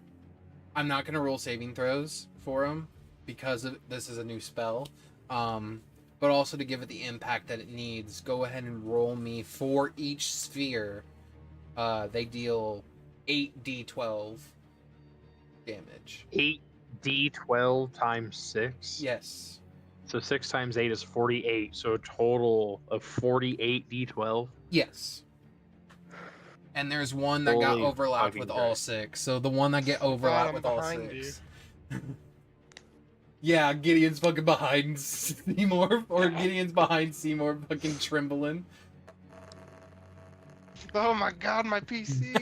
not gonna roll saving throws for them because this is a new spell. But also to give it the impact that it needs, go ahead and roll me for each sphere. They deal 8d12 damage. 8d12 times 6. Yes. So 6 times 8 is 48. So a total of 48 d12. Yes. And there's one that got Holy overlapped fucking with all Christ. 6. So the one that get overlapped I'm with all behind 6. Yeah, Gideon's fucking behind Seymour, or Gideon's behind Seymour, fucking trembling. Oh my god, my PC!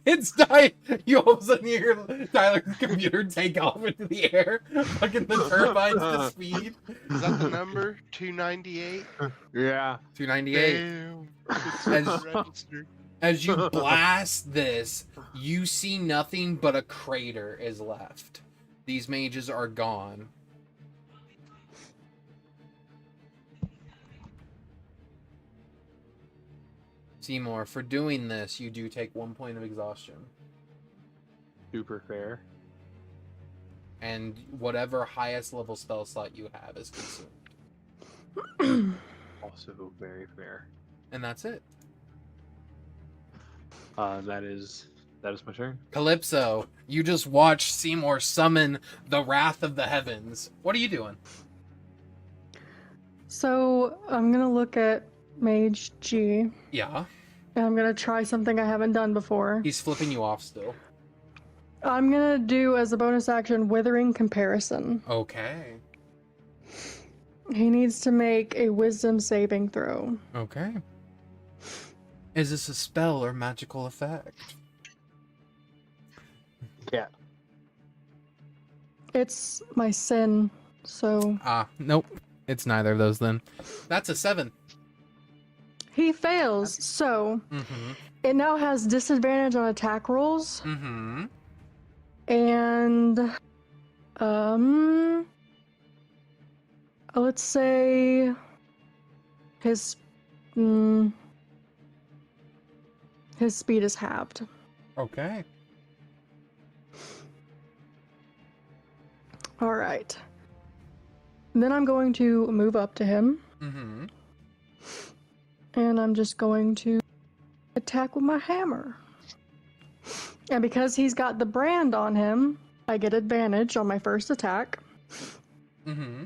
It's dying. You all of a sudden hear Tyler's computer take off into the air. Fucking the turbines to speed. Is that the number? 298? Yeah. 298. Damn. It's As- registered. As you blast this, you see nothing but a crater is left. These mages are gone. Seymour, for doing this, you do take 1 point of exhaustion. Super fair. And whatever highest level spell slot you have is consumed. Also very fair. And that's it. That is my turn. Calypso, you just watch Seymour summon the wrath of the heavens. What are you doing? So I'm gonna look at Mage G, Yeah, and I'm gonna try something I haven't done before. he's flipping you off still. I'm gonna do as a bonus action Withering Comparison. Okay. He needs to make a Wisdom saving throw. Okay. Is this a spell or magical effect? Yeah. It's my sin, so Nope. It's neither of those then. That's a 7. he fails. So Mm-hmm. it now has disadvantage on attack rolls, Mm-hmm. and let's say his his speed is halved. Okay. All right. Then I'm going to move up to him, Mm-hmm. and I'm just going to attack with my hammer. And because he's got the brand on him, I get advantage on my first attack. Mm-hmm.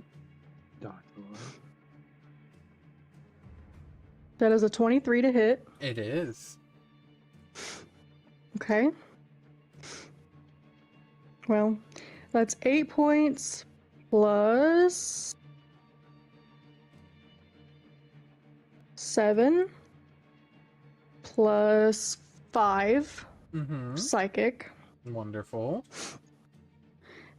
That is a 23 to hit. It is. Okay. Well, that's 8 points plus 7 plus 5 Mm-hmm. psychic. Wonderful.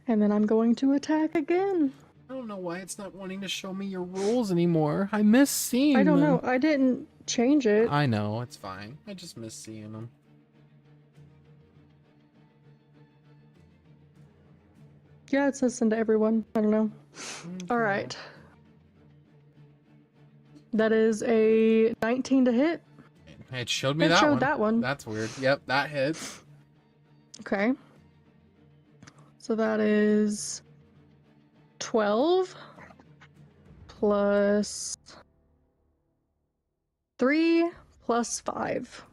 And then I'm going to attack again. I don't know why it's not wanting to show me your rules anymore. I miss seeing I don't them. know. I didn't change it. I know, it's fine. I just miss seeing them. Yeah, it says send to everyone. I don't know. All right. That is a 19 to hit. It showed me It that showed one. that one. That's weird. Yep, that hits. Okay. So that is 12 plus 3 plus 5.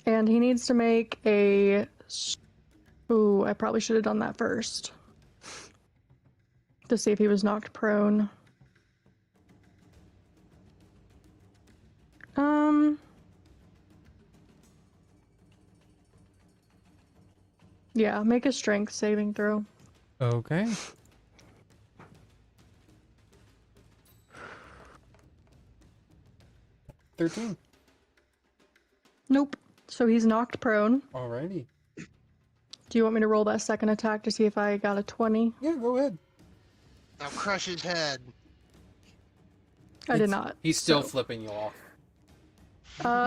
And he needs to make a... Ooh, I probably should have done that first. To see if he was knocked prone. Yeah, make a strength saving throw. Okay. $13. Nope. So he's knocked prone. Alrighty. Do you want me to roll that second attack to see if I got a 20? Yeah, go ahead. Now crush his head. I did not. He's still so. flipping you off.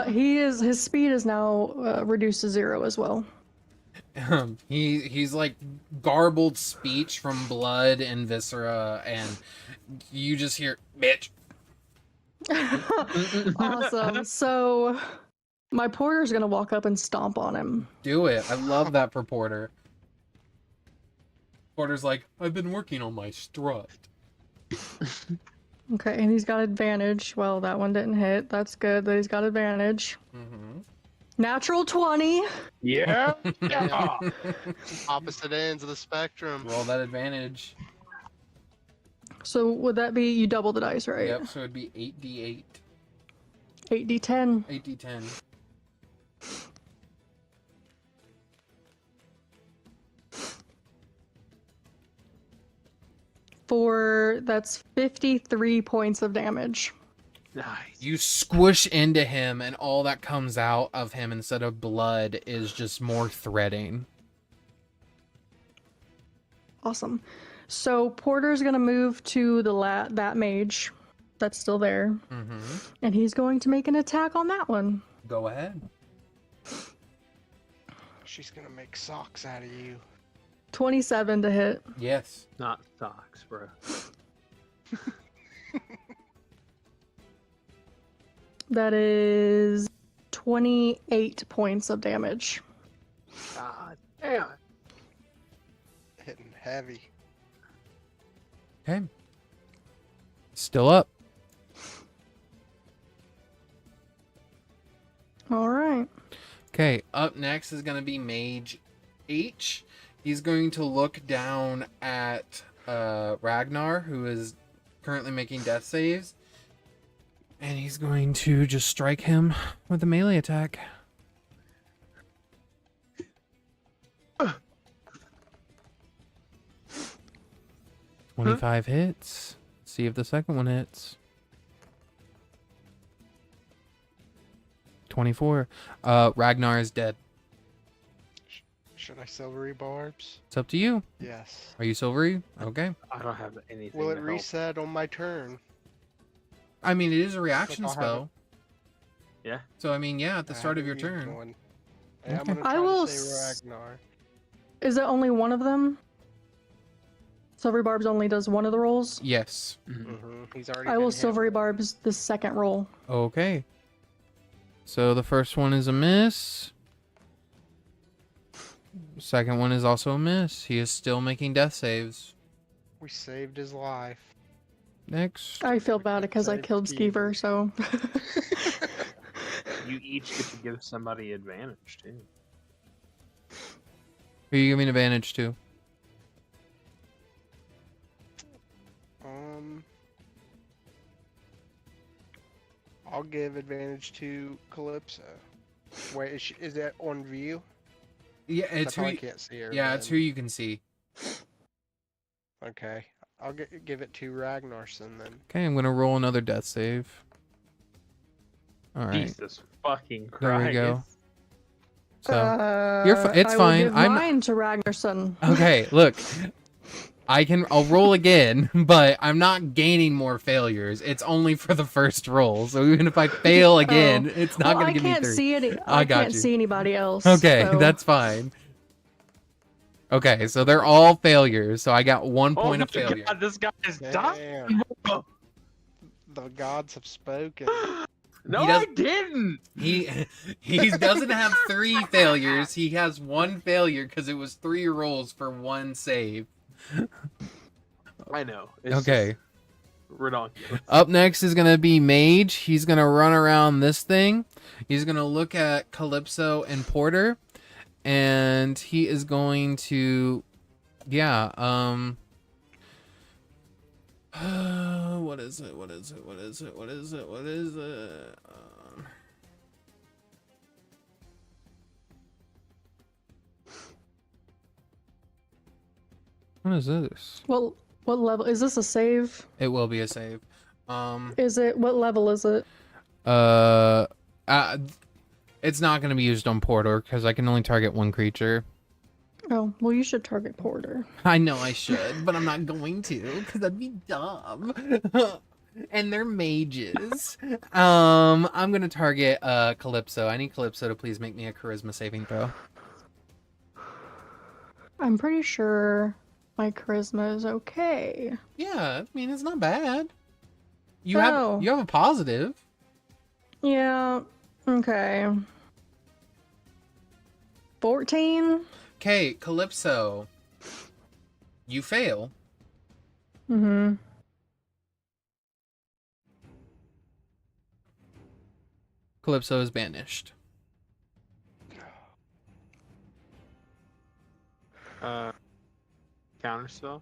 His speed is now reduced to 0 as well. He's like garbled speech from blood and viscera, and you just hear bitch. Awesome. So my porter's gonna walk up and stomp on him. Do it. I love that for Porter. Porter's like, I've been working on my strut. Okay, and he's got advantage. Well, that one didn't hit. That's good that he's got advantage. Mm-hmm. Natural 20. Yeah. Opposite ends of the spectrum. Roll that advantage. So would that be you double the dice, right? Yep, so it'd be 8d8. 8d10. 8d10. That's 53 points of damage. Nice. You squish into him, and all that comes out of him instead of blood is just more threading. Awesome. So Porter's gonna move to that mage that's still there, and he's going to make an attack on that one. Go ahead. She's gonna make socks out of you. 27 to hit. Yes. Not socks, bro. That is 28 points of damage. God damn it. Hitting heavy. Okay. Still up. All right. Okay, up next is going to be Mage H. He's going to look down at Ragnar, who is currently making death saves. And he's going to just strike him with a melee attack. Huh? 25 hits. See if the second one hits. 24. Ragnar is dead. Should I silvery barbs? It's up to you. Yes. Are you silvery? Okay. I don't have anything. Will to it help. reset on my turn? I mean, it is a reaction I'll have spell. Yeah. So, I mean, yeah, at the I start of your haven't used turn. one. Yeah, I'm Okay. gonna I try will to say Ragnar. Is it only one of them? Silvery Barbs only does one of the rolls? Yes. He's already. I been will hit Silvery with- Barbs the second roll. Okay. So the first one is a miss. Second one is also a miss. He is still making death saves. We saved his life. Next. I feel bad because I Save killed Skeever. Skeever, so. You each get to give somebody advantage too. Who are you giving advantage to? I'll give advantage to Calypso. Wait, is that on view? Yeah, I it's who. probably can't see her. Yeah, it's who then. you can see. Okay, I'll give it to Ragnarsson then. Okay, I'm gonna roll another death save. All right. Jesus fucking Christ. There we go. So it's I fine. Will give I'm mine to Ragnarsson. okay. Look, I'll roll again, but I'm not gaining more failures. It's only for the first roll. So even if I fail again, it's not gonna give me 3. I got can't you. see anybody else. Okay, so- that's fine. Okay, so they're all failures. So I got 1 Oh point my of failure. God, this guy is dying. Damn. The gods have spoken. No, He does- I didn't. He doesn't have 3 failures. He has 1 failure because it was 3 rolls for 1 save. I know. It's Okay. just ridiculous. Up next is gonna be Mage. He's gonna run around this thing. He's gonna look at Calypso and Porter, and he is going to, yeah. What is it? What is it? What is it? What is it? What is it? What is this? What level is this? A save? It will be a save. Is it? What level is it? It's not going to be used on Porter because I can only target 1 creature. Oh, well, you should target Porter. I know I should, but I'm not going to because that'd be dumb. And they're mages. I'm going to target Calypso. I need Calypso to please make me a charisma saving throw. I'm pretty sure my charisma is okay. Yeah, I mean it's not bad. You Oh. have a positive. Yeah. Okay. 14. Okay, Calypso. You fail. Mm-hmm. Calypso is banished. Counterspell.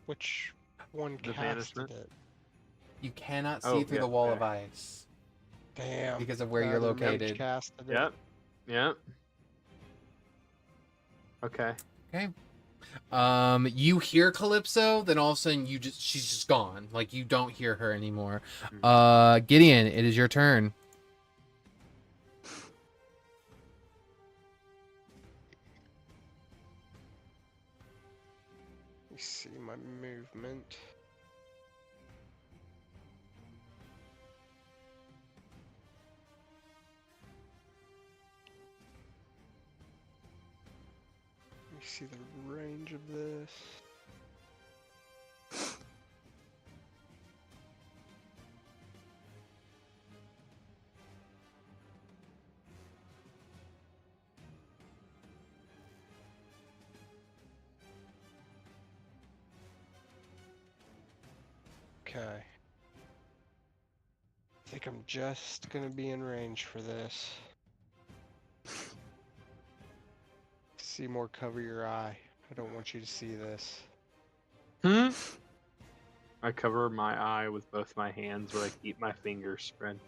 Which one The casted banishment? it? You cannot see Oh, through yeah, the wall yeah. of ice Damn. because of where the you're other mage located. Casted it. Yep. Yep. Okay. Okay. You hear Calypso, then all of a sudden she's just gone. Like you don't hear her anymore. Gideon, it is your turn. Let me see my movement. Let me see the range of this. Okay. I think I'm just gonna be in range for this. Simour, cover your eye. I don't want you to see this. I cover my eye with both my hands where I keep my fingers spread.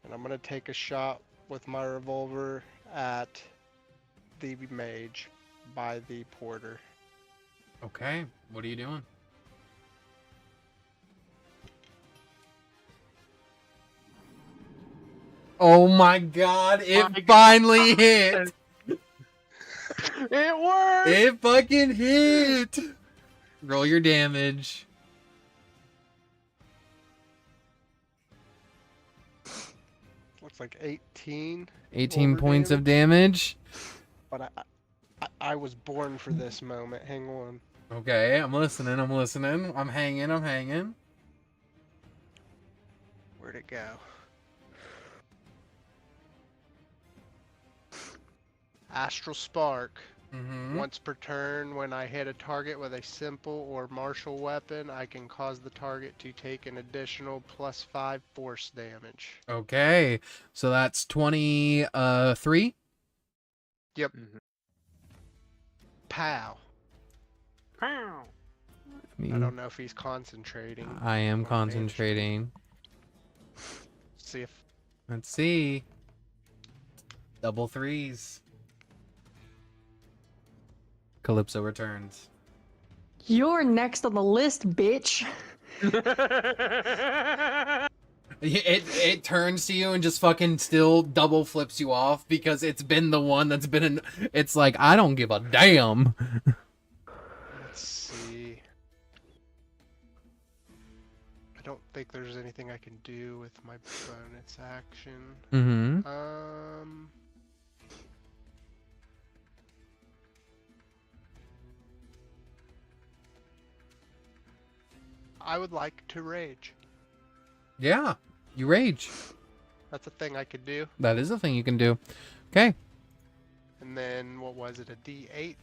And I'm gonna take a shot with my revolver at the mage by the porter. Okay, what are you doing? Oh my god, it finally hit! It worked! It fucking hit! Roll your damage. Looks like 18. 18 Over points of damage. But I was born for this moment. Hang on. Okay, I'm listening, I'm hanging. Where'd it go? Astral Spark. Mm-hmm. Once per turn, when I hit a target with a simple or martial weapon, I can cause the target to take an additional +5 force damage. Okay, so that's 23? Yep. Mhm. Pow. Pow! I don't know if he's concentrating. I am on damage. concentrating. See if Let's see. Double threes. Calypso returns. You're next on the list, bitch. It turns to you and just fucking still double flips you off because it's been the one that's been in. It's like, I don't give a damn. Let's see. I don't think there's anything I can do with my bonus action. Mm-hmm. I would like to rage. Yeah, you rage. That's a thing I could do. That is a thing you can do. Okay. And then, what was it, a D8?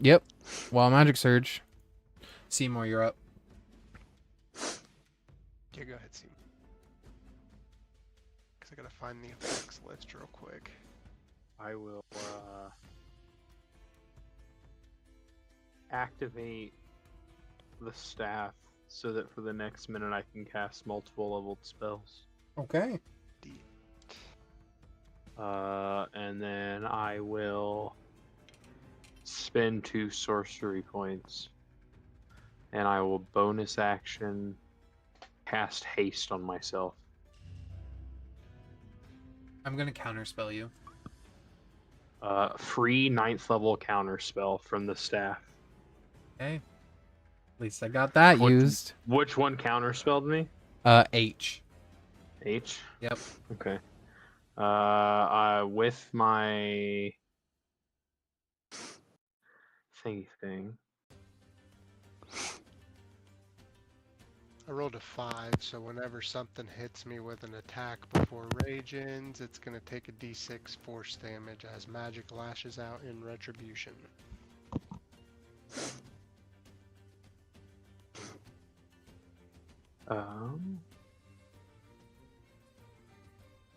Yep. Wild Magic Surge. Seymour, you're up. Yeah, go ahead, Seymour. Because I gotta find the effects list real quick. I will activate the staff so that for the next minute I can cast multiple leveled spells. Okay. And then I will spend 2 sorcery points. And I will bonus action cast haste on myself. I'm gonna counterspell you. Free 9th level counter spell from the staff. Okay. At least I got that used. Which one counter spelled me? H. H? Yep. Okay. With my thing. I rolled a 5, so whenever something hits me with an attack before rage ends, it's gonna take a D6 force damage as magic lashes out in retribution.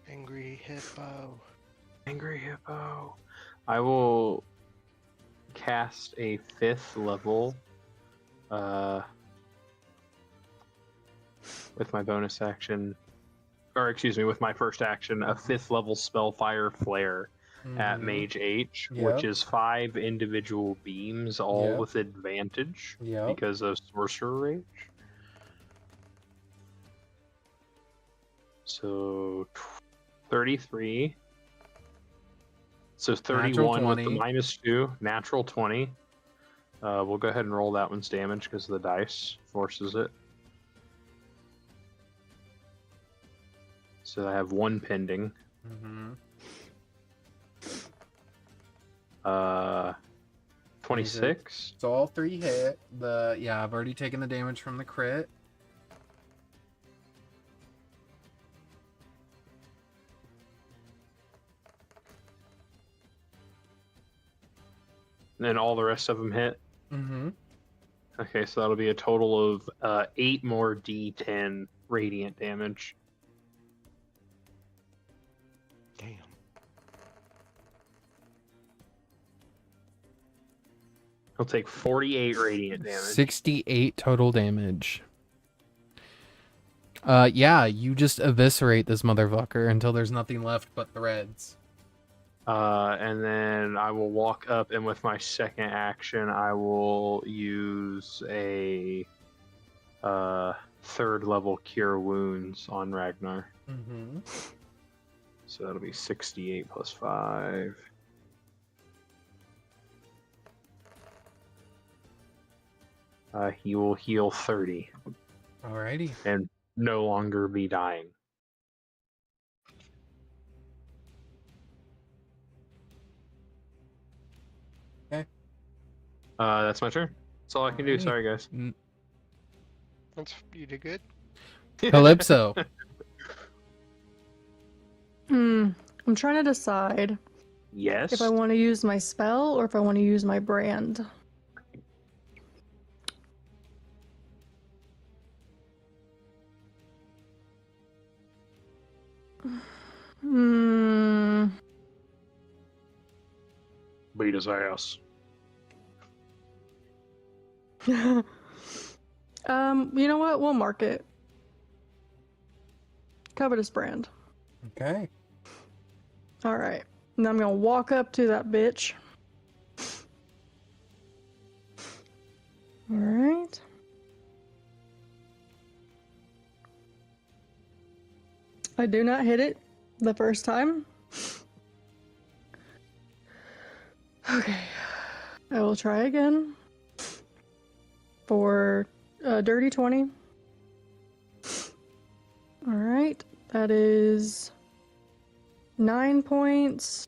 Angry Hippo. Angry Hippo. I will cast a 5th level with my bonus action, or excuse me, with my first action, a 5th level Spellfire Flare at Mhm. Mage H, Yep. which is 5 individual beams, all Yep. with advantage Yep. because of Sorcerer Rage. So 33. So 31 with the 20. -2, natural 20. We'll go ahead and roll that one's damage because the dice forces it. So I have 1 pending. Mm-hmm. 26. So all 3 hit. I've already taken the damage from the crit. And then all the rest of them hit. Mm-hmm. Okay, so that'll be a total of 8 more D10 radiant damage. Damn. He'll take 48 radiant damage. 68 total damage. You just eviscerate this motherfucker until there's nothing left but threads. And then I will walk up, and with my second action, I will use a 3rd level Cure Wounds on Ragnar. Mm-hmm. So that'll be 68 plus 5. He will heal 30 Alrighty. and no longer be dying. Okay. That's my turn. That's all I can do. Alrighty. Sorry, guys. You did good. Calypso. I'm trying to decide Yes. if I want to use my spell or if I want to use my brand. Hmm. Beat his ass. You know what? We'll mark it. Covetous brand. Okay. All right. And I'm gonna walk up to that bitch. All right. I do not hit it the first time. Okay. I will try again for a dirty 20. All right. That is 9 points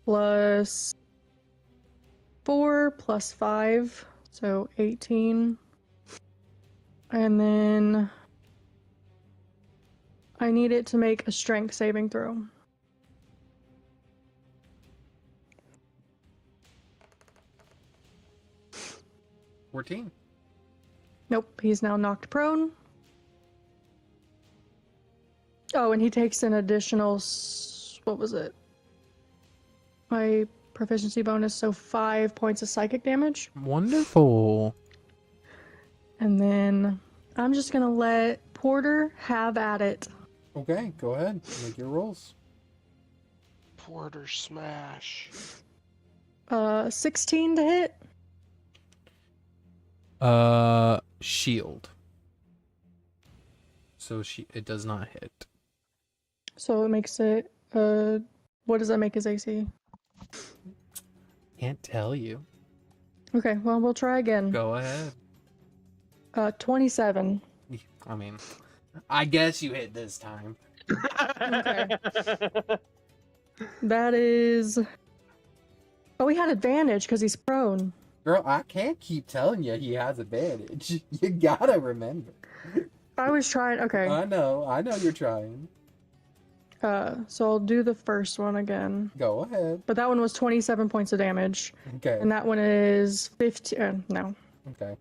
plus 4 plus 5, so 18. And then I need it to make a strength saving throw. $14. Nope, he's now knocked prone. Oh, and he takes an additional, what was it? My proficiency bonus, so 5 points of psychic damage. Wonderful. And then I'm just gonna let Porter have at it. Okay, go ahead. Make your rolls. Porter smash. 16 to hit. Shield. So it does not hit. So it makes it, what does that make his AC? Can't tell you. Okay, well, we'll try again. Go ahead. 27. I mean, I guess you hit this time. Okay. That is... Oh, he had advantage because he's prone. Girl, I can't keep telling you he has advantage. You gotta remember. I was trying, okay. I know you're trying. So I'll do the first one again. Go ahead. But that one was 27 points of damage. Okay. And that one is 15, no. Okay.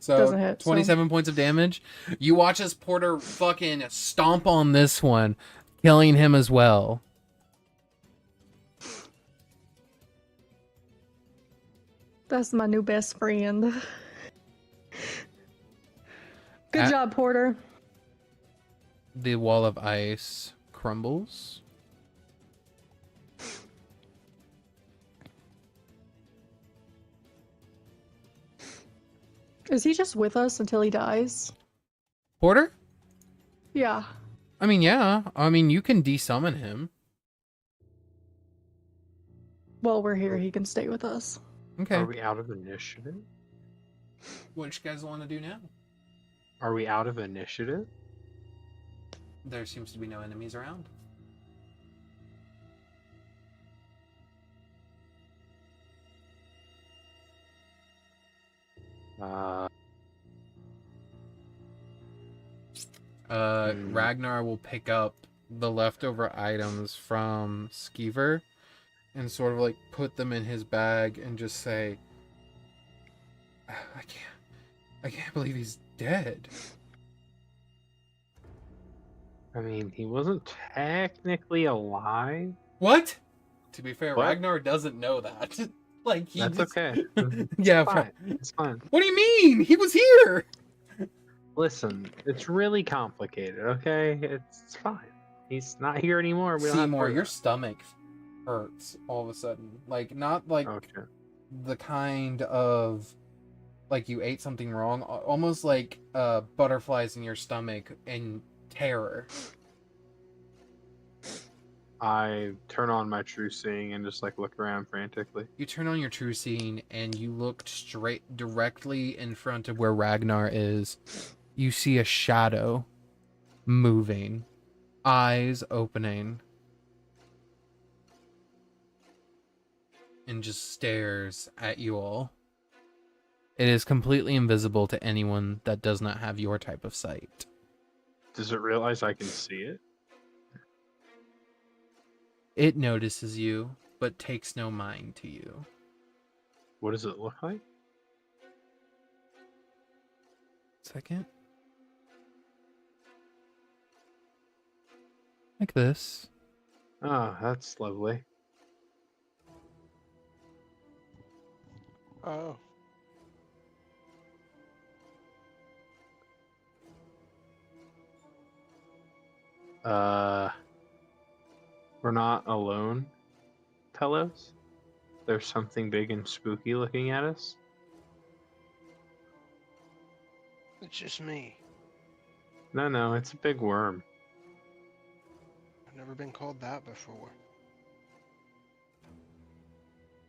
So Doesn't hit, 27 points of damage. You watch as Porter fucking stomp on this one, killing him as well. That's my new best friend. Good job, Porter. The wall of ice crumbles. Is he just with us until he dies? Porter? Yeah. I mean, yeah. I mean, you can desummon him. While we're here, he can stay with us. Okay. Are we out of initiative? What you guys want to do now? Are we out of initiative? There seems to be no enemies around. Ragnar will pick up the leftover items from Skeever and sort of like put them in his bag and just say, I can't believe he's dead. I mean, he wasn't technically alive. What? To be fair, What? Ragnar doesn't know that. Like he That's just... okay. Yeah, It's fine. It's fine. What do you mean? He was here. Listen, it's really complicated, okay? It's fine. He's not here anymore. We don't have to Seymour, worry your about stomach hurts all of a sudden. Like not like it. Okay. the kind of like you ate something wrong, almost like butterflies in your stomach and terror. I turn on my true seeing and just like look around frantically. You turn on your true seeing and you look straight directly in front of where Ragnar is. You see a shadow moving, eyes opening, and just stares at you all. It is completely invisible to anyone that does not have your type of sight. Does it realize I can see it? It notices you, but takes no mind to you. What does it look like? Second. Like this. Oh, that's lovely. Oh. We're not alone, Telos. There's something big and spooky looking at us. It's just me. No, it's a big worm. I've never been called that before.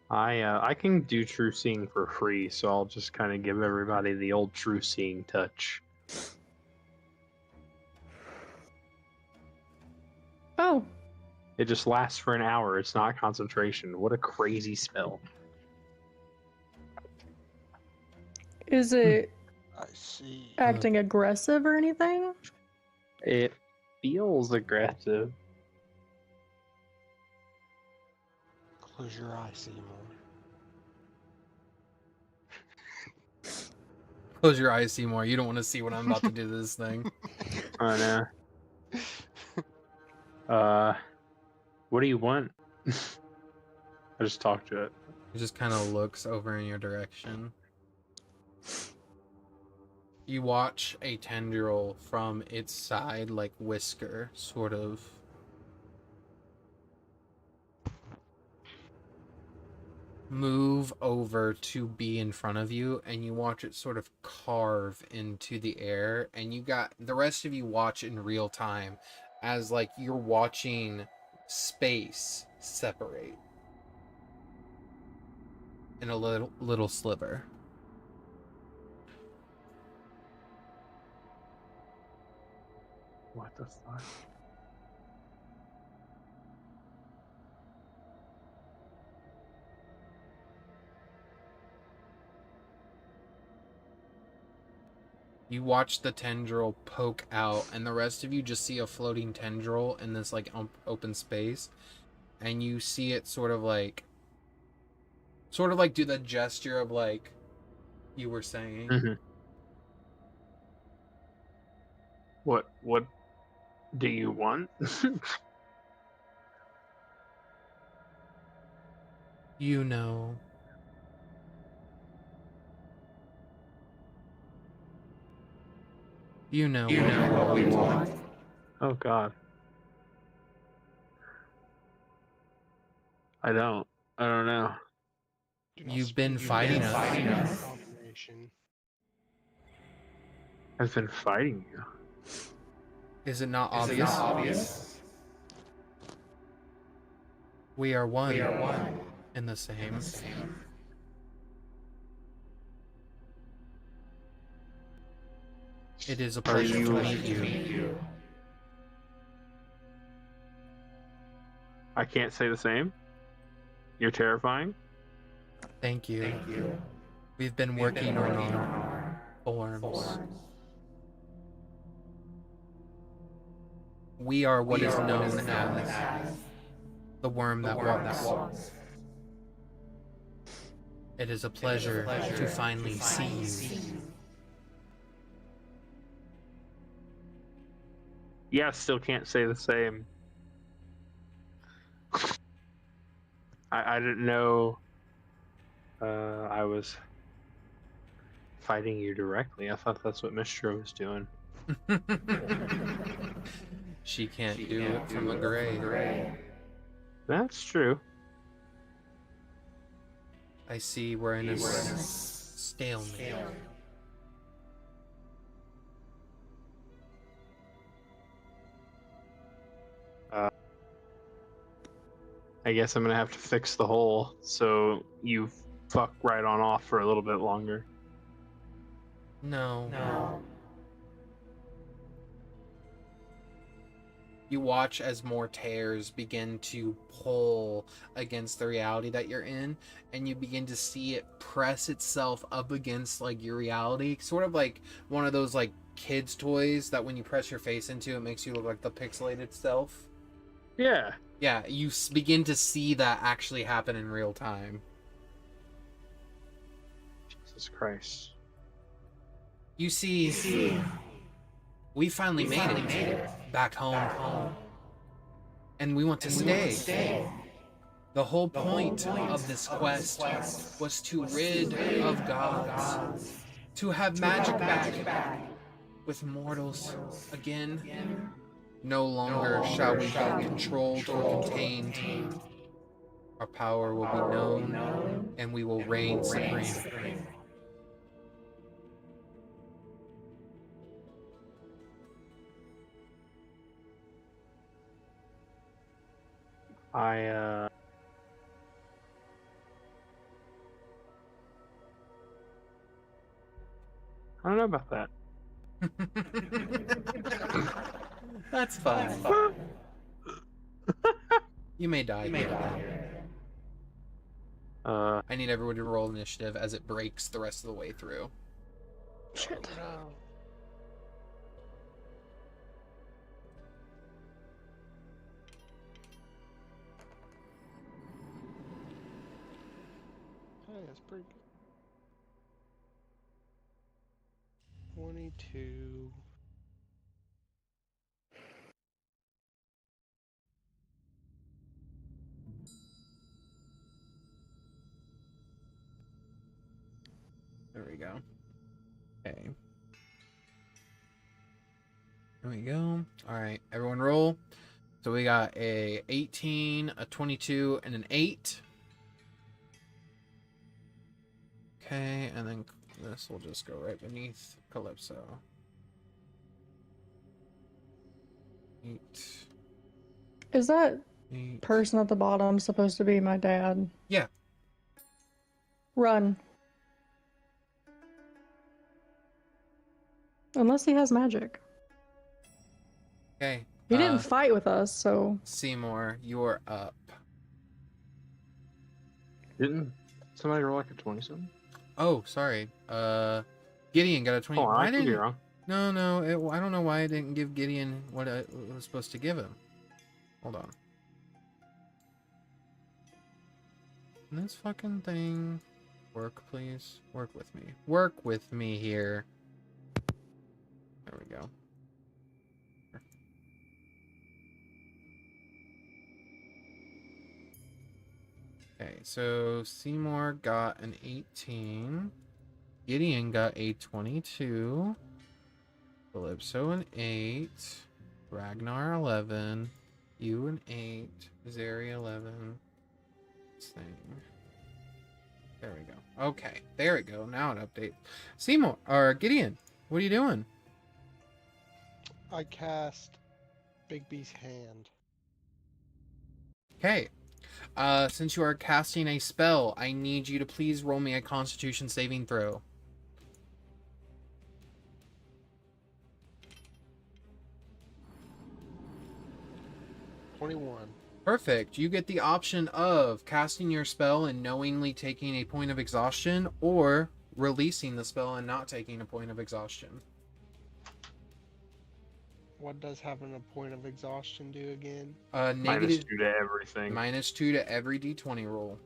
I can do true seeing for free, so I'll just kind of give everybody the old true seeing touch. Oh. It just lasts for an hour. It's not concentration. What a crazy spell. Is it I see. acting aggressive or anything? It feels aggressive. Close your eyes, Seymour. Close your eyes, Seymour. You don't want to see what I'm about to do to this thing. Oh no. What do you want? I just talked to it. It just kind of looks over in your direction. You watch a tendril from its side, like whisker, sort of. Move over to be in front of you, and you watch it sort of carve into the air, and you got the rest of you watch in real time as like you're watching space separate in a little sliver. What the fuck? You watch the tendril poke out, and the rest of you just see a floating tendril in this like open space, and you see it sort of like do the gesture of like you were saying. Mm-hmm. What do you want? You know. You know what we want. Oh god. I don't know. Do not You've speak been of fighting this us. confirmation. I've been fighting you. Is it not obvious? We are one. In the same. It is a pleasure to meet you. I can't say the same. You're terrifying. Thank you. We've been working on our forms. We are what is known as the worm that walks. It is a pleasure to finally see you. Yeah, still can't say the same. I didn't know I was fighting you directly. I thought that's what Mistra was doing. She can't do it from a grave. That's true. I see we're in a stalemate. I guess I'm gonna have to fix the hole so you fuck right on off for a little bit longer. No. You watch as more tears begin to pull against the reality that you're in, and you begin to see it press itself up against like your reality, sort of like one of those like kids' toys that when you press your face into, it makes you look like the pixelated self. Yeah. Yeah, you begin to see that actually happen in real time. Jesus Christ. You see, we finally made it back home, and we want to stay. The whole point of this quest was to rid of gods, to have magic back with mortals again. No longer shall we be controlled or contained. Our power will be known, and we will reign supreme. I don't know about that. That's fine. You may die here. I need everyone to roll initiative as it breaks the rest of the way through. Shit. No. Hey, that's pretty good. 22. There we go. Okay. There we go. Alright, everyone roll. So we got a 18, a 22, and an 8. Okay, and then this will just go right beneath Calypso. 8. Is that 8. person at the bottom supposed to be my dad? Yeah. Run. Unless he has magic. Okay. He didn't fight with us, so... Simour, you're up. Didn't somebody roll like a 20-something? Oh, sorry. Gideon got a 20. Oh, Why I could be didn't... wrong. No, I don't know why I didn't give Gideon what I was supposed to give him. Hold on. Can this fucking thing work, please? Work with me. Work with me here. There we go. Okay, so Simour got an 18. Gideon got a 22. Calypso an 8. Ragnar 11. You an 8. Zeri 11. This thing. There we go. Okay, there we go. Now it updates. Simour, or Gideon, what are you doing? I cast Bigby's hand. Okay. Since you are casting a spell, I need you to please roll me a Constitution saving throw. $21. Perfect. You get the option of casting your spell and knowingly taking a point of exhaustion, or releasing the spell and not taking a point of exhaustion. What does having a point of exhaustion do again? Negative -2 to everything. -2 to every d20 roll.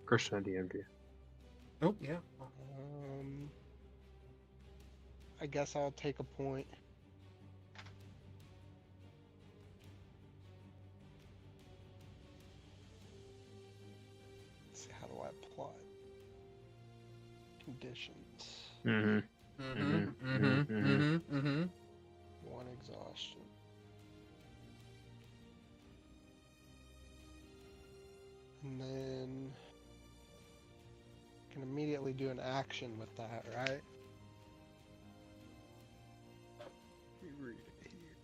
Krishna DMG. Oh, yeah. I guess I'll take a point. Let's see, how do I apply conditions? One exhaustion. And then can immediately do an action with that, right? Let me read it here.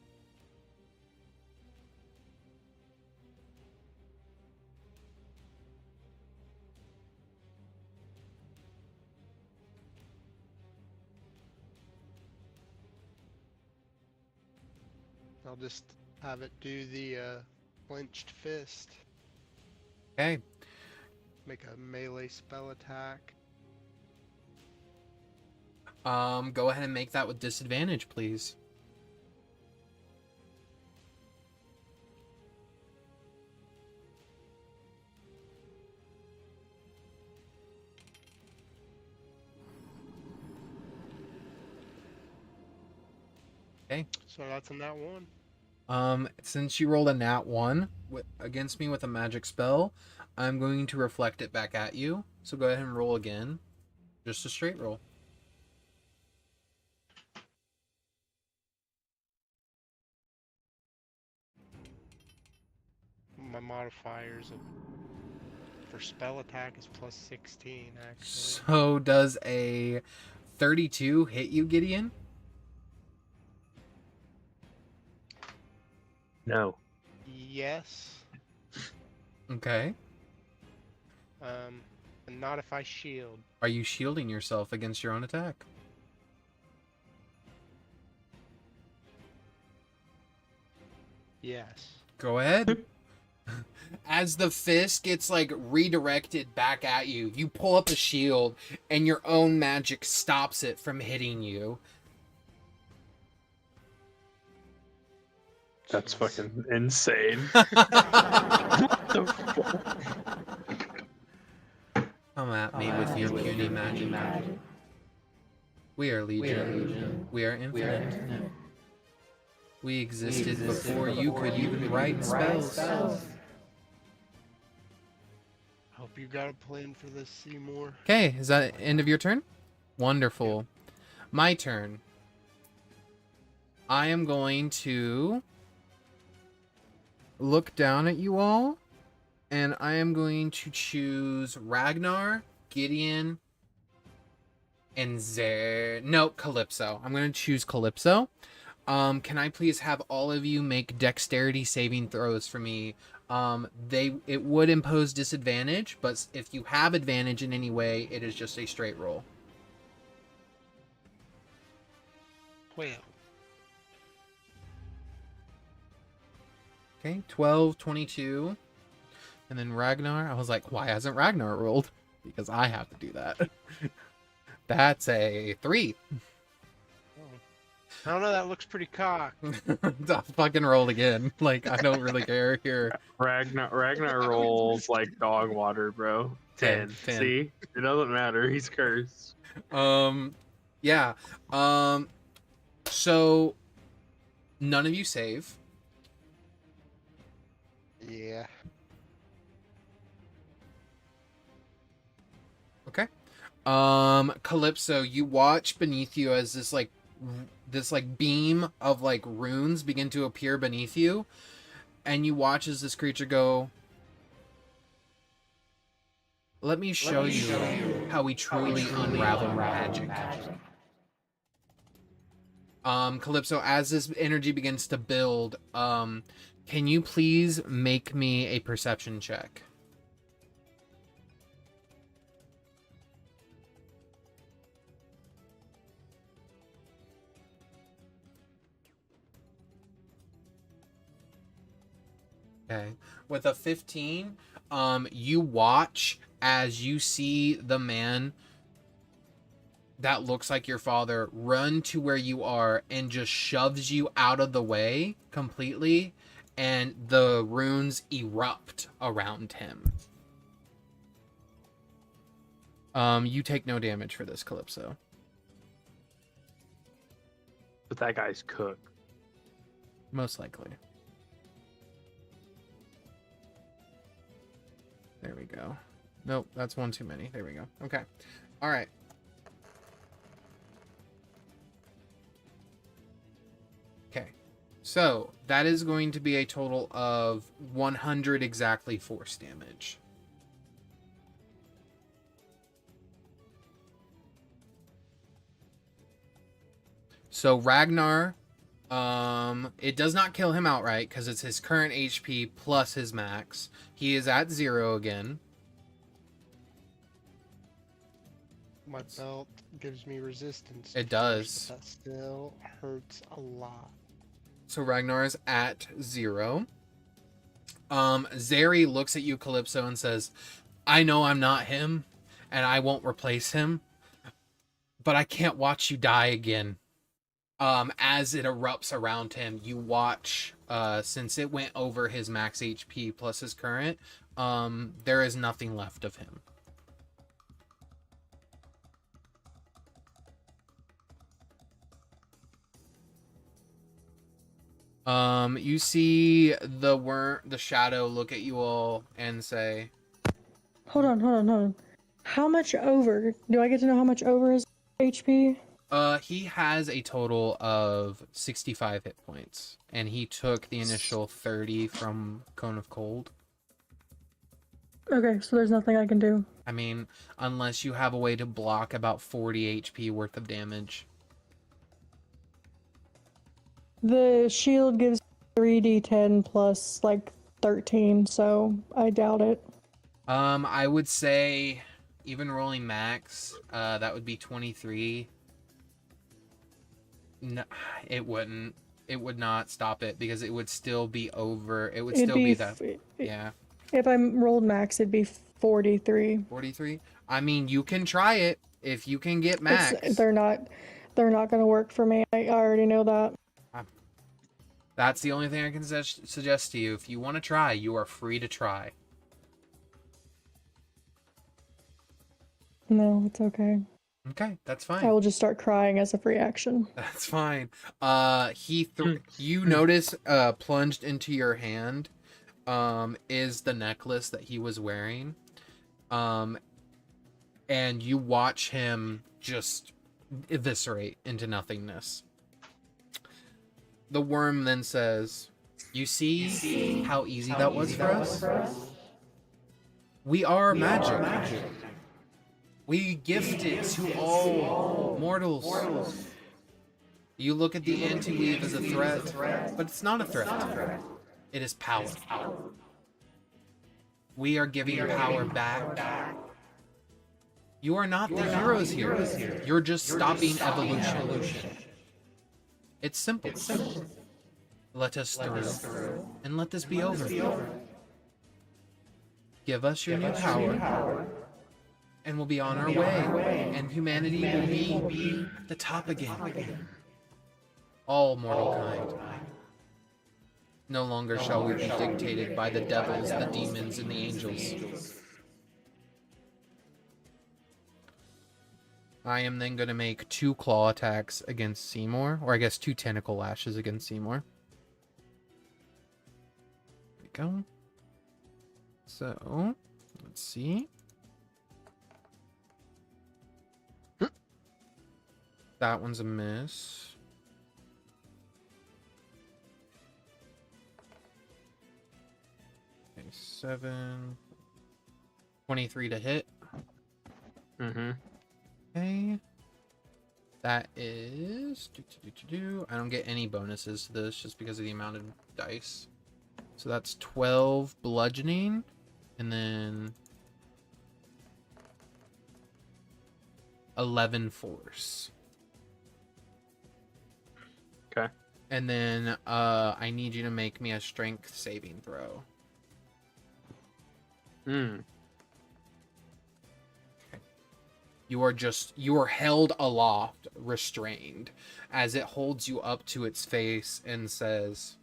I'll just have it do the clenched fist. Okay. Make a melee spell attack. Go ahead and make that with disadvantage, please. Okay. So that's in that one. Since you rolled a nat 1 against me with a magic spell, I'm going to reflect it back at you. So go ahead and roll again. Just a straight roll. My modifiers for spell attack is plus 16, actually. So does a 32 hit you, Gideon? No. Yes. Okay. And not if I shield. Are you shielding yourself against your own attack? Yes. Go ahead. As the fist gets like redirected back at you, you pull up a shield and your own magic stops it from hitting you. That's fucking insane. Come at me with your puny magic. We are Legion. We are infinite. We existed before you could even write spells. Hope you got a plan for this, Seymour. Okay, is that end of your turn? Wonderful. My turn. I am going to look down at you all, and I am going to choose Ragnar, Gideon, and Calypso. I'm going to choose Calypso. Can I please have all of you make dexterity saving throws for me? It would impose disadvantage, but if you have advantage in any way, it is just a straight roll. Well. Okay, 12, 22. And then Ragnar, I was like, why hasn't Ragnar rolled? Because I have to do that. That's a 3. I don't know, that looks pretty cocked. I'll fucking roll again. Like, I don't really care here. Ragnar rolls like dog water, bro. 10. 10. See? It doesn't matter. He's cursed. Yeah. So, none of you save. Yeah. Okay. Calypso, you watch beneath you as this beam of like runes begin to appear beneath you, and you watch as this creature go Let me show you how we truly unravel magic. Calypso, as this energy begins to build, can you please make me a perception check? Okay. With a 15, you watch as you see the man that looks like your father run to where you are and just shoves you out of the way completely, and the runes erupt around him. You take no damage for this, Calypso. But that guy's cooked. Most likely. There we go. Nope, that's one too many. There we go. Okay. All right. Okay. So, that is going to be a total of 100 exactly force damage. So, Ragnar, it does not kill him outright because it's his current HP plus his max. He is at 0 again. My belt gives me resistance. It to does. force, but that still hurts a lot. So Ragnar is at 0. Zeri looks at you, Calypso, and says, I know I'm not him, and I won't replace him, but I can't watch you die again. As it erupts around him, you watch, since it went over his max HP plus his current, there is nothing left of him. You see the shadow look at you all and say, Hold on. How much over? Do I get to know how much over his HP? he has a total of 65 hit points, and he took the initial 30 from Cone of Cold. Okay, so there's nothing I can do. I mean, unless you have a way to block about 40 HP worth of damage. The shield gives 3d10 plus like 13, so I doubt it. I would say even rolling max, that would be 23. No, it wouldn't. It would not stop it because it would still be over. It would still be that. Yeah. If I rolled max, it'd be 43. 43. I mean, you can try it if you can get max. They're not gonna work for me. I already know that. That's the only thing I can suggest to you. If you want to try, you are free to try. No, it's okay. Okay, that's fine. I will just start crying as a free action. That's fine. You notice plunged into your hand is the necklace that he was wearing. And you watch him just eviscerate into nothingness. The worm then says, you see how easy that was for us? We are magic. We gift it to all mortals. You look at the anti-weave as a threat, but it's not a threat. It is power. We are giving power back. You are not the heroes here. You're just stopping evolution. It's simple. Let us through, and let this be over. Give us your new power, and we'll be on our way, and humanity will be at the top again. All mortal kind. No longer shall we be dictated by the devils, the demons, and the angels. I am then going to make 2 claw attacks against Simour, or I guess 2 tentacle lashes against Simour. There we go. So, let's see. That one's a miss. Okay, 7. 23 to hit. Mm-hmm. Okay. That is... I don't get any bonuses to this just because of the amount of dice. So that's 12 bludgeoning. And then... 11 force. Okay. And then I need you to make me a strength saving throw. Hmm. You are held aloft, restrained, as it holds you up to its face and says,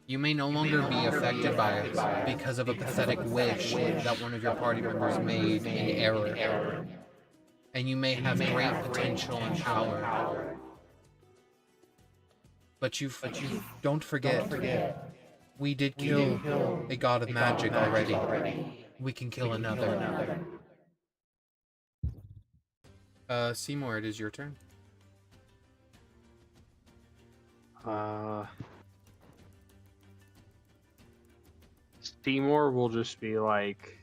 "You may no longer be affected by it because of a pathetic wish that one of your party members made in error. And you may have great potential and power. But you don't forget, we did kill a god of magic already. We can kill another." Seymour, it is your turn. Seymour will just be like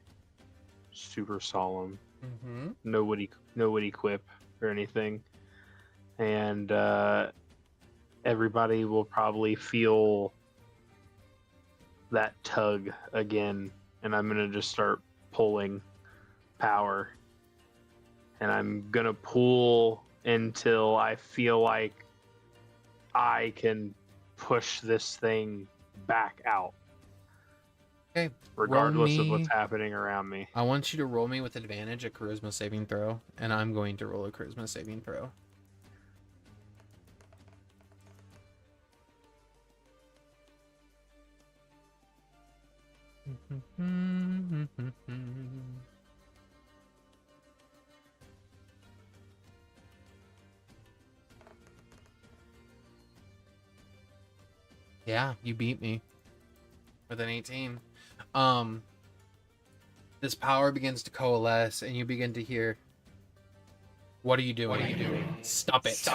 super solemn. Mm-hmm. No witty quip or anything, and everybody will probably feel that tug again, and I'm gonna just start pulling power, and I'm gonna pull until I feel like I can push this thing back out. Okay. Regardless roll of what's me- happening around me. I want you to roll me with advantage a charisma saving throw, and I'm going to roll a charisma saving throw. Yeah, you beat me with an 18. This power begins to coalesce, and you begin to hear, "What are you doing? Stop it.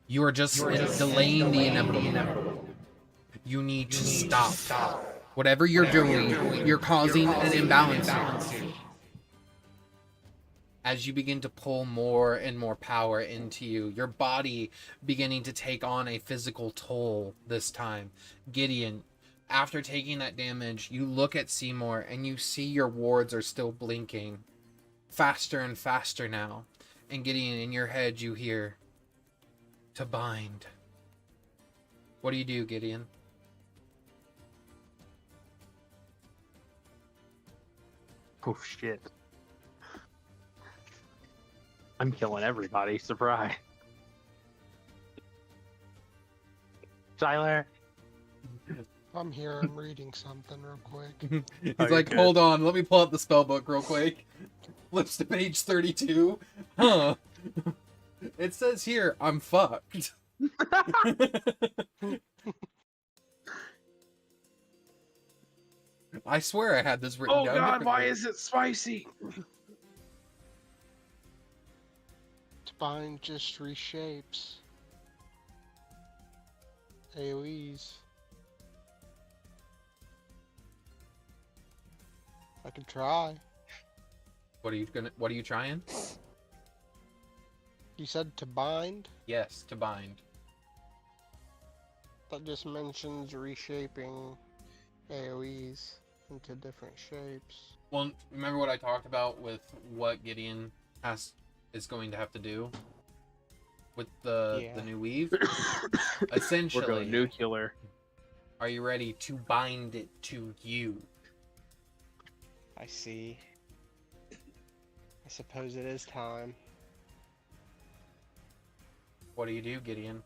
You are just delaying the inevitable. You need to stop. Whatever you're doing, you're causing an imbalance here." As you begin to pull more and more power into you, your body beginning to take on a physical toll this time. Gideon, after taking that damage, you look at Seymour and you see your wards are still blinking. Faster and faster now. And Gideon, in your head, you hear, "To bind." What do you do, Gideon? Oh shit. I'm killing everybody. Surprise. Tyler. I'm here. I'm reading something real quick. He's Oh, like, good. "Hold on, let me pull up the spell book real quick." Flips to page 32. Huh. It says here, "I'm fucked." I swear I had this written Oh down. god, why differently. is it spicy? Bind just reshapes AoEs. I can try. What are you trying? You said to bind? Yes, to bind. That just mentions reshaping AoEs into different shapes. Well, remember what I talked about with what Gideon is going to have to do with the new weave? Essentially, We're going nuclear. are you ready to bind it to you? I see. I suppose it is time. What do you do, Gideon?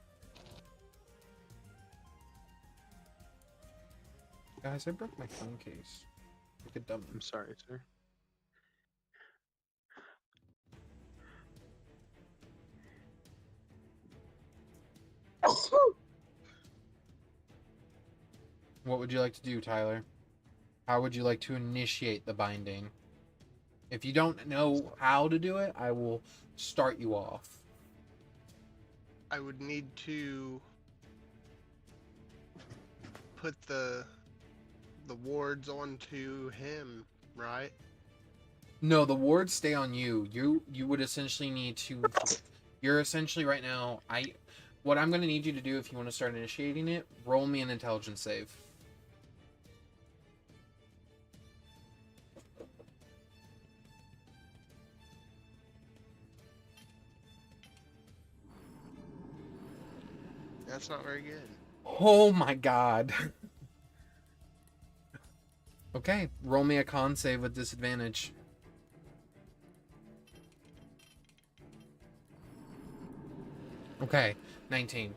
Guys, I broke my phone case. Like a dumb. I'm sorry, sir. What would you like to do, Tyler? How would you like to initiate the binding? If you don't know how to do it, I will start you off. I would need to put the wards onto him, right? No, the wards stay on you. You would essentially need to. You're essentially right now. What I'm gonna need you to do if you want to start initiating it, roll me an intelligence save. That's not very good. Oh my god. Okay, roll me a con save with disadvantage. Okay, 19.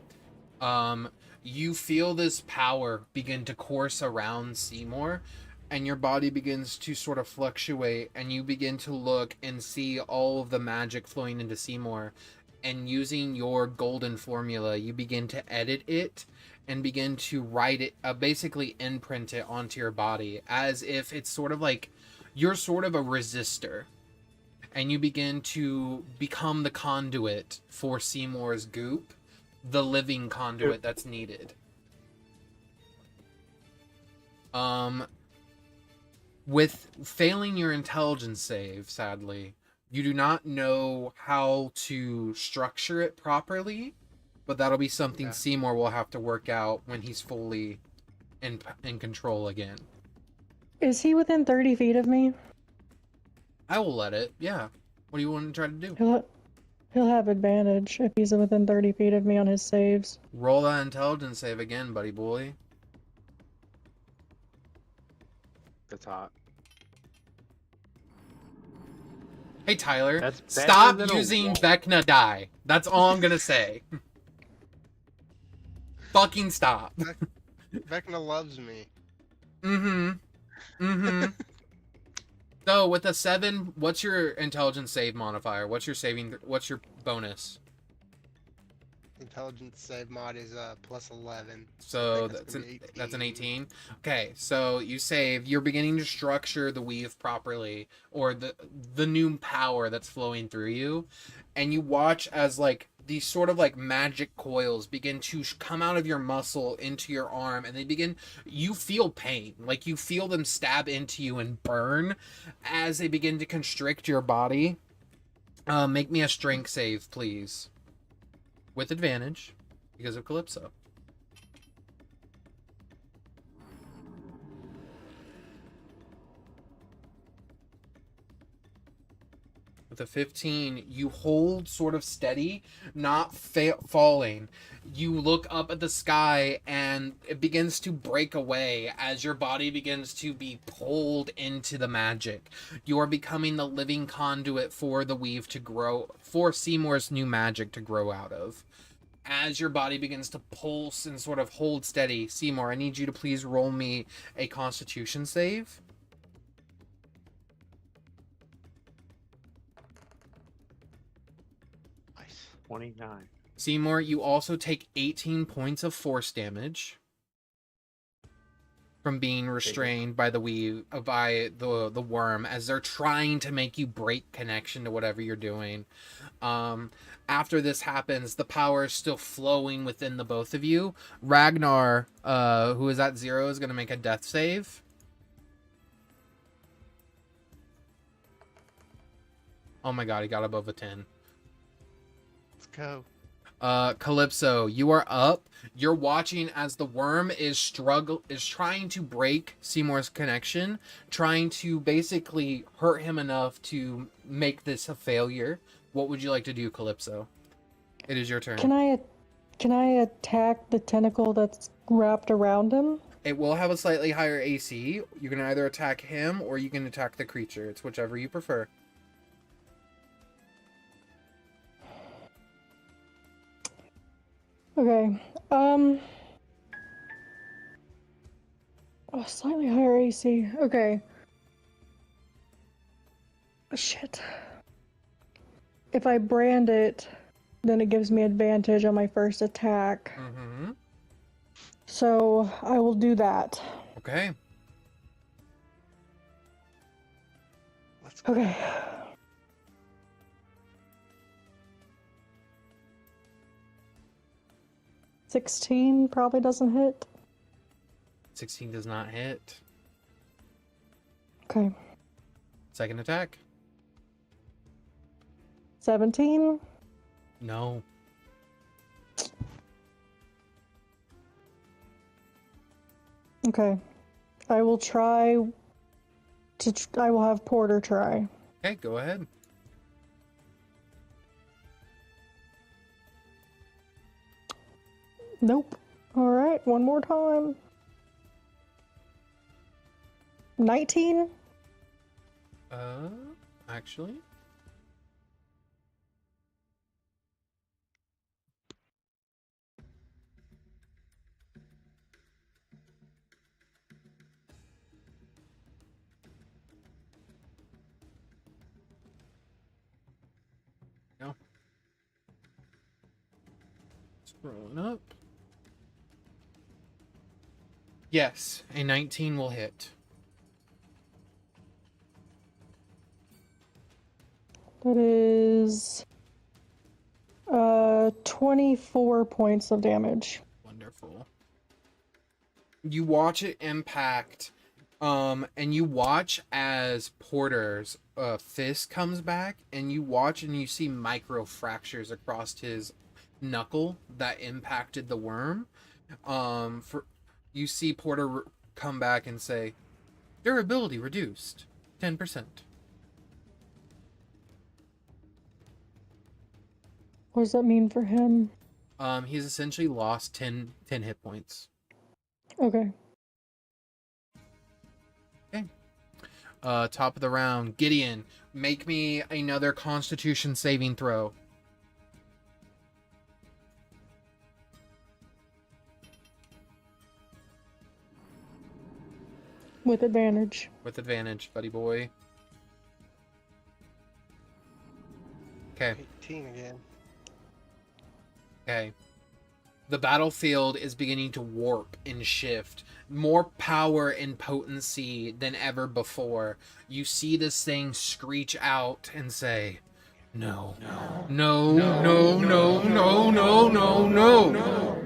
You feel this power begin to course around Simour, and your body begins to sort of fluctuate, and you begin to look and see all of the magic flowing into Simour, and using your golden formula, you begin to edit it and begin to write it, basically imprint it onto your body, as if it's sort of like you're sort of a resistor. And you begin to become the conduit for Simour's goop, the living conduit that's needed. With failing your intelligence save, sadly, you do not know how to structure it properly, but that'll be something Simour will have to work out when he's fully in control again. Is he within 30 feet of me? I will let it, yeah. What do you want to try to do? He'll have advantage if he's within 30 feet of me on his saves. Roll that intelligence save again, buddy boy. That's hot. Hey Tyler, That's better stop than a using wall. Vecna die. That's all I'm gonna say. Fucking stop. Vecna loves me. So with a 7, what's your intelligence save modifier? What's your bonus? Intelligence save mod is plus 11. So that's that's an 18. Okay, so you save. You're beginning to structure the weave properly, or the new power that's flowing through you, and you watch as like these sort of like magic coils begin to come out of your muscle into your arm, and you feel pain, like you feel them stab into you and burn as they begin to constrict your body. Make me a strength save, please. With advantage, because of Calypso. With a 15, you hold sort of steady, not falling. You look up at the sky, and it begins to break away as your body begins to be pulled into the magic. You are becoming the living conduit for the weave to grow, for Simour's new magic to grow out of. As your body begins to pulse and sort of hold steady, Simour, I need you to please roll me a Constitution save. Nice. 29. Simour, you also take 18 points of force damage from being restrained by the worm, as they're trying to make you break connection to whatever you're doing. After this happens, the power is still flowing within the both of you. Ragnar, who is at 0, is going to make a death save. Oh my god, he got above a 10. Let's go. Calypso, you are up. You're watching as the worm is trying to break Simour's connection, trying to basically hurt him enough to make this a failure. What would you like to do, Calypso? It is your turn. Can I attack the tentacle that's wrapped around him? It will have a slightly higher AC. You can either attack him or you can attack the creature. It's whichever you prefer. Okay. Slightly higher AC. Okay. Shit. If I brand it, then it gives me advantage on my first attack. Mm-hmm. So I will do that. Okay. Let's go. Okay. $16 probably doesn't hit. 16 does not hit. Okay. Second attack. 17? No. Okay. I will try I will have Porter try. Okay, go ahead. Nope. Alright, one more time. 19? Actually. No. Scrolling up. Yes, a 19 will hit. That is 24 points of damage. Wonderful. You watch it impact, and you watch as Porter's fist comes back, and you watch and you see micro fractures across his knuckle that impacted the worm. You see Porter come back and say, durability reduced 10%. What does that mean for him? He's essentially lost 10 hit points. Okay. Okay. Top of the round, Gideon, make me another Constitution saving throw. With advantage. With advantage, buddy boy. Okay. 18 again. Okay. The battlefield is beginning to warp and shift. More power and potency than ever before. You see this thing screech out and say, no, no, no, no, no, no, no, no, no.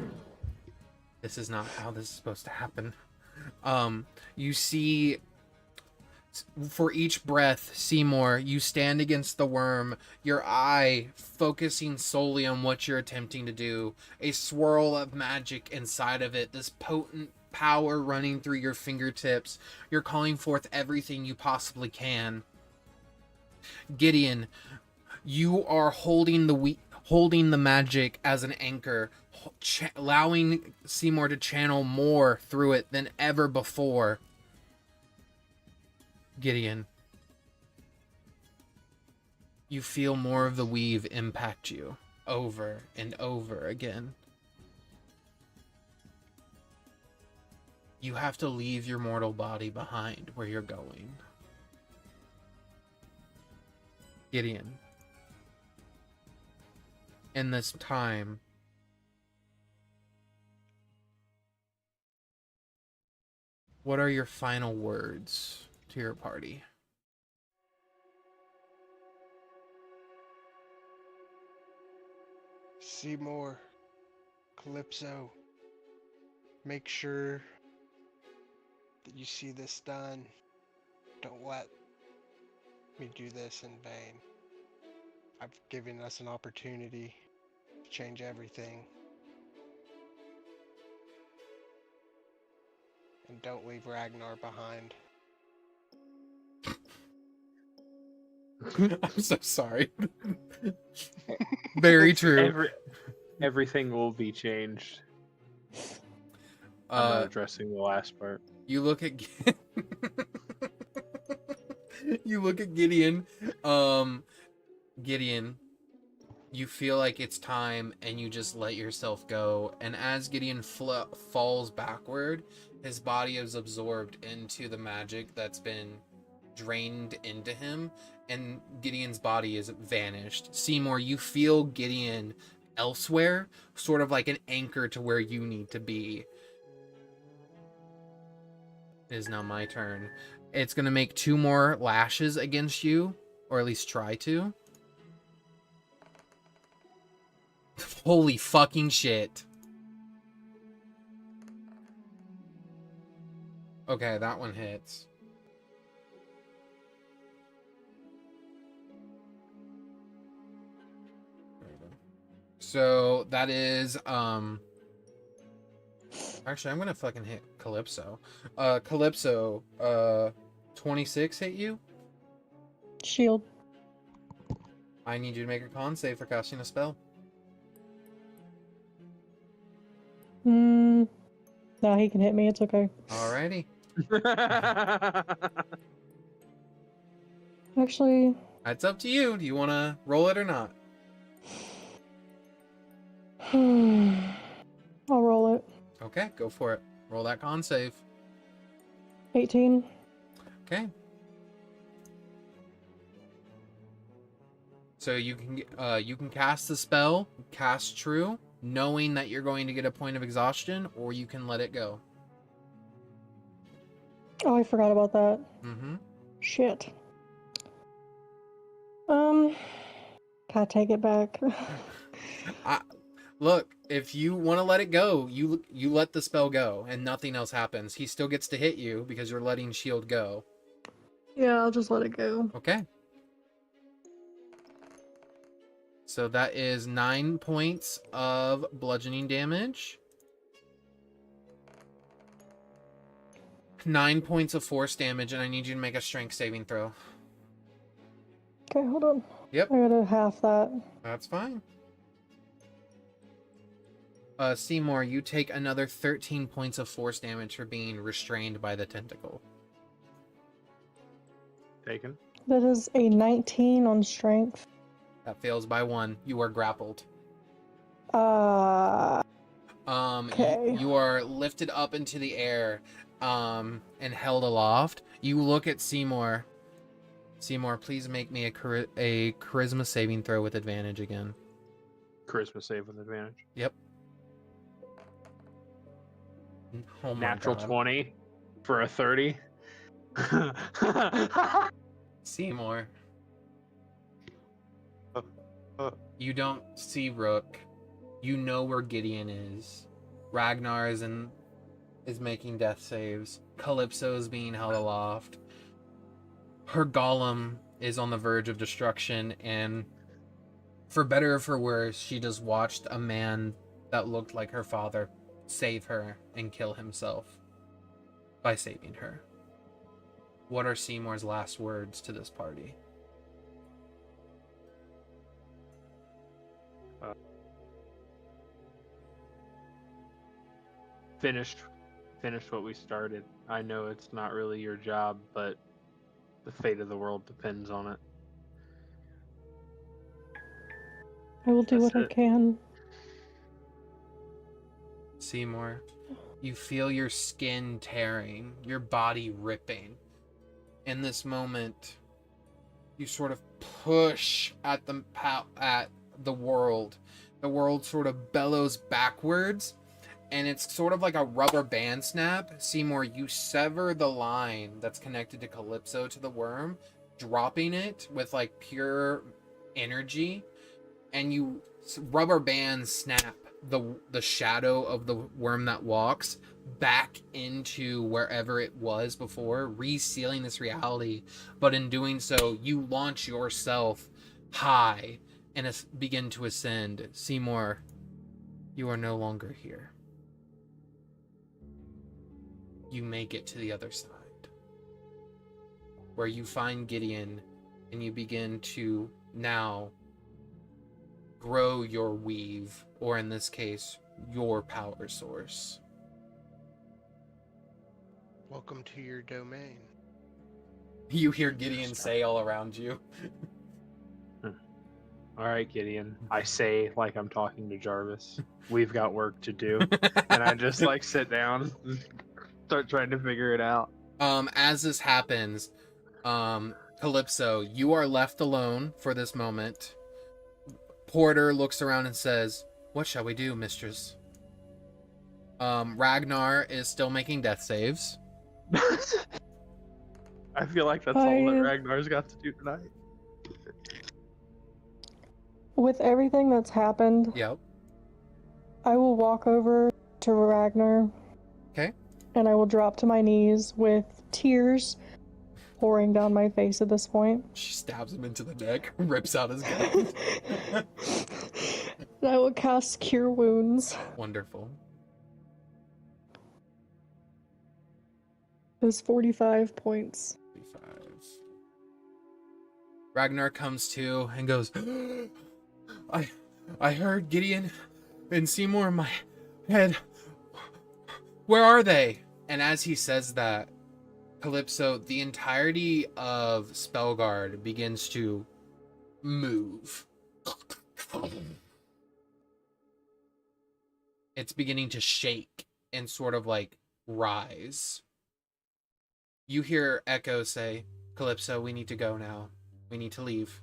This is not how this is supposed to happen. You see, for each breath, Simour, you stand against the worm, your eye focusing solely on what you're attempting to do. A swirl of magic inside of it, this potent power running through your fingertips. You're calling forth everything you possibly can. Gideon, you are holding the magic as an anchor, allowing Simour to channel more through it than ever before. Gideon, you feel more of the weave impact you over and over again. You have to leave your mortal body behind where you're going. Gideon, in this time, what are your final words to your party? Seymour, Calypso, make sure that you see this done. Don't let me do this in vain. I've given us an opportunity to change everything. And don't leave Ragnar behind. I'm so sorry. Very true. Everything will be changed. I'm not addressing the last part. You look at you look at Gideon. Gideon, you feel like it's time, and you just let yourself go. And as Gideon falls backward, his body is absorbed into the magic that's been drained into him, and Gideon's body is vanished. Seymour, you feel Gideon elsewhere, sort of like an anchor to where you need to be. It is now my turn. It's going to make 2 more lashes against you, or at least try to. Holy fucking shit. Okay, that one hits. So that is actually I'm gonna fucking hit Calypso. Calypso, 26 hit you? Shield. I need you to make a con save for casting a spell. No, he can hit me. It's okay. Alrighty. Actually, That's up to you. Do you wanna roll it or not? I'll roll it. Okay, go for it. Roll that con save. 18. Okay. So you can cast the spell, cast True, knowing that you're going to get a point of exhaustion, or you can let it go. Oh, I forgot about that. Mm-hmm. Shit. Gotta take it back. Look, if you want to let it go, you let the spell go, and nothing else happens. He still gets to hit you because you're letting shield go. Yeah, I'll just let it go. Okay. So that is 9 points of bludgeoning damage. 9 points of force damage, and I need you to make a strength saving throw. Okay, hold on. Yep. I gotta half that. That's fine. Seymour, you take another 13 points of force damage for being restrained by the tentacle. Taken. That is a 19 on strength. That fails by 1. You are grappled. Okay. You are lifted up into the air, and held aloft. You look at Seymour. Seymour, please make me a charisma saving throw with advantage again. Charisma save with advantage. Yep. Oh my Natural God. 20 for a 30. Seymour. You don't see Rook. You know where Gideon is. Ragnar is making death saves. Calypso is being held aloft. Her golem is on the verge of destruction, and for better or for worse, she just watched a man that looked like her father save her and kill himself by saving her. What are Seymour's last words to this party? Finished what we started. I know it's not really your job, but the fate of the world depends on it. I will do That's what I it. can. Seymour, you feel your skin tearing, your body ripping. In this moment, you sort of push at the world. The world sort of bellows backwards, and it's sort of like a rubber band snap. Seymour, you sever the line that's connected to Calypso to the worm, dropping it with like pure energy, and you rubber band snap the shadow of the worm that walks back into wherever it was before, resealing this reality. But in doing so, you launch yourself high and begin to ascend. Seymour, you are no longer here. You make it to the other side, where you find Gideon, and you begin to now grow your weave, or in this case, your power source. Welcome to your domain. You hear Gideon say all around you. All right, Gideon. I say like I'm talking to Jarvis. We've got work to do. And I just like sit down and start trying to figure it out. As this happens, Calypso, you are left alone for this moment. Porter looks around and says, "What shall we do, mistress?" Ragnar is still making death saves. I feel like that's all that Ragnar's got to do tonight. With everything that's happened, Yep. I will walk over to Ragnar. Okay. And I will drop to my knees with tears pouring down my face at this point. She stabs him into the neck, rips out his gun. And I will cast Cure Wounds. Wonderful. Those 45 points. 35. Ragnar comes to and goes, I heard Gideon and Simour in my head. Where are they? And as he says that, Calypso, the entirety of Spellguard begins to move. It's beginning to shake and sort of like rise. You hear Echo say, Calypso, we need to go now. We need to leave.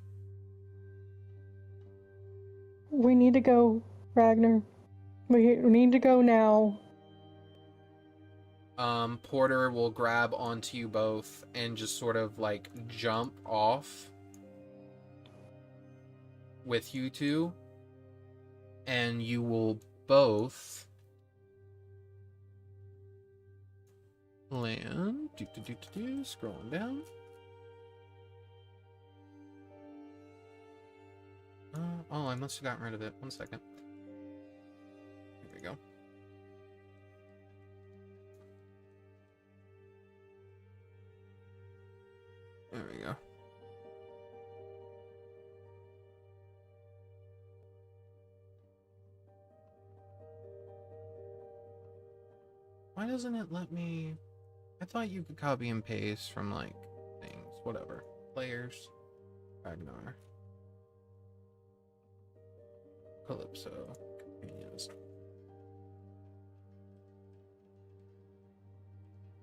We need to go, Ragnar. We need to go now. Porter will grab onto you both and just sort of like jump off with you two. And you will both land. Scrolling down. Oh, I must have gotten rid of it. 1 second. Here we go. There we go. Why doesn't it let me... I thought you could copy and paste from, like, things. Whatever. Players. Ragnar. Calypso. Companions.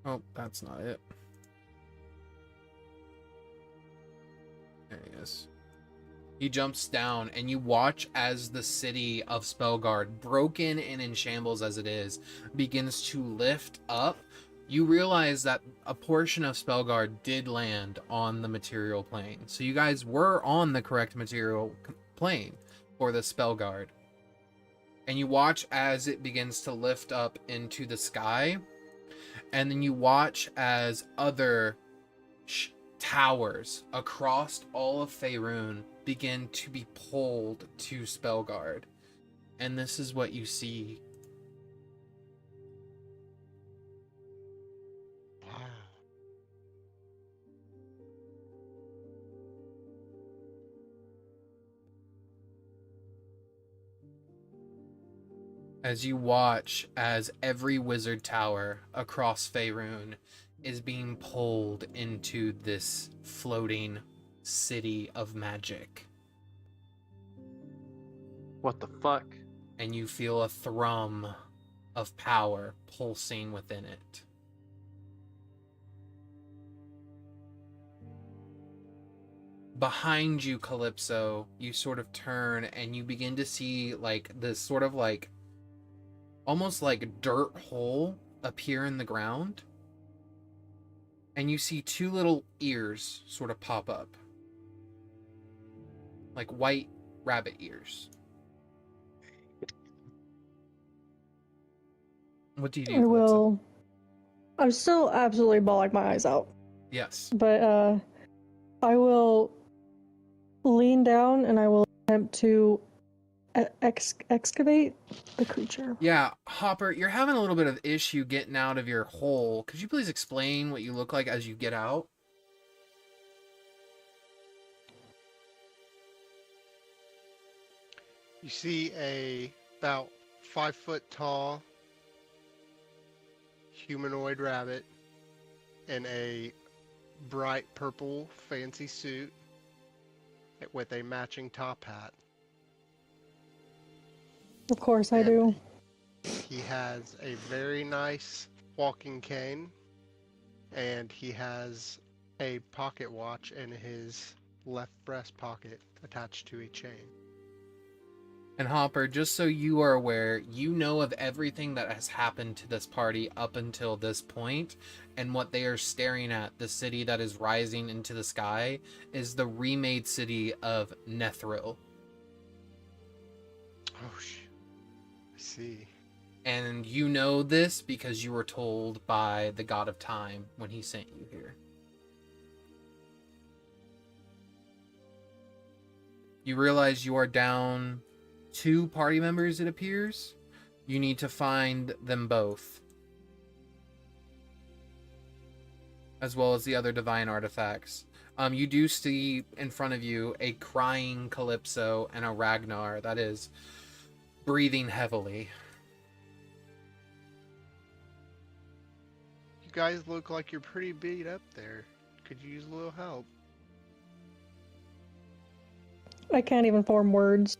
Oh, that's not it. There he is. He jumps down, and you watch as the city of Spellguard, broken and in shambles as it is, begins to lift up. You realize that a portion of Spellguard did land on the material plane. So you guys were on the correct material plane for the Spellguard. And you watch as it begins to lift up into the sky. And then you watch as other towers across all of Faerun begin to be pulled to Spellguard. And this is what you see. Wow. As you watch as every wizard tower across Faerun is being pulled into this floating city of magic. What the fuck? And you feel a thrum of power pulsing within it. Behind you, Calypso, you sort of turn and you begin to see like this sort of like almost like a dirt hole appear in the ground. And you see two little ears sort of pop up. Like white rabbit ears. What do you do? I Calypso? will. I'm still absolutely bawling my eyes out. Yes. But I will lean down and I will attempt to excavate the creature. Yeah, Hopper, you're having a little bit of issue getting out of your hole. Could you please explain what you look like as you get out? You see a about 5 foot tall humanoid rabbit in a bright purple fancy suit with a matching top hat. Of course I And do. He has a very nice walking cane, and he has a pocket watch in his left breast pocket attached to a chain. And Hopper, just so you are aware, you know of everything that has happened to this party up until this point, and what they are staring at, the city that is rising into the sky, is the remade city of Nethril. Oh, I see. And you know this because you were told by the God of Time when he sent you here. You realize you are down 2 party members, it appears. You need to find them both, as well as the other divine artifacts. You do see in front of you a crying Calypso and a Ragnar that is breathing heavily. You guys look like you're pretty beat up there. Could you use a little help? I can't even form words.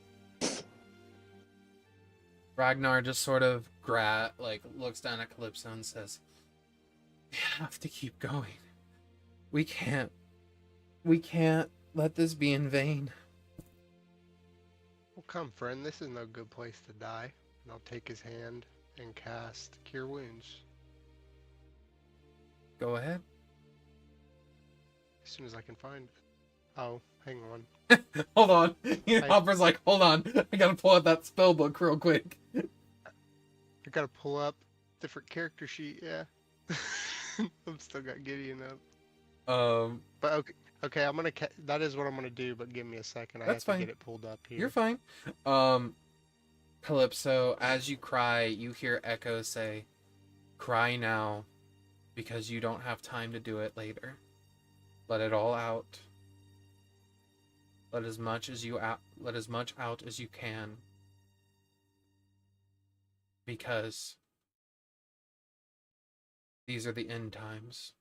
Ragnar just sort of looks down at Calypso and says, "We have to keep going. We can't let this be in vain." Well, come, friend. This is no good place to die. And I'll take his hand and cast Cure Wounds Go ahead. as soon as I can find it. Oh, hang on. Hold on. Hopper's like, hold on. I gotta pull out that spell book real quick. I gotta pull up different character sheet. Yeah. I'm still got Gideon up. But okay. I'm gonna. That is what I'm gonna do. But give me a second. I That's have fine. to get it pulled up here. You're fine. Calypso, as you cry, you hear Echo say, "Cry now, because you don't have time to do it later. Let it all out. Let as much out as you can. Because these are the end times."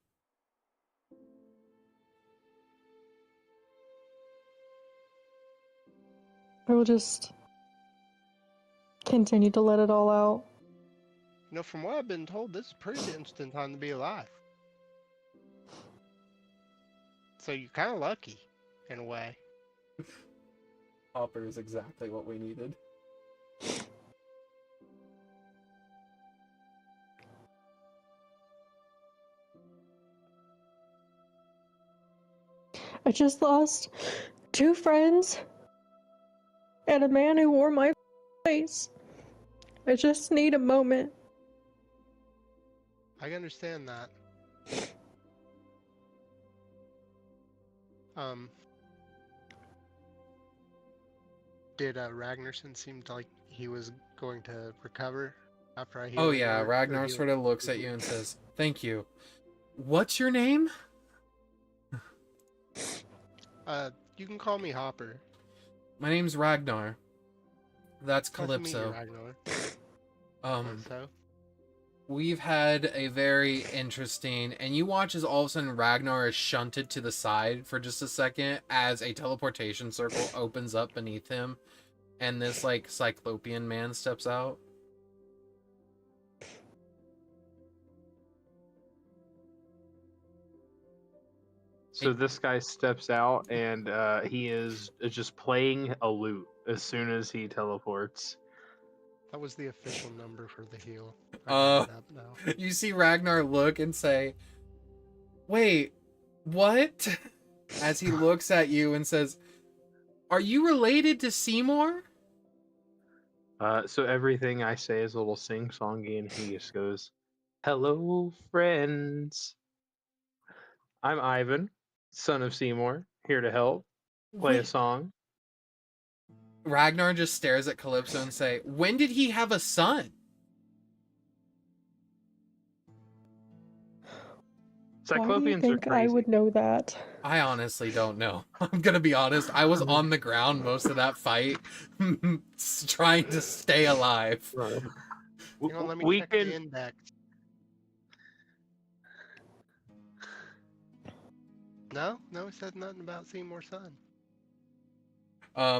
I will just continue to let it all out. You know, from what I've been told, this is a pretty instant time to be alive. So you're kind of lucky, in a way. Hopper is exactly what we needed. I just lost 2 friends and a man who wore my face. I just need a moment. I understand that. Did Ragnarsson seem like he was going to recover after I healed Oh him, yeah, or Ragnar healed- sort of looks at you and says, "Thank you. What's your name?" You can call me Hopper. "My name's Ragnar. That's Nice to meet you, Calypso. Ragnar. So? We've had a very interesting," and you watch as all of a sudden Ragnar is shunted to the side for just a second as a teleportation circle opens up beneath him, and this like Cyclopian man steps out. So this guy steps out and he is just playing a lute as soon as he teleports. That was the official number for the heal. I Uh, got it up now. You see Ragnar look and say, "Wait, what?" As he looks at you and says, "Are you related to Simour?" So everything I say is a little sing-songy, and he just goes, "Hello, friends. I'm Ivan, son of Seymour, here to help play a Wait. song." Ragnar just stares at Calypso and say, "When did he have a son?" Why do you Cyclopians are think I crazy. would know that? I honestly don't know. I'm gonna be honest. I was on the ground most of that fight, trying to stay alive. Right. Hang on, let me We check the can. index. No, it says nothing about Seymour's son.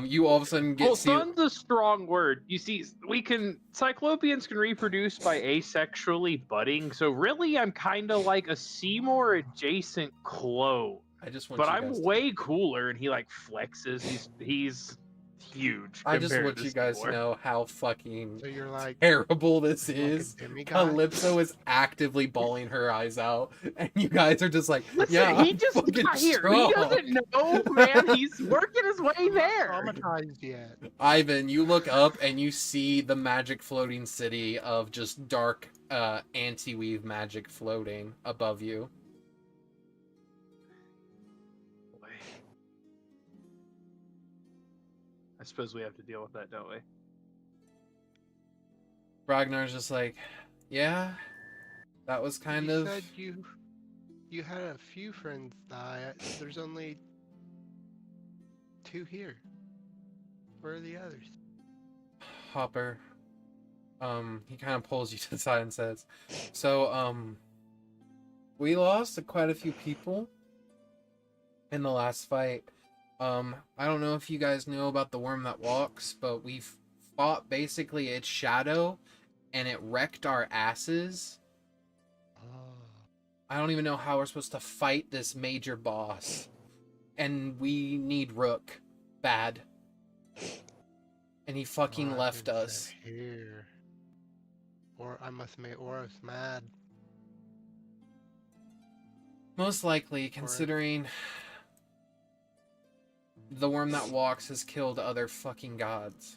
You all of a sudden get Well, son's a strong word. You see, Cyclopians can reproduce by asexually budding, so really I'm kind of like a Seymour adjacent clone. I just want But you I'm guys way cooler, and he like flexes. He's huge. I just compared want to you guys to Seymour. know how fucking So you're like terrible this like is. a demigod? Calypso is actively bawling her eyes out, and you guys are just like, Listen, "Yeah, he I'm just fucking got here. strong." He doesn't know, man. He's working his way I'm not there. traumatized yet. Ivan, you look up and you see the magic floating city of just dark anti-weave magic floating above you. I suppose we have to deal with that, don't we? Ragnar's just like, yeah, that was kind You of. said you had a few friends die. There's only 2 here. Where are the others? Hopper. He kind of pulls you to the side and says, so, we lost quite a few people in the last fight. I don't know if you guys know about the worm that walks, but we've fought basically its shadow, and it wrecked our asses. Oh, I don't even know how we're supposed to fight this major boss. And we need Rook. Bad. And he fucking left Raven us. said here. Or I must make Oros mad. Most likely, considering the worm that walks has killed other fucking gods.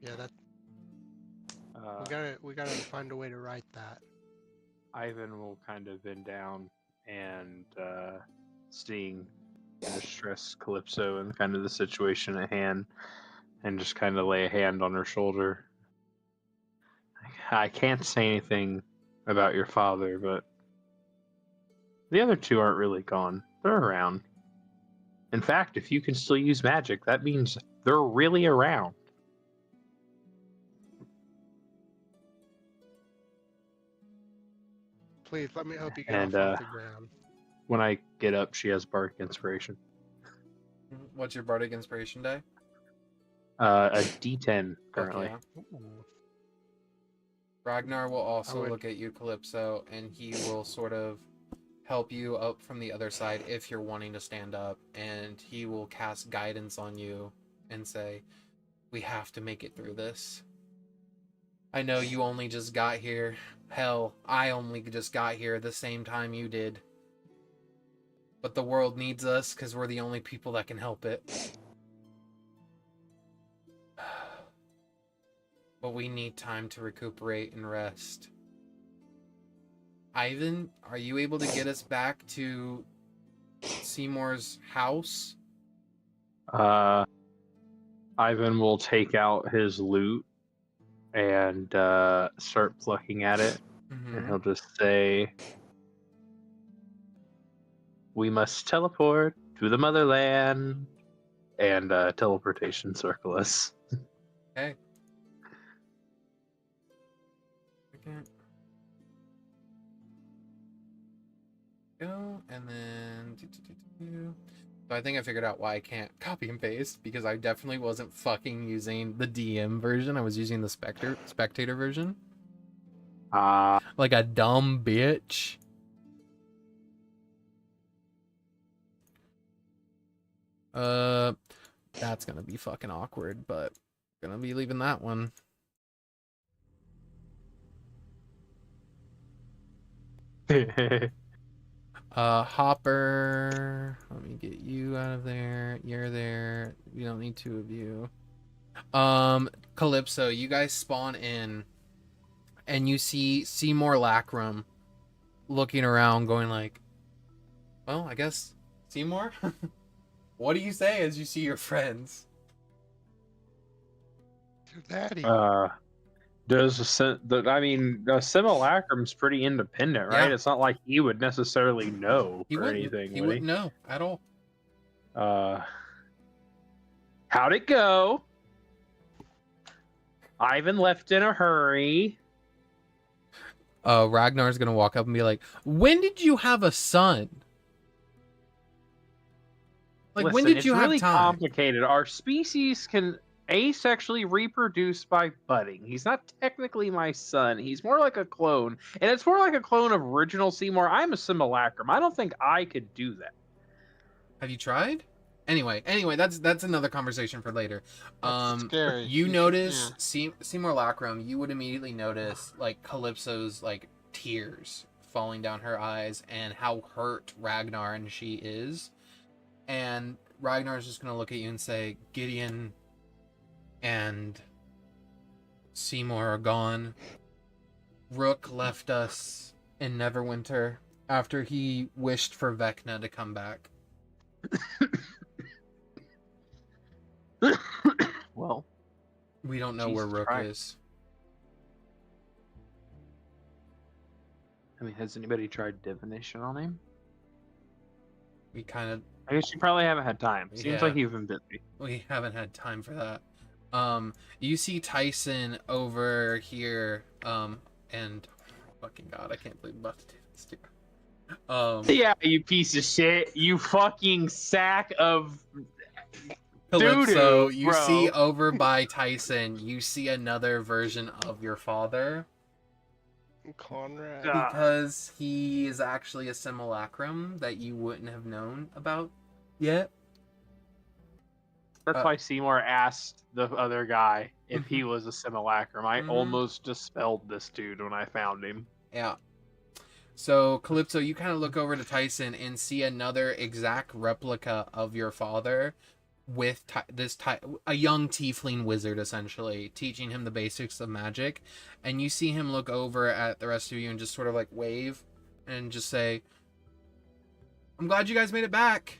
Yeah, that we gotta find a way to write that. Ivan will kind of bend down and seeing the distressed Calypso and kind of the situation at hand, and just kind of lay a hand on her shoulder. I can't say anything about your father, but the other two aren't really gone. They're around. In fact, if you can still use magic, that means they're really around. Please let me help you get And off the ground. when I get up, she has Bardic Inspiration. What's your Bardic Inspiration die? A D10 Fuck currently. yeah. Ooh. Ragnar will also would- look at you, Calypso, and he will sort of help you up from the other side if you're wanting to stand up, and he will cast guidance on you and say, we have to make it through this. I know you only just got here. Hell, I only just got here the same time you did. But the world needs us because we're the only people that can help it. But we need time to recuperate and rest. Ivan, are you able to get us back to Simour's house? Ivan will take out his loot and start plucking at it, and he'll just say, "We must teleport to the motherland," and teleportation circle us. Okay. Okay. Go, and then... So I think I figured out why I can't copy and paste, because I definitely wasn't fucking using the DM version. I was using the spectator version. Like a dumb bitch. That's gonna be fucking awkward, but gonna be leaving that one. Hopper, let me get you out of there. You're there. We don't need two of you. Calypso, you guys spawn in, and you see Simour Lacrum looking around, going like, well, I guess Simour? What do you say as you see your friends? Your daddy. Does Simulacrum's pretty independent, right? Yeah. It's not like he would necessarily know He or wouldn't. anything. He would wouldn't know at all. How'd it go? Ivan left in a hurry. Ragnar's gonna walk up and be like, "When did you have a son? Like, Listen, when did it's you really have time?" complicated. Our species can asexually reproduce by budding. He's not technically my son. He's more like a clone, and it's more like a clone of original Seymour. I'm a simulacrum. I don't think I could do that. Have you tried? Anyway, that's another conversation for later. That's scary. You You notice should- Seymour Lacrum, you would immediately notice like Calypso's like tears falling down her eyes and how hurt Ragnar and she is. And Ragnar's just gonna look at you and say, Gideon and Seymour are gone. Rook left us in Neverwinter after he wished for Vecna to come back. Well, We don't know where Jesus Rook Christ. is. I mean, has anybody tried divination on him? We kind of I guess you probably haven't had time. Seems Yeah. like you've been busy. we haven't had time for that. You see Tyson over here, and fucking God, I can't believe I'm about to do this too. Yeah, you piece of shit. You fucking sack of Calypso, doo-doo, you bro. see over by Tyson, you see another version of your father. Conrad. Because he is actually a simulacrum that you wouldn't have known about yet. That's why Seymour asked the other guy if he was a simulacrum. I Mhm. almost dispelled this dude when I found him. Yeah. So, Calypso, you kind of look over to Tyson and see another exact replica of your father with a young tiefling wizard, essentially, teaching him the basics of magic. And you see him look over at the rest of you and just sort of like wave and just say, I'm glad you guys made it back.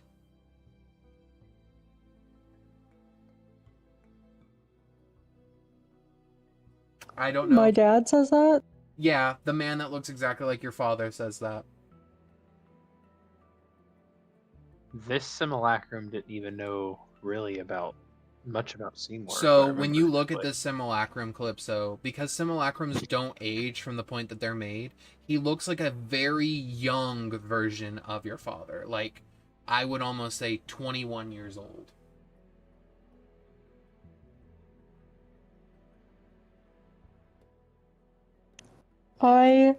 I don't know. My dad says that? Yeah, the man that looks exactly like your father says that. This simulacrum didn't even know really much about Seymour. So when you look at this simulacrum, Calypso, because simulacrums don't age from the point that they're made, he looks like a very young version of your father. Like, I would almost say 21 years old. I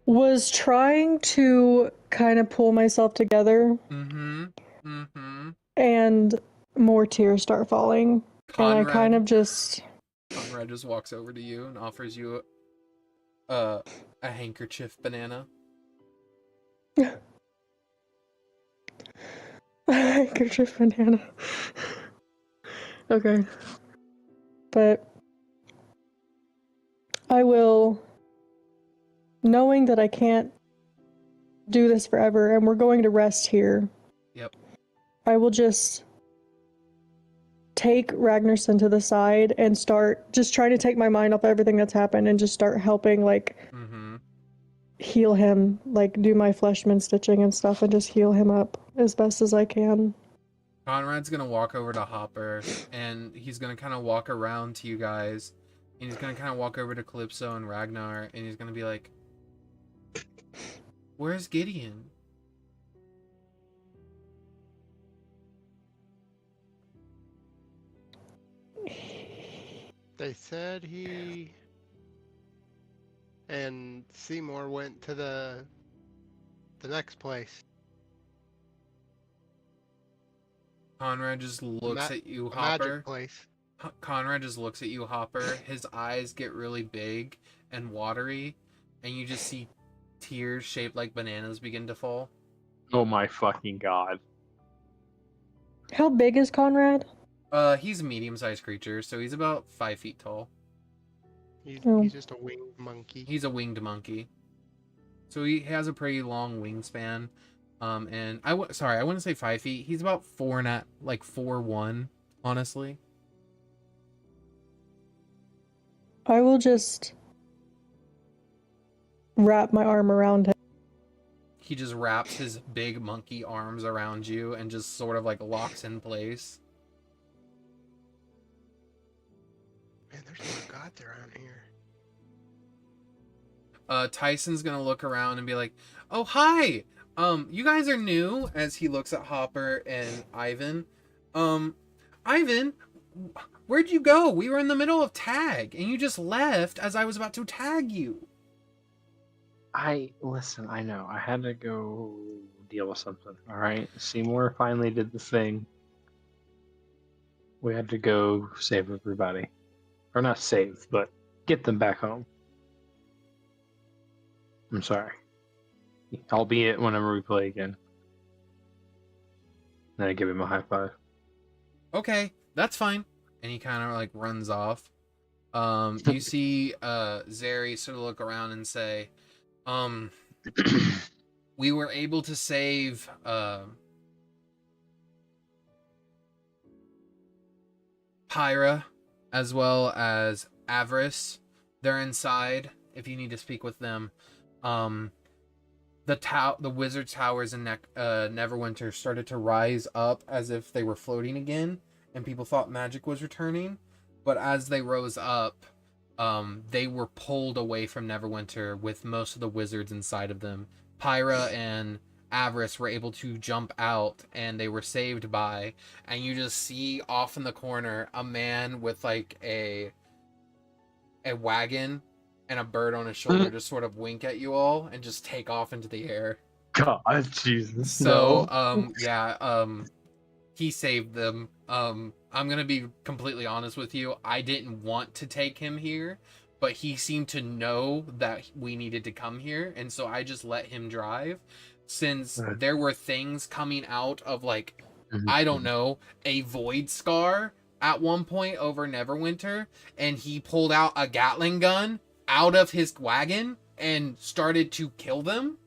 was trying to kind of pull myself together, and more tears start falling. And I kind of just... Conrad just walks over to you and offers you a handkerchief banana. Handkerchief banana. Okay. But I will, knowing that I can't do this forever and we're going to rest here. Yep. I will just take Ragnarsson to the side and start just trying to take my mind off everything that's happened and just start helping, like, heal him, like, do my fleshman stitching and stuff and just heal him up as best as I can. Conrad's gonna walk over to Hopper and he's gonna kind of walk around to you guys, and he's gonna kind of walk over to Calypso and Ragnar, and he's gonna be like, "Where's Gideon?" They said he and Seymour went to the next place. Conrad just looks at you, The Hopper. magic place. Conrad just looks at you, Hopper. His eyes get really big and watery, and you just see tears shaped like bananas begin to fall. Oh my fucking God. How big is Conrad? He's a medium-sized creature, so he's about 5 feet tall. He's just a winged monkey. He's a winged monkey. So he has a pretty long wingspan. And I wouldn't say 5 feet. He's about 4'1", honestly. I will just wrap my arm around him. He just wraps his big monkey arms around you and just sort of like locks in place. Man, there's more gods around here. Tyson's gonna look around and be like, "Oh, hi! You guys are new," as he looks at Hopper and Ivan. Ivan, where'd you go? We were in the middle of tag, and you just left as I was about to tag you. Listen, I know. I had to go deal with something, alright? Seymour finally did the thing. We had to go save everybody. Or not save, but get them back home. I'm sorry. Albeit whenever we play again. Then I give him a high five. Okay, that's fine. And he kind of like runs off. You see Zeri sort of look around and say, we were able to save Pyra, as well as Avarice. They're inside. If you need to speak with them, the wizard towers in Neverwinter started to rise up as if they were floating again, and people thought magic was returning. But as they rose up, they were pulled away from Neverwinter with most of the wizards inside of them. Pyra and Avarice were able to jump out, and they were saved by, and you just see off in the corner a man with like a wagon and a bird on his shoulder just sort of wink at you all and just take off into the air. God, Jesus. So, no. He saved them. I'm gonna be completely honest with you. I didn't want to take him here, but he seemed to know that we needed to come here, and so I just let him drive. Since there were things coming out of, like, I don't know, a void scar at one point over Neverwinter, and he pulled out a Gatling gun out of his wagon and started to kill them.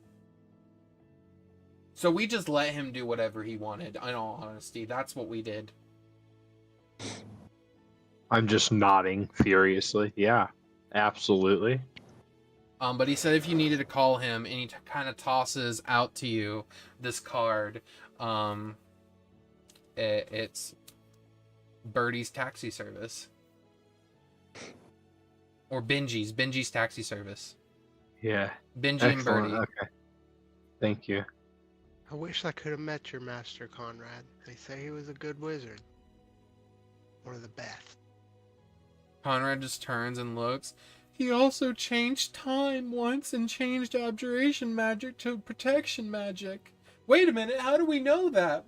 So we just let him do whatever he wanted, in all honesty. That's what we did. I'm just nodding furiously. Yeah, absolutely. But he said if you needed to call him, and he kind of tosses out to you this card. It's Birdie's taxi service. Or Benji's taxi service. Yeah. Benji and Excellent. Birdie. Okay. Thank you. I wish I could have met your master, Conrad. They say he was a good wizard. One of the best. Conrad just turns and looks. He also changed time once and changed abjuration magic to protection magic. Wait a minute, how do we know that?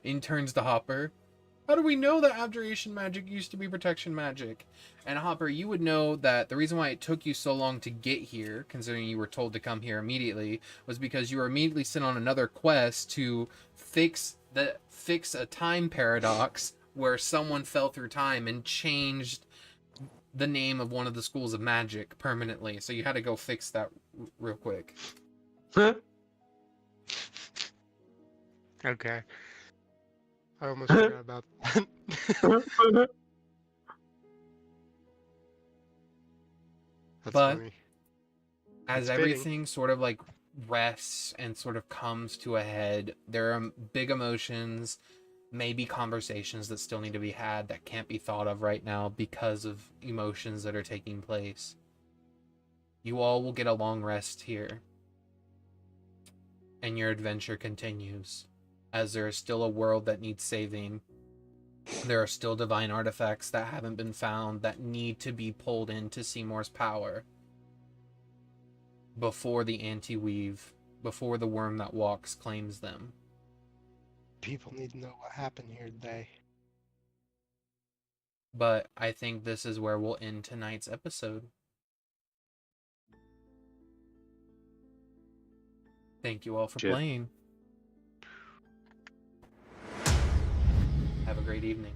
And turns to Hopper. How do we know that abjuration magic used to be protection magic? And Hopper, you would know that the reason why it took you so long to get here, considering you were told to come here immediately, was because you were immediately sent on another quest to fix a time paradox where someone fell through time and changed the name of one of the schools of magic permanently. So you had to go fix that real quick. Okay. I almost forgot about that. That's But funny. as It's fitting. everything sort of like rests and sort of comes to a head, there are big emotions, maybe conversations that still need to be had that can't be thought of right now because of emotions that are taking place. You all will get a long rest here, and your adventure continues, as there is still a world that needs saving. There are still divine artifacts that haven't been found that need to be pulled into Simour's power before the anti-weave, before the worm that walks claims them. People need to know what happened here today. But I think this is where we'll end tonight's episode. Thank you all for Shit. playing. Have a great evening.